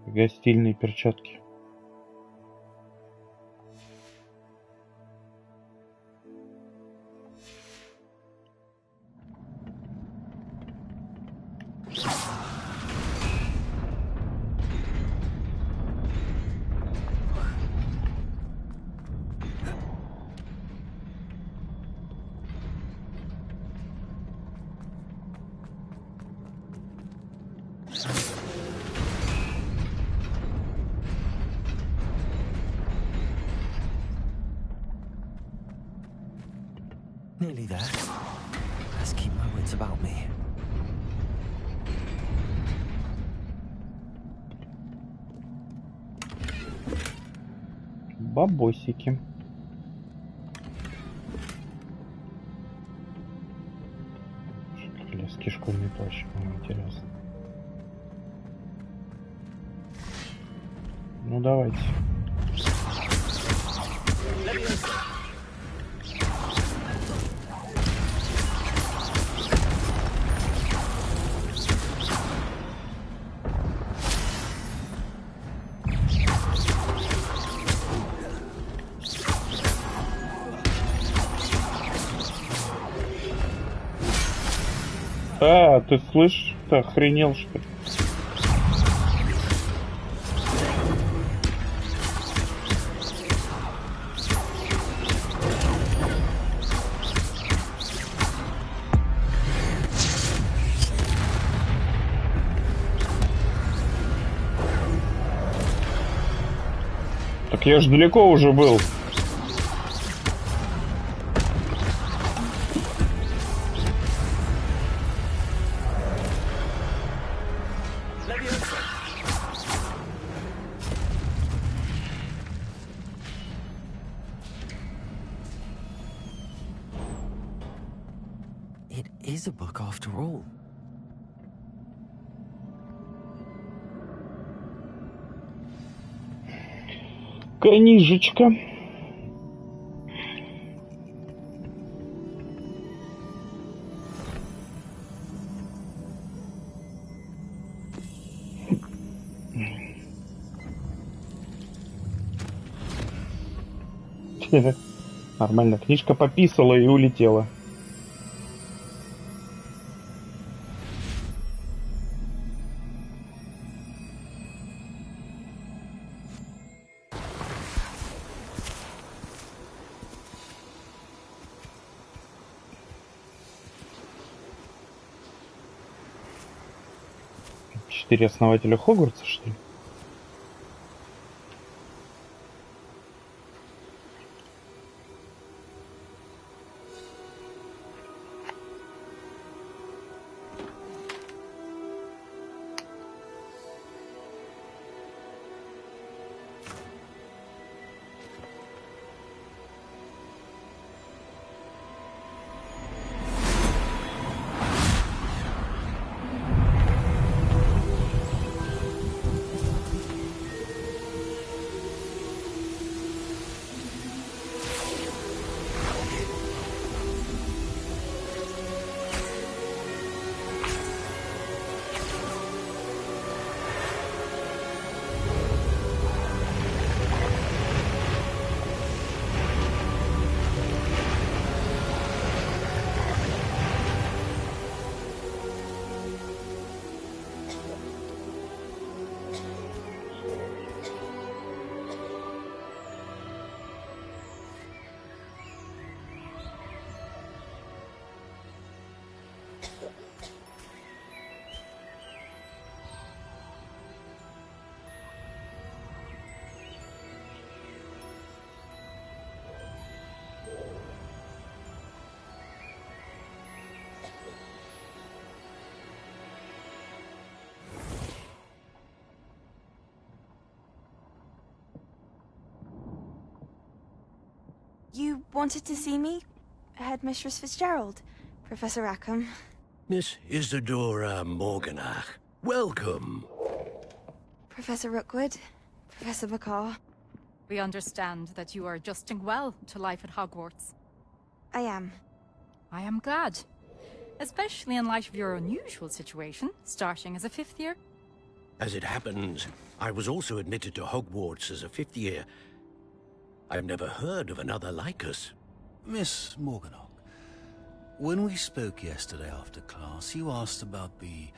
Гостильные перчатки.
Nearly there. Let's keep my wits about me.
Бабосики. Школьный школьный плащ, интересно. Ну давайте. А, ты слышишь? Ты охренел, что ли? Так я же далеко уже был.
It is a book after all.
Книжечка. Нормально, книжка пописала и улетела. Четыре основателя Хогвартса, что ли?
You wanted to see me? Headmistress Fitzgerald, Professor Rackham.
Miss Isadora Morganach, welcome.
Professor Rookwood, Professor Bakar.
We understand that you are adjusting well to life at Hogwarts.
I am.
I am glad. Especially in light of your unusual situation, starting as a fifth year.
As it happens, I was also admitted to Hogwarts as a fifth year. I've never heard of another like us.
Miss Morganach, when we spoke yesterday after class, you asked about the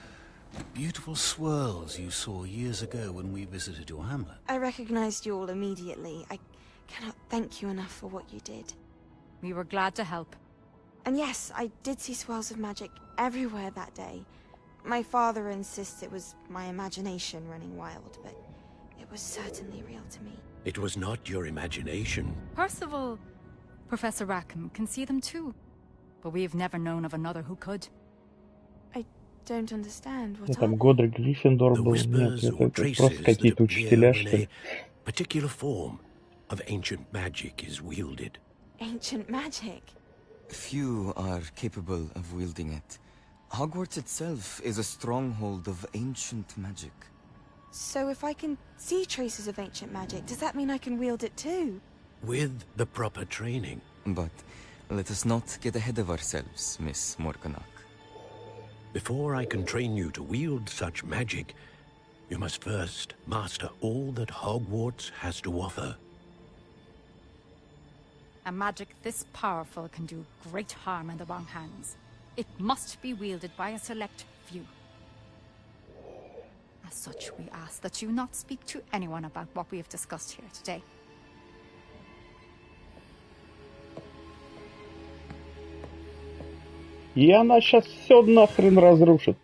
beautiful swirls you saw years ago when we visited your hamlet.
I recognized you all immediately. I cannot thank you enough for what you did.
We were glad to help.
And yes, I did see swirls of magic everywhere that day. My father insists it was my imagination running wild, but it was certainly real to me.
It was not your imagination.
Percival, Professor Rackham can see them too. But we've never known of another who could.
I don't understand what
Там Годрик Гриффиндор был. Нет, это просто какие-то учителя, что ли.
Particular form. of ancient magic is wielded.
Ancient magic?
Few are capable of wielding it. Hogwarts itself is a stronghold of ancient magic.
So if I can see traces of ancient magic, does that mean I can wield it too?
With the proper training.
But let us not get ahead of ourselves, Miss Morganach.
Before I can train you to wield such magic, you must first master all that Hogwarts has to offer.
A magic this powerful can do great harm in the wrong hands. It must be wielded by a select few. As such, we ask that you not speak to anyone about what we have discussed here today.
И она сейчас все нахрен разрушит.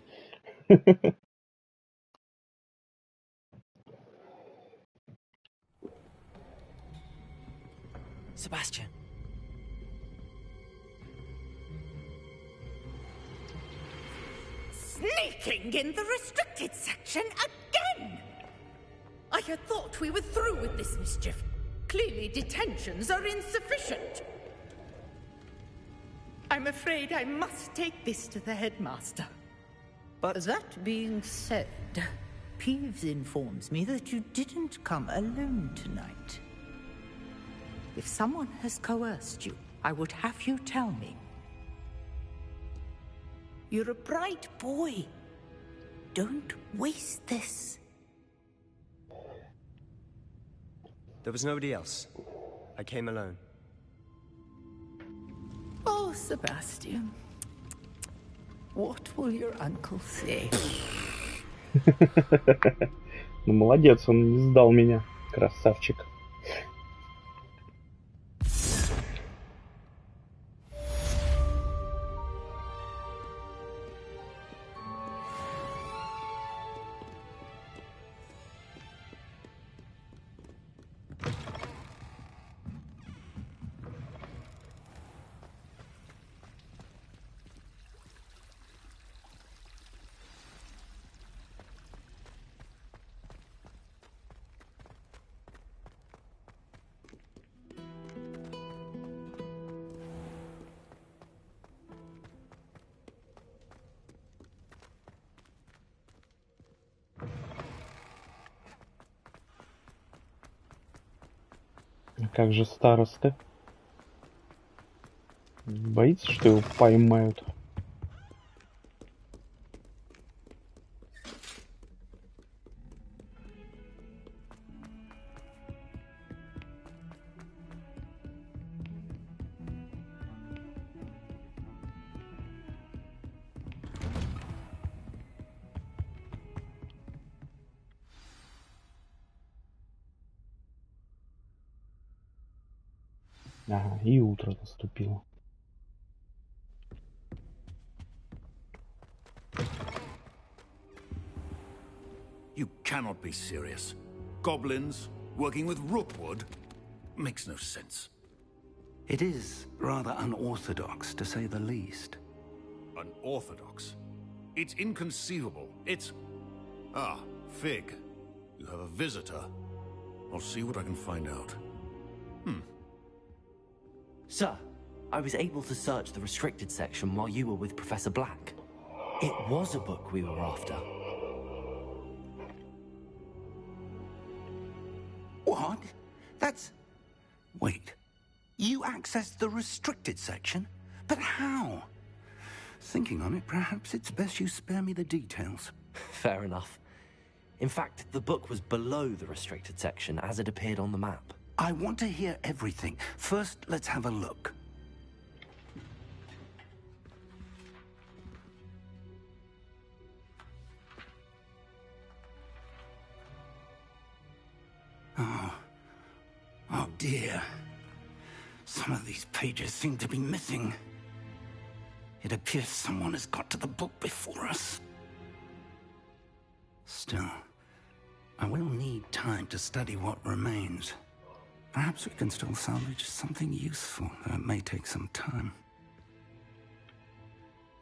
Sebastian.
Sneaking in the restricted section again! I had thought we were through with this mischief. Clearly detentions are insufficient. I'm afraid I must take this to the headmaster.
But that being said, Peeves informs me that you didn't come alone tonight. If someone has coerced you, I would have you tell me. You're a bright boy. Don't waste this.
There was nobody else. I came alone.
Oh, Sebastian. What will your uncle say?
Ну, молодец, он не сдал меня. Красавчик. Как же староста? Боится, что его поймают? Ага, и утро наступило.
You cannot be serious. Goblins working with Rookwood makes no sense.
It is rather unorthodox, to say the least.
Unorthodox? It's inconceivable. It's... Ah, Fig. You have a visitor. I'll see what I can find out.
Sir, I was able to search the restricted section while you were with Professor Black. It was a book we were after.
What? That's... Wait. You accessed the restricted section? But how? Thinking on it, perhaps it's best you spare me the details.
Fair enough. In fact, the book was below the restricted section as it appeared on the map.
I want to hear everything. First, let's have a look. Oh dear. Some of these pages seem to be missing. It appears someone has got to the book before us. Still, I will need time to study what remains. Perhaps we can still salvage something useful, though it may take some time.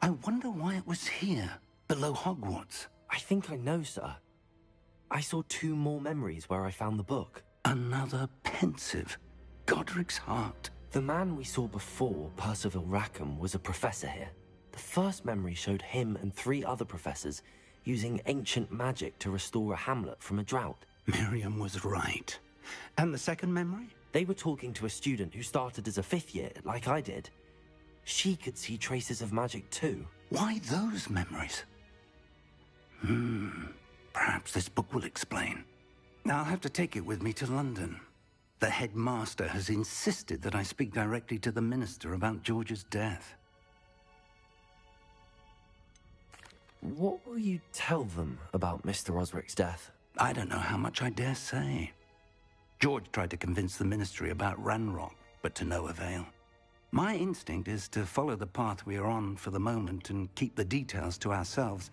I wonder why it was here, below Hogwarts.
I think I know, sir. I saw 2 more memories where I found the book.
Another pensive. Godric's heart.
The man we saw before, Percival Rackham, was a professor here. The first memory showed him and 3 other professors using ancient magic to restore a hamlet from a drought.
Miriam was right. And the second memory?
They were talking to a student who started as a 5th year, like I did. She could see traces of magic too.
Why those memories? Perhaps this book will explain. I'll have to take it with me to London. The headmaster has insisted that I speak directly to the minister about George's death.
What will you tell them about Mr. Osric's death?
I don't know how much I dare say. George tried to convince the ministry about Ranrock, but to no avail. My instinct is to follow the path we are on for the moment and keep the details to ourselves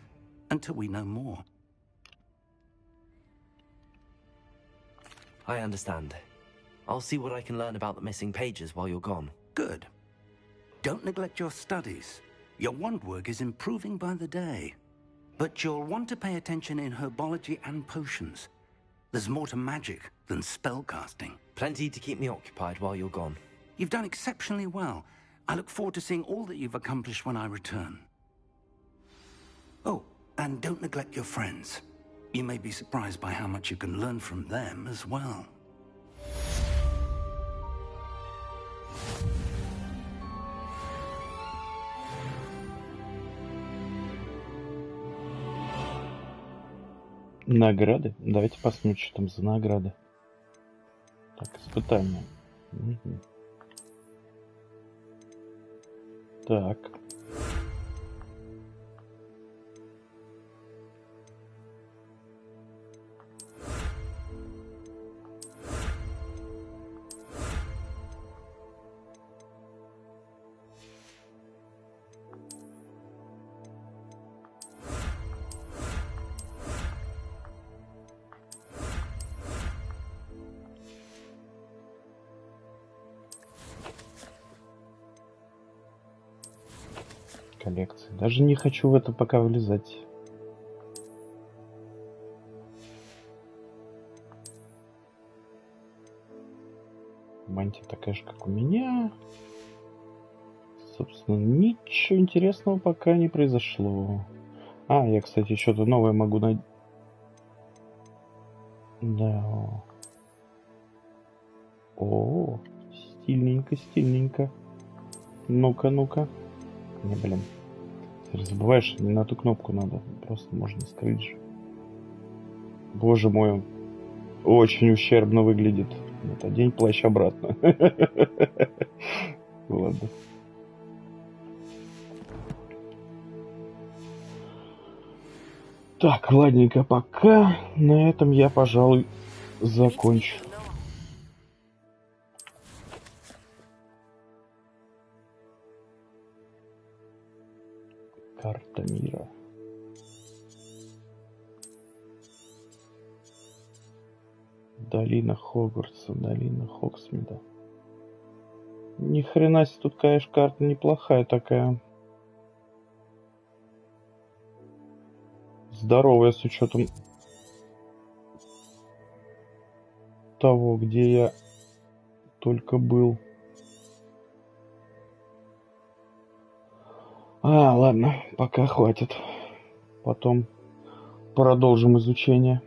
until we know more.
I understand. I'll see what I can learn about the missing pages while you're gone.
Good. Don't neglect your studies. Your wand work is improving by the day. But you'll want to pay attention in herbology and potions. There's more to magic than spellcasting.
Plenty to keep me occupied while you're gone.
You've done exceptionally well. I look forward to seeing all that you've accomplished when I return. Oh, and don't neglect your friends. You may be surprised by how much you can learn from them as well.
Награды? Давайте посмотрим, что там за награды. Так, испытания. Угу. Так. Коллекции. Даже не хочу в это пока влезать. Мантия такая же, как у меня. Собственно, ничего интересного пока не произошло. А, я, кстати, что-то новое могу найти. Да. О, стильненько, стильненько. Ну-ка, ну-ка. Не, блин. Ты забываешь, не на ту кнопку надо. Просто можно скрыть же. Боже мой, он очень ущербно выглядит. Вот, одень плащ обратно. Ладно. Так, ладненько, пока на этом я, пожалуй, закончу. Карта мира. Долина Хогвартса, долина Хоксмида. Ни хрена себе, тут, конечно, карта неплохая такая. Здоровая, с учетом того, где я только был. Ладно, пока хватит. Потом продолжим изучение.